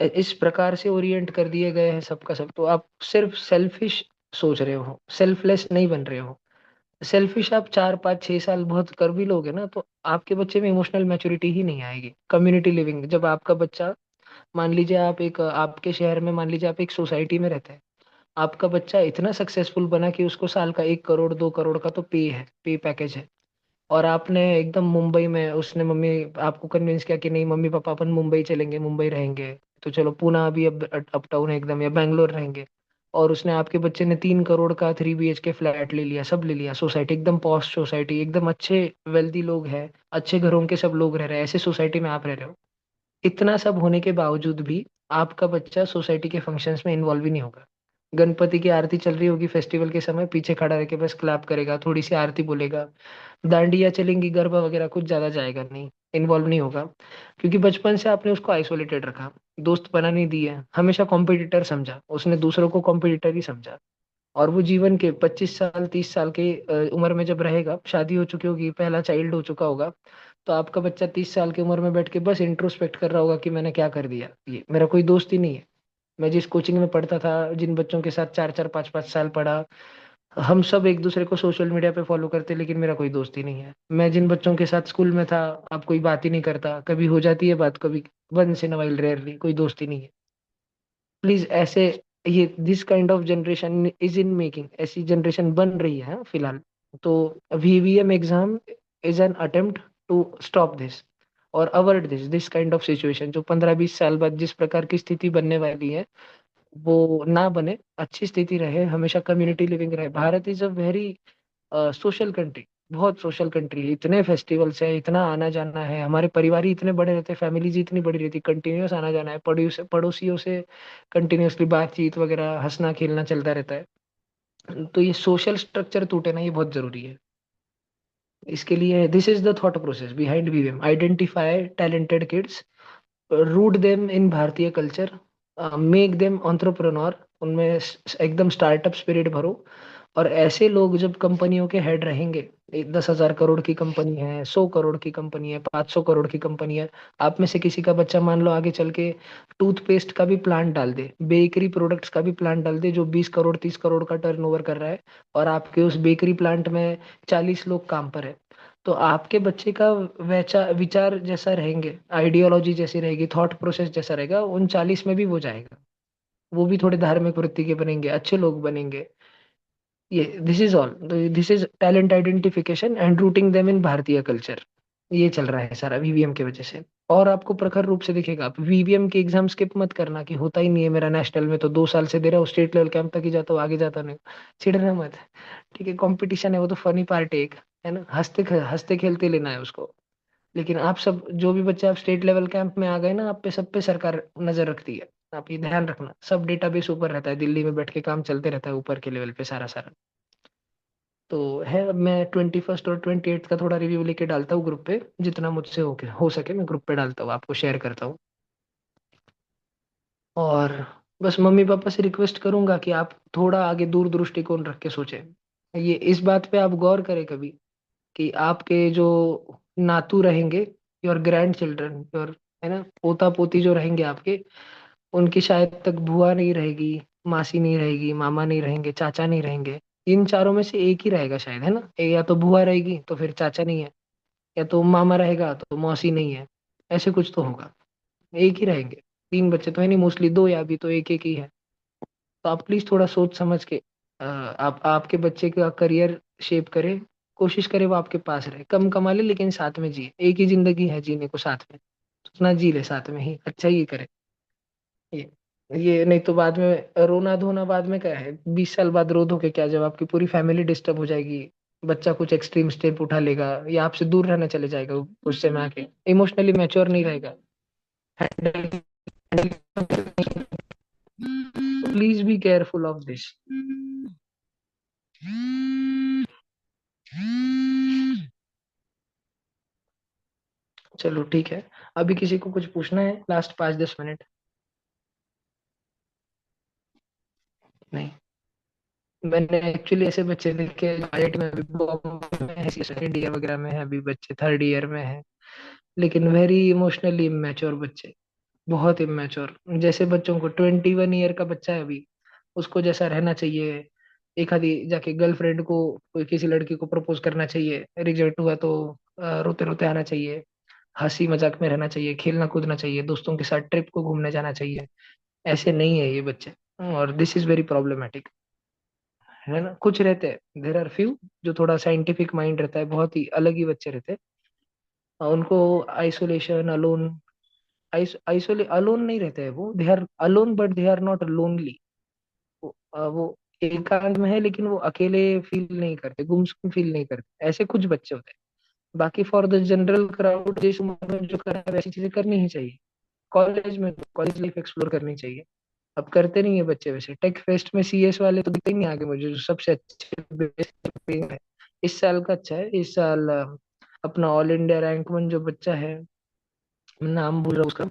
Speaker 2: इस प्रकार से ओरिएंट कर दिए गए हैं सबका सब। तो आप सिर्फ सेल्फिश सोच रहे हो, सेल्फलेस नहीं बन रहे हो। सेल्फिश आप 4-5-6 साल बहुत कर भी लोगे ना, तो आपके बच्चे में इमोशनल मैच्योरिटी ही नहीं आएगी। कम्युनिटी लिविंग, जब आपका बच्चा, मान लीजिए आप एक, आपके शहर में मान लीजिए आप एक सोसाइटी में रहते हैं, आपका बच्चा इतना सक्सेसफुल बना कि उसको साल का 1 करोड़ 2 करोड़ का तो पे है, पे पैकेज है, और आपने एकदम मुंबई में, उसने मम्मी आपको कन्विंस किया कि नहीं मम्मी पापा अपन मुंबई चलेंगे, मुंबई रहेंगे, तो चलो पूना अभी अब अप टाउन है एकदम, या बैंगलोर रहेंगे, और उसने, आपके बच्चे ने 3 करोड़ का 3 BHK फ्लैट ले लिया, सब ले लिया, सोसाइटी एकदम पॉश सोसाइटी, एकदम अच्छे वेल्दी लोग हैं, अच्छे घरों के सब लोग रह रहे हैं, ऐसे सोसाइटी में आप रह रहे हो। इतना सब होने के बावजूद भी आपका बच्चा सोसाइटी के फंक्शंस में इन्वॉल्व ही नहीं होगा। गणपति की आरती चल रही होगी फेस्टिवल के समय, पीछे खड़ा रह के बस क्लैप करेगा, थोड़ी सी आरती बोलेगा, दांडिया चलेंगी, गरबा वगैरह कुछ ज्यादा जाएगा नहीं, इन्वॉल्व नहीं होगा, क्योंकि बचपन से आपने उसको आइसोलेटेड रखा, दोस्त बना नहीं दिए, हमेशा कॉम्पिटिटर समझा, उसने दूसरों को कॉम्पिटिटर ही समझा। और वो जीवन के 25 साल 30 साल के उम्र में जब रहेगा, शादी हो चुकी होगी, पहला चाइल्ड हो चुका होगा, तो आपका बच्चा 30 साल की उम्र में बैठ के बस इंट्रोस्पेक्ट कर रहा होगा कि मैंने क्या कर दिया, ये मेरा कोई दोस्त ही नहीं है। मैं जिस कोचिंग में पढ़ता था, जिन बच्चों के साथ 4-4 5-5 साल पढ़ा, हम सब एक दूसरे को सोशल मीडिया पे फॉलो करते, लेकिन मेरा कोई दोस्त ही नहीं है। मैं जिन बच्चों के साथ स्कूल में था, अब कोई बात ही नहीं करता, कभी हो जाती है बात, कभी once in a while, rarely, कोई दोस्त ही नहीं है। प्लीज ऐसे, ये this kind of generation is in making, ऐसी जनरेशन बन रही है फिलहाल। तो VVM exam is an attempt to stop this और avoid this kind of situation, जो 15-20 साल बाद जिस प्रकार की स्थिति बनने वाली है, वो ना बने, अच्छी स्थिति रहे, हमेशा कम्युनिटी लिविंग रहे। Bharat is a very social country, बहुत सोशल कंट्री है, इतने फेस्टिवल्स है, इतना आना जाना है, हमारे परिवार ही इतने बड़े रहते, फैमिलीज इतनी बड़ी रहती, कंटिन्यूअस आना जाना है, पड़ोसियों से कंटिन्यूअसली बातचीत वगैरह, हंसना खेलना चलता रहता है। तो ये सोशल स्ट्रक्चर टूटे ना, ये बहुत जरूरी है। इसके लिए this is the thought process behind VVM, identify talented kids, root them in भारतीय कल्चर, मेक देम एंटरप्रेन्योर, उनमें एकदम स्टार्टअप स्पिरिट भरो। और ऐसे लोग जब कंपनियों के हेड रहेंगे, 10,000 करोड़ की कंपनी है, 100 करोड़ की कंपनी है, 500 करोड़ की कंपनी है, आप में से किसी का बच्चा मान लो आगे चल के टूथपेस्ट का भी प्लांट डाल दे, बेकरी प्रोडक्ट्स का भी प्लांट डाल दे, जो 20 करोड़ 30 करोड़ का टर्नओवर कर रहा है, और आपके उस बेकरी प्लांट में 40 लोग काम पर है, तो आपके बच्चे का विचार जैसा रहेंगे, आइडियोलॉजी जैसी रहेगी, थॉट प्रोसेस जैसा रहेगा, उन 40 में भी वो जाएगा, वो भी थोड़े धार्मिक वृत्ति के बनेंगे, अच्छे लोग बनेंगे। ये this is all, this is talent identification and routing them in भारतीय कल्चर। ये चल रहा है सारा वीवीएम की वजह से। और आपको प्रखर रूप से दिखेगा, आप वीवीएम की एग्जाम स्किप मत करना कि होता ही नहीं है मेरा, नेशनल में तो 2 साल से दे रहा हूँ, स्टेट लेवल कैंप तक ही जाता हूँ, आगे जाता नहीं। चिढ़ना मत, ठीक है, कंपटीशन है, वो तो फनी पार्ट है एक, है ना, हंसते हंसते खेलते लेना है उसको। लेकिन आप सब जो भी बच्चे आप स्टेट लेवल कैंप में आ गए ना, आप पे सब पे सरकार नजर रखती है। आप ये ध्यान रखना, सब डेटाबेस ऊपर रहता है, दिल्ली में बैठ के काम चलते रहता है ऊपर के लेवल पे सारा सारा। तो है, अब मैं 21 और 28 का थोड़ा रिव्यू लेके डालता हूँ ग्रुप पे, जितना मुझसे हो सके मैं ग्रुप पे डालता हूँ, आपको शेयर करता हूँ। और बस मम्मी पापा से रिक्वेस्ट करूंगा कि आप थोड़ा आगे दूर दृष्टिकोण रख के सोचें। ये इस बात पे आप गौर करें कभी, कि आपके जो नातू रहेंगे, योर ग्रैंड चिल्ड्रन, योर, है ना, पोता पोती जो रहेंगे आपके, उनकी शायद तक बुआ नहीं रहेगी, मासी नहीं रहेगी, मामा नहीं रहेंगे, चाचा नहीं रहेंगे। इन चारों में से एक ही रहेगा शायद, है ना, या तो बुआ रहेगी तो फिर चाचा नहीं है, या तो मामा रहेगा तो मौसी नहीं है। ऐसे कुछ तो होगा, एक ही रहेंगे। तीन बच्चे तो है नहीं, मोस्टली दो, या भी तो एक एक ही है। तो आप प्लीज थोड़ा सोच समझ के आप आपके बच्चे का करियर शेप करें। कोशिश करें वो आपके पास रहे, कम कमा ले लेकिन साथ में जिए, एक ही जिंदगी है जीने को साथ में, तो उतना जी ले साथ में ही, अच्छा ही करे। ये ये नहीं तो बाद में रोना धोना बाद में क्या है, 20 साल बाद रो धो के क्या, जब आपकी पूरी फैमिली डिस्टर्ब हो जाएगी, बच्चा कुछ एक्सट्रीम स्टेप उठा लेगा या आपसे दूर रहना चले जाएगा, गुस्से में आके इमोशनली मैच्योर नहीं रहेगा, handle, please be careful of this. चलो ठीक है, अभी किसी को कुछ पूछना है, लास्ट 5-10 मिनट? नहीं, मैंने एक्चुअली ऐसे बच्चे देखे जो आईआईटी में, अभी बॉम्बे में है, सेकंड ईयर वगैरह में है, अभी बच्चे थर्ड ईयर में है, लेकिन वेरी इमोशनली इमेच्योर बच्चे, बहुत इमेच्योर। जैसे बच्चों को 21 ईयर का बच्चा है अभी, उसको जैसा रहना चाहिए, एक आधी जाके गर्लफ्रेंड को, कोई किसी लड़की को प्रपोज करना चाहिए, रिजेक्ट हुआ तो रोते रोते आना चाहिए, हंसी मजाक में रहना चाहिए, खेलना कूदना चाहिए, दोस्तों के साथ ट्रिप को घूमने जाना चाहिए, ऐसे नहीं है ये बच्चे। और दिस इज वेरी प्रॉब्लमेटिक, है ना। कुछ रहते हैं, देर आर फ्यू, जो थोड़ा साइंटिफिक माइंड रहता है, बहुत ही अलग ही बच्चे रहते हैं। उनको आइसोलेशन, अलोन, आइसोले अलोन नहीं रहते हैं वो, they are alone but they are not lonely. वो एकांत में है लेकिन वो अकेले फील नहीं करते, गुमसुम फील नहीं करते, ऐसे कुछ बच्चे होते हैं। बाकी फॉर द जनरल क्राउड जिस उम्र में जो कर रहा है वैसी चीजें करनी ही चाहिए, कॉलेज में कॉलेज लाइफ एक्सप्लोर करनी चाहिए। अब करते नहीं है बच्चे वैसे, टेक फेस्ट में सीएस वाले तो दिखते ही नहीं आगे मुझे, जो सबसे अच्छे best है। इस साल का अच्छा है, इस साल अपना ऑल इंडिया रैंक वन जो बच्चा है, मैं नाम भूल रहा हूँ उसका,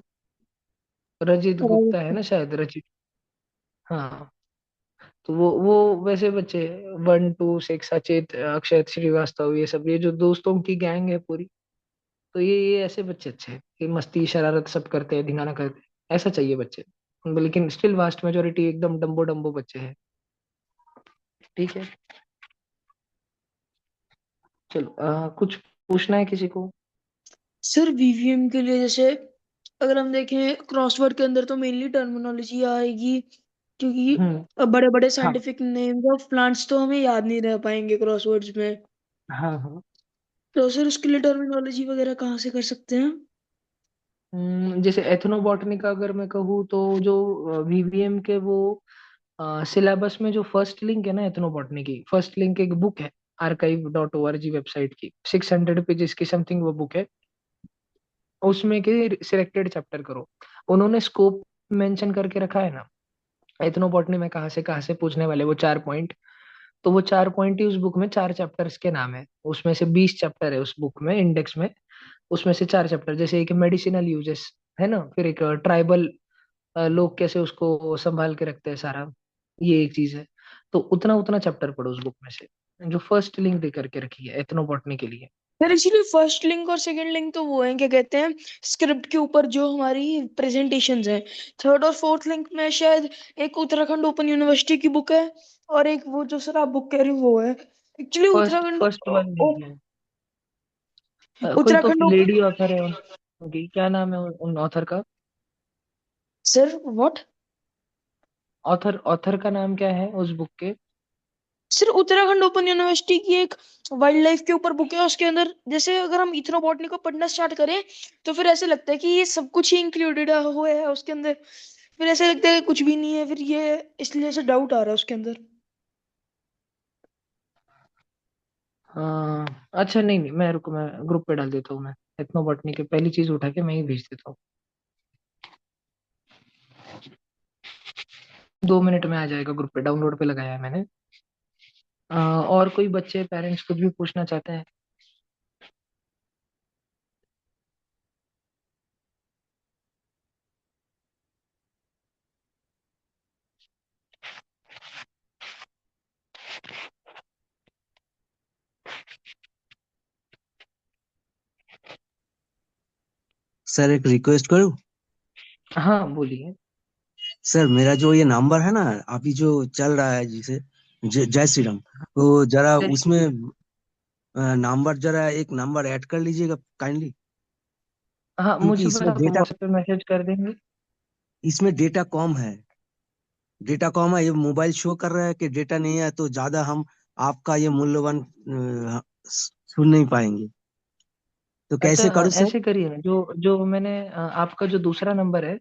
Speaker 2: रजित गुप्ता है ना शायद, रजित, हाँ। तो वो वैसे बच्चे, 1 2 6, अचेत, अक्षय श्रीवास्तव, ये सब, ये जो दोस्तों की गैंग है पूरी, तो ये ऐसे बच्चे अच्छे हैं, ये मस्ती शरारत सब करते हैं, धिंगाना करते हैं, ऐसा चाहिए बच्चे। लेकिन स्टिल वास्ट मेजोरिटी एकदम डम्बो डम्बो बच्चे हैं। ठीक है, चलो कुछ पूछना है किसी को?
Speaker 7: सर वीवीएम के लिए जैसे अगर हम देखें क्रॉसवर्ड के अंदर तो मेनली टर्मिनोलॉजी आएगी, क्योंकि
Speaker 2: हम्म।
Speaker 7: बड़े बड़े
Speaker 2: हाँ
Speaker 7: साइंटिफिक नेम्स ऑफ प्लांट्स तो हमें याद नहीं रह पाएंगे क्रॉसवर्ड्स में।
Speaker 2: हाँ हाँ।
Speaker 7: तो सर उसके लिए टर्मिनोलॉजी वगैरह कहाँ से कर सकते हैं?
Speaker 2: जैसे एथनोबॉटनी का अगर मैं कहूँ तो जो वीवीएम के वो सिलेबस में जो फर्स्ट लिंक है ना, एथनोबॉटनी की फर्स्ट लिंक एक बुक है, archive.org वेबसाइट की, 600 पेजेस की समथिंग वो बुक है। उसमें के सिलेक्टेड चैप्टर करो, उन्होंने स्कोप मेंशन करके रखा है ना, एथनोबॉटनी में कहाँ से पूछने वाले वो 4 पॉइंट। तो वो 4 पॉइंट ही उस बुक में 4 चैप्टर्स के नाम है, उसमें से 20 चैप्टर है उस बुक में, इंडेक्स में। उसमें से 4 चैप्टर, जैसे एक मेडिसिनल यूजेस है ना, फिर एक ट्राइबल लोग कैसे उसको संभाल के रखते हैं सारा, ये एक चीज है। तो उतना उतना चैप्टर पढ़ो उस बुक में से, जो फर्स्ट लिंक दे करके रखी है एथनोबॉटनी के लिए।
Speaker 7: सर इसीलिए फर्स्ट लिंक और सेकंड लिंक तो वो है, क्या कहते हैं, स्क्रिप्ट के ऊपर जो हमारी प्रेजेंटेशंस हैं। थर्ड और फोर्थ लिंक में शायद एक उत्तराखंड ओपन यूनिवर्सिटी की बुक है, और एक वो जो सर आप बुक कह रहे हो वो है। Actually
Speaker 2: first
Speaker 7: Uttarakhand
Speaker 2: first one नहीं है। कोई तो
Speaker 7: उत्तराखंड
Speaker 2: लेडी ऑथर है उनकी, क्या नाम है उन ऑथर का?
Speaker 7: Sir what?
Speaker 2: ऑथर ऑथर का नाम क्या है उस बुक के?
Speaker 7: सर उत्तराखंड ओपन यूनिवर्सिटी की एक वाइल्ड लाइफ के ऊपर बुक है, उसके अंदर जैसे अगर हम इथनोबॉटनी को पढ़ना स्टार्ट करें तो फिर ऐसे लगता है कि ये सब कुछ ही इंक्लूडेड हुआ है उसके अंदर। फिर ऐसे लगता है कि कुछ भी नहीं है, फिर ये इसलिए से डाउट आ रहा है उसके अंदर।
Speaker 2: हाँ अच्छा, नहीं नहीं, मैं रुको, मैं ग्रुप पे डाल देता हूँ मैं। एथनोबॉटनी के पहली चीज उठा के मैं ही भेज देता हूँ। 2 मिनट में आ जाएगा, ग्रुप पे डाउनलोड पे लगाया है मैंने। और कोई बच्चे पेरेंट्स कुछ भी पूछना चाहते हैं?
Speaker 9: सर एक रिक्वेस्ट करूं?
Speaker 2: हाँ बोलिए।
Speaker 9: सर मेरा जो ये नंबर है ना, अभी जो चल रहा है जिसे जय श्री राम, तो जरा
Speaker 2: जय श्री
Speaker 9: उसमें नंबर, जरा एक नंबर ऐड कर लीजिएगा काइंडली।
Speaker 2: हाँ,
Speaker 9: क्योंकि
Speaker 2: मुझ पर आप व्हाट्सएप पे मैसेज कर देंगे।
Speaker 9: इसमें डेटा कम है। डेटा कम है, ये मोबाइल शो कर रहा है कि डेटा नहीं है, तो ज्यादा हम आपका ये मूल्यवान सुन नहीं पाएंगे। तो
Speaker 2: अच्छा,
Speaker 9: कैसे करूं सर?
Speaker 2: ऐसे करिए ना, जो जो मैंने आपका जो दूसरा नंबर है,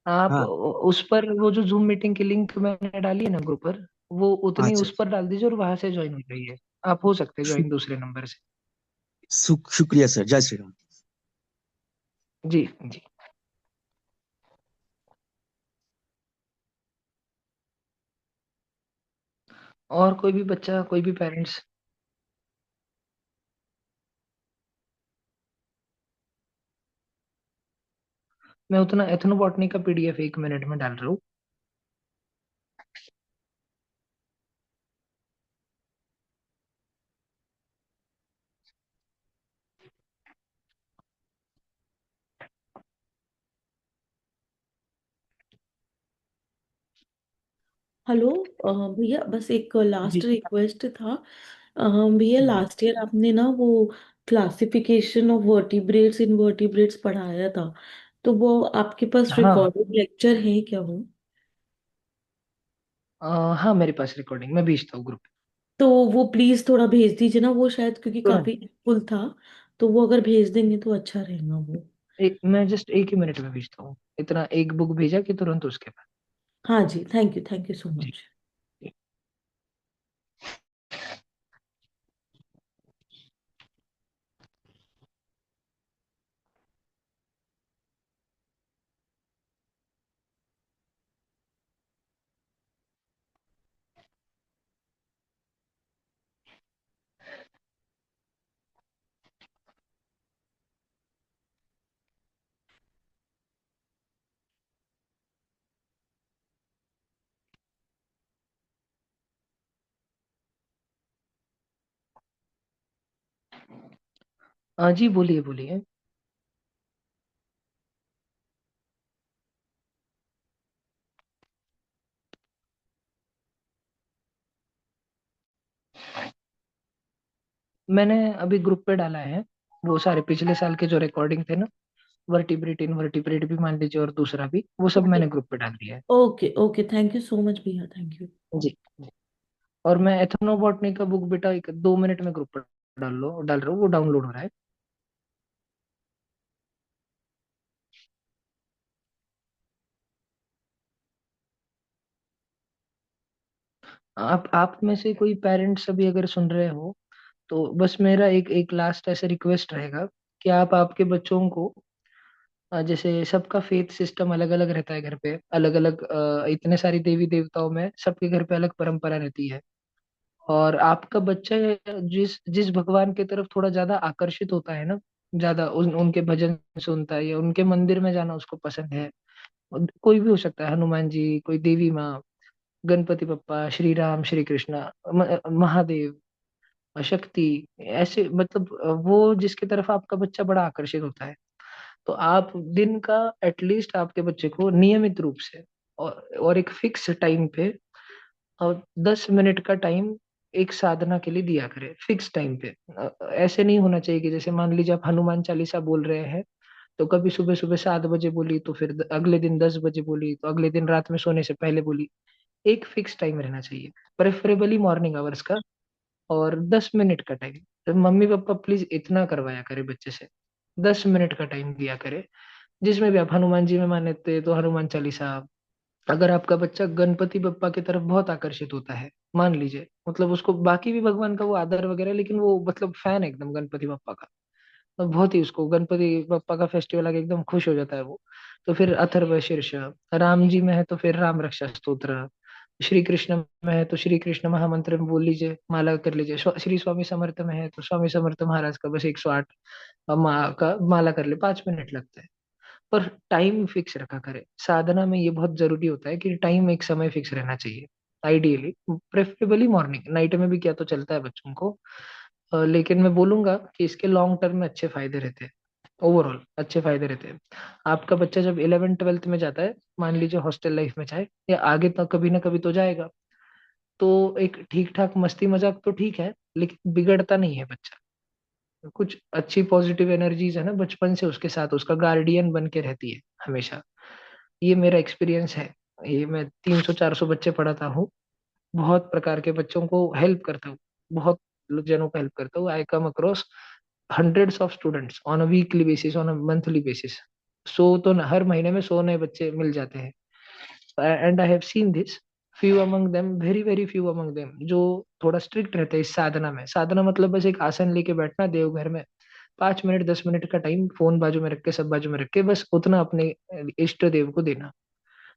Speaker 2: आप
Speaker 9: हाँ।
Speaker 2: उस पर वो जो जूम मीटिंग की लिंक मैंने डाली है ना ग्रुप पर, वो उतनी
Speaker 9: अच्छा।
Speaker 2: उस पर डाल दीजिए और वहां से ज्वाइन हो जाइए। आप हो सकते हैं
Speaker 9: शु,
Speaker 2: ज्वाइन दूसरे नंबर से।
Speaker 9: शुक्रिया सर, जय श्री राम।
Speaker 2: जी जी। और कोई भी बच्चा, कोई भी पेरेंट्स? मैं उतना एथनोबॉटनी का पीडीएफ 1 मिनट में डाल रहा हूँ।
Speaker 6: हेलो। भैया बस एक लास्ट
Speaker 2: जी।
Speaker 6: रिक्वेस्ट था। भैया
Speaker 2: जी।
Speaker 6: लास्ट ईयर आपने ना वो क्लासिफिकेशन ऑफ वर्टिब्रेट्स इनवर्टिब्रेट्स पढ़ाया था, तो वो आपके पास
Speaker 2: हाँ।
Speaker 6: रिकॉर्डेड लेक्चर है क्या वो?
Speaker 2: हाँ, मेरे पास रिकॉर्डिंग मैं भेजता हूँ ग्रुप।
Speaker 6: तो वो प्लीज थोड़ा भेज दीजिए ना, वो शायद क्योंकि
Speaker 2: तुरंत।
Speaker 6: काफी हेल्पफुल था, तो वो अगर भेज देंगे तो अच्छा रहेगा वो।
Speaker 2: मैं जस्ट 1 ही मिनट में भेजता हूँ। इतना एक बुक भेजा कि तुरंत उसके बाद।
Speaker 6: हाँ जी, थैंक यू सो
Speaker 2: जी।
Speaker 6: मच।
Speaker 2: जी। जी बोलिए बोलिए। मैंने अभी ग्रुप पे डाला है वो सारे पिछले साल के जो रिकॉर्डिंग थे ना, वर्टिब्रेट इनवर्टिब्रेट भी मान लीजिए और दूसरा भी, वो सब
Speaker 6: ओके
Speaker 2: मैंने ग्रुप पे डाल दिया है।
Speaker 6: Okay okay, thank you so much भैया, थैंक यू।
Speaker 2: जी। और मैं एथनोबॉटनी का बुक बेटा 1-2 मिनट में ग्रुप पर डाल रहा हूँ, वो डाउनलोड हो रहा है। आप में से कोई पेरेंट्स अभी अगर सुन रहे हो, तो बस मेरा एक एक लास्ट ऐसे रिक्वेस्ट रहेगा कि आप आपके बच्चों को जैसे सबका फेथ सिस्टम अलग अलग रहता है घर पे, अलग अलग इतने सारी देवी देवताओं में सबके घर पे अलग परंपरा रहती है। और आपका बच्चा जिस जिस भगवान की तरफ थोड़ा ज्यादा आकर्षित होता है ना, ज्यादा उनके भजन सुनता है या उनके मंदिर में जाना उसको पसंद है, कोई भी हो सकता है, हनुमान जी, कोई देवी माँ, गणपति बप्पा, श्री राम, श्री कृष्णा, महादेव, शक्ति, ऐसे मतलब वो जिसकी तरफ आपका बच्चा बड़ा आकर्षित होता है, तो आप दिन का एटलीस्ट आपके बच्चे को नियमित रूप से और एक फिक्स टाइम पे और 10 मिनट का टाइम एक साधना के लिए दिया करें, फिक्स टाइम पे। ऐसे नहीं होना चाहिए कि जैसे मान लीजिए आप हनुमान चालीसा बोल रहे हैं, तो कभी सुबह सुबह 7 बजे बोली, तो फिर अगले दिन 10 बजे बोली, तो अगले दिन रात में सोने से पहले बोली। एक फिक्स टाइम रहना चाहिए, प्रेफरेबली मॉर्निंग आवर्स का, और 10 मिनट का टाइम। तो मम्मी पापा प्लीज इतना करवाया करे बच्चे से, 10 मिनट का टाइम दिया करे, जिसमें भी आप हनुमान जी में मानते तो हनुमान चालीसा। अगर आपका बच्चा गणपति बप्पा की तरफ बहुत आकर्षित होता है, मान लीजिए, मतलब उसको बाकी भी भगवान का वो आदर वगैरह, लेकिन वो मतलब फैन है एकदम गणपति बप्पा का, और बहुत ही उसको गणपति बप्पा का फेस्टिवल आके एकदम खुश हो जाता है वो। तो फिर अथर्व शीर्ष, राम जी में है तो फिर राम रक्षा स्तोत्र, श्री कृष्ण में है तो श्री कृष्ण महामंत्र में बोल लीजिए, माला कर लीजिए। श्री स्वामी समर्थ में है तो स्वामी समर्थ महाराज का बस 108 का माला कर ले, 5 मिनट लगता है। पर टाइम फिक्स रखा करे। साधना में ये बहुत जरूरी होता है कि टाइम एक समय फिक्स रहना चाहिए। आइडियली प्रेफरेबली मॉर्निंग, नाइट में भी किया तो चलता है बच्चों को। लेकिन मैं बोलूंगा कि इसके लॉन्ग टर्म में अच्छे फायदे रहते हैं, ओवरऑल अच्छे फायदे रहते हैं। आपका बच्चा जब 11th 12th में जाता है, मान लीजिए हॉस्टल लाइफ में जाए या आगे तक कभी ना कभी तो जाएगा, तो एक ठीक ठाक मस्ती मजाक तो ठीक है, लेकिन बिगड़ता नहीं है बच्चा। कुछ अच्छी पॉजिटिव एनर्जीज है ना बचपन से उसके साथ, उसका गार्डियन बन के रहती है हमेशा। ये मेरा एक्सपीरियंस है। ये मैं 300 400 बच्चे पढ़ाता हूँ, बहुत प्रकार के बच्चों को हेल्प करता हूँ, बहुत जनों को हेल्प करता हूँ। I come across hundreds of students on a weekly basis, on a monthly basis. तो हर महीने में 100 नए बच्चे मिल जाते हैं। And I have seen this, few among them, very very few among them, जो थोड़ा स्ट्रिक्ट रहते हैं इस साधना में। साधना मतलब बस एक आसन लेके बैठना देवघर में, 5 मिनट 10 मिनट का टाइम, फोन बाजू में रख के, सब बाजू में रख के, बस उतना अपने इष्ट देव को देना।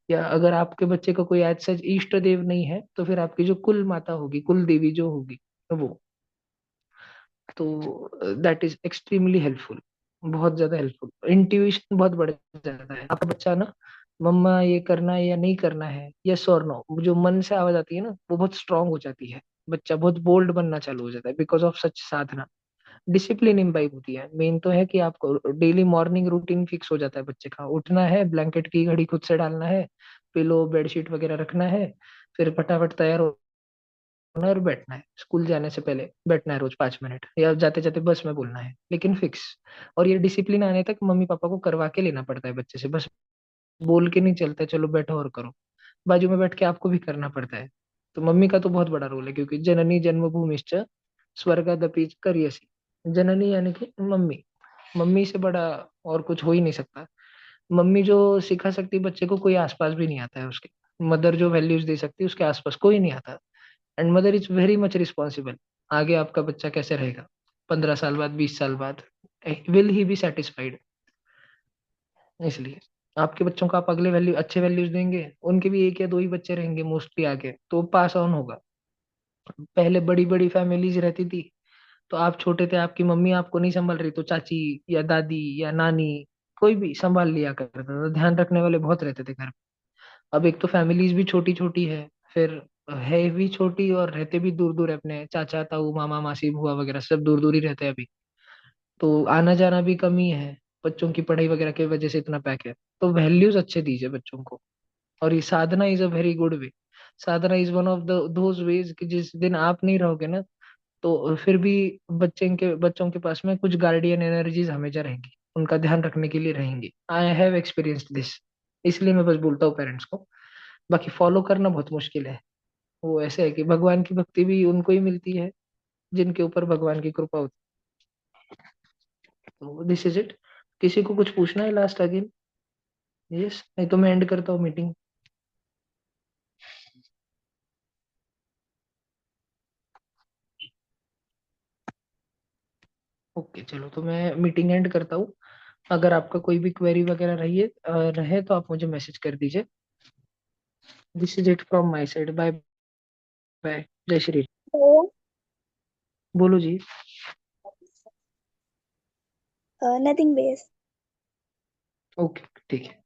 Speaker 2: या अगर आपके बच्चे का कोई आज सच इष्ट देव नहीं है, तो फिर आपकी जो कुल माता होगी, कुल देवी जो होगी वो, तो दैट इज एक्सट्रीमली हेल्पफुल, बहुत ज्यादा हेल्पफुल। इंट्यूशन बहुत बढ़ जाता है आपका बच्चा ना, मम्मा ये करना है या नहीं करना है, यस और नो, जो मन से आवाज आती है ना, वो बहुत स्ट्रांग हो जाती है। बच्चा बहुत बोल्ड बनना चालू हो जाता है because of such Sadhana. Discipline imbibe होती है। मेन तो है कि आपको डेली मॉर्निंग रूटीन फिक्स हो जाता है बच्चे का, उठना है, ब्लैंकेट की घड़ी खुद से डालना है, पिलो बेडशीट वगैरह रखना है, फिर फटाफट तैयार होना है और बैठना है। स्कूल जाने से पहले बैठना है रोज 5 मिनट, या जाते जाते बस में बोलना है, लेकिन फिक्स। और ये डिसिप्लिन आने तक मम्मी पापा को करवा के लेना पड़ता है बच्चे से, बस बोल के नहीं चलता है, चलो बैठो और करो। बाजू में बैठ के आपको भी करना पड़ता है। तो मम्मी का तो बहुत बड़ा रोल है, क्योंकि जननी जन्मभूमिश्च स्वर्गादपि करियसी। जननी यानी कि मम्मी, मम्मी से बड़ा और कुछ हो ही नहीं सकता। मम्मी जो सिखा सकती है बच्चे को, कोई आसपास भी नहीं आता है उसके। मदर जो वैल्यूज दे सकती है, उसके आसपास कोई नहीं आता। And mother is very much responsible. आगे आपका बच्चा कैसे रहेगा 15 साल बाद, 20 साल बाद, विल ही बी सेटिस्फाइड? इसलिए आपके बच्चों को आप अगले वैल्यू, अच्छे वैल्यूज देंगे, उनके भी एक या दो ही बच्चे रहेंगे मोस्टली आगे, तो पास ऑन होगा। पहले बड़ी बड़ी फैमिलीज रहती थी, तो आप छोटे थे, आपकी मम्मी आपको नहीं संभाल रही, तो चाची या दादी या नानी, कोई भी संभाल लिया करता था, ध्यान रखने वाले बहुत रहते थे घर में। अब एक तो फैमिलीज भी छोटी छोटी है, फिर है भी छोटी और रहते भी दूर दूर है, अपने चाचा ताऊ मामा मासी बुआ वगैरह सब दूर दूर ही रहते हैं अभी। तो आना जाना भी कम ही है, बच्चों की पढ़ाई वगैरह की वजह से इतना पैक है। तो वैल्यूज अच्छे दीजिए बच्चों को। और ये sadhana is a very good way. Sadhana is one of the those ways कि जिस दिन आप नहीं रहोगे ना, तो फिर भी बच्चों के पास में कुछ गार्डियन एनर्जीज हमेशा रहेंगी, उनका ध्यान रखने के लिए रहेंगी। आई हैव एक्सपीरियंस्ड दिस, इसलिए मैं बस बोलता हूँ पेरेंट्स को। बाकी फॉलो करना बहुत मुश्किल है। वो ऐसे है कि भगवान की भक्ति भी उनको ही मिलती है जिनके ऊपर भगवान की कृपा होती है। तो दिस इज इट। किसी को कुछ पूछना है लास्ट अगेन? यस, नहीं तो मैं एंड करता हूँ मीटिंग। ओके चलो, तो मैं मीटिंग एंड करता हूँ। अगर आपका कोई भी क्वेरी वगैरह रहे तो आप मुझे मैसेज कर दीजिए। This is it from my side. Bye bye. जय श्री। बोलो जी।
Speaker 8: Nothing base.
Speaker 2: ओके ठीक है।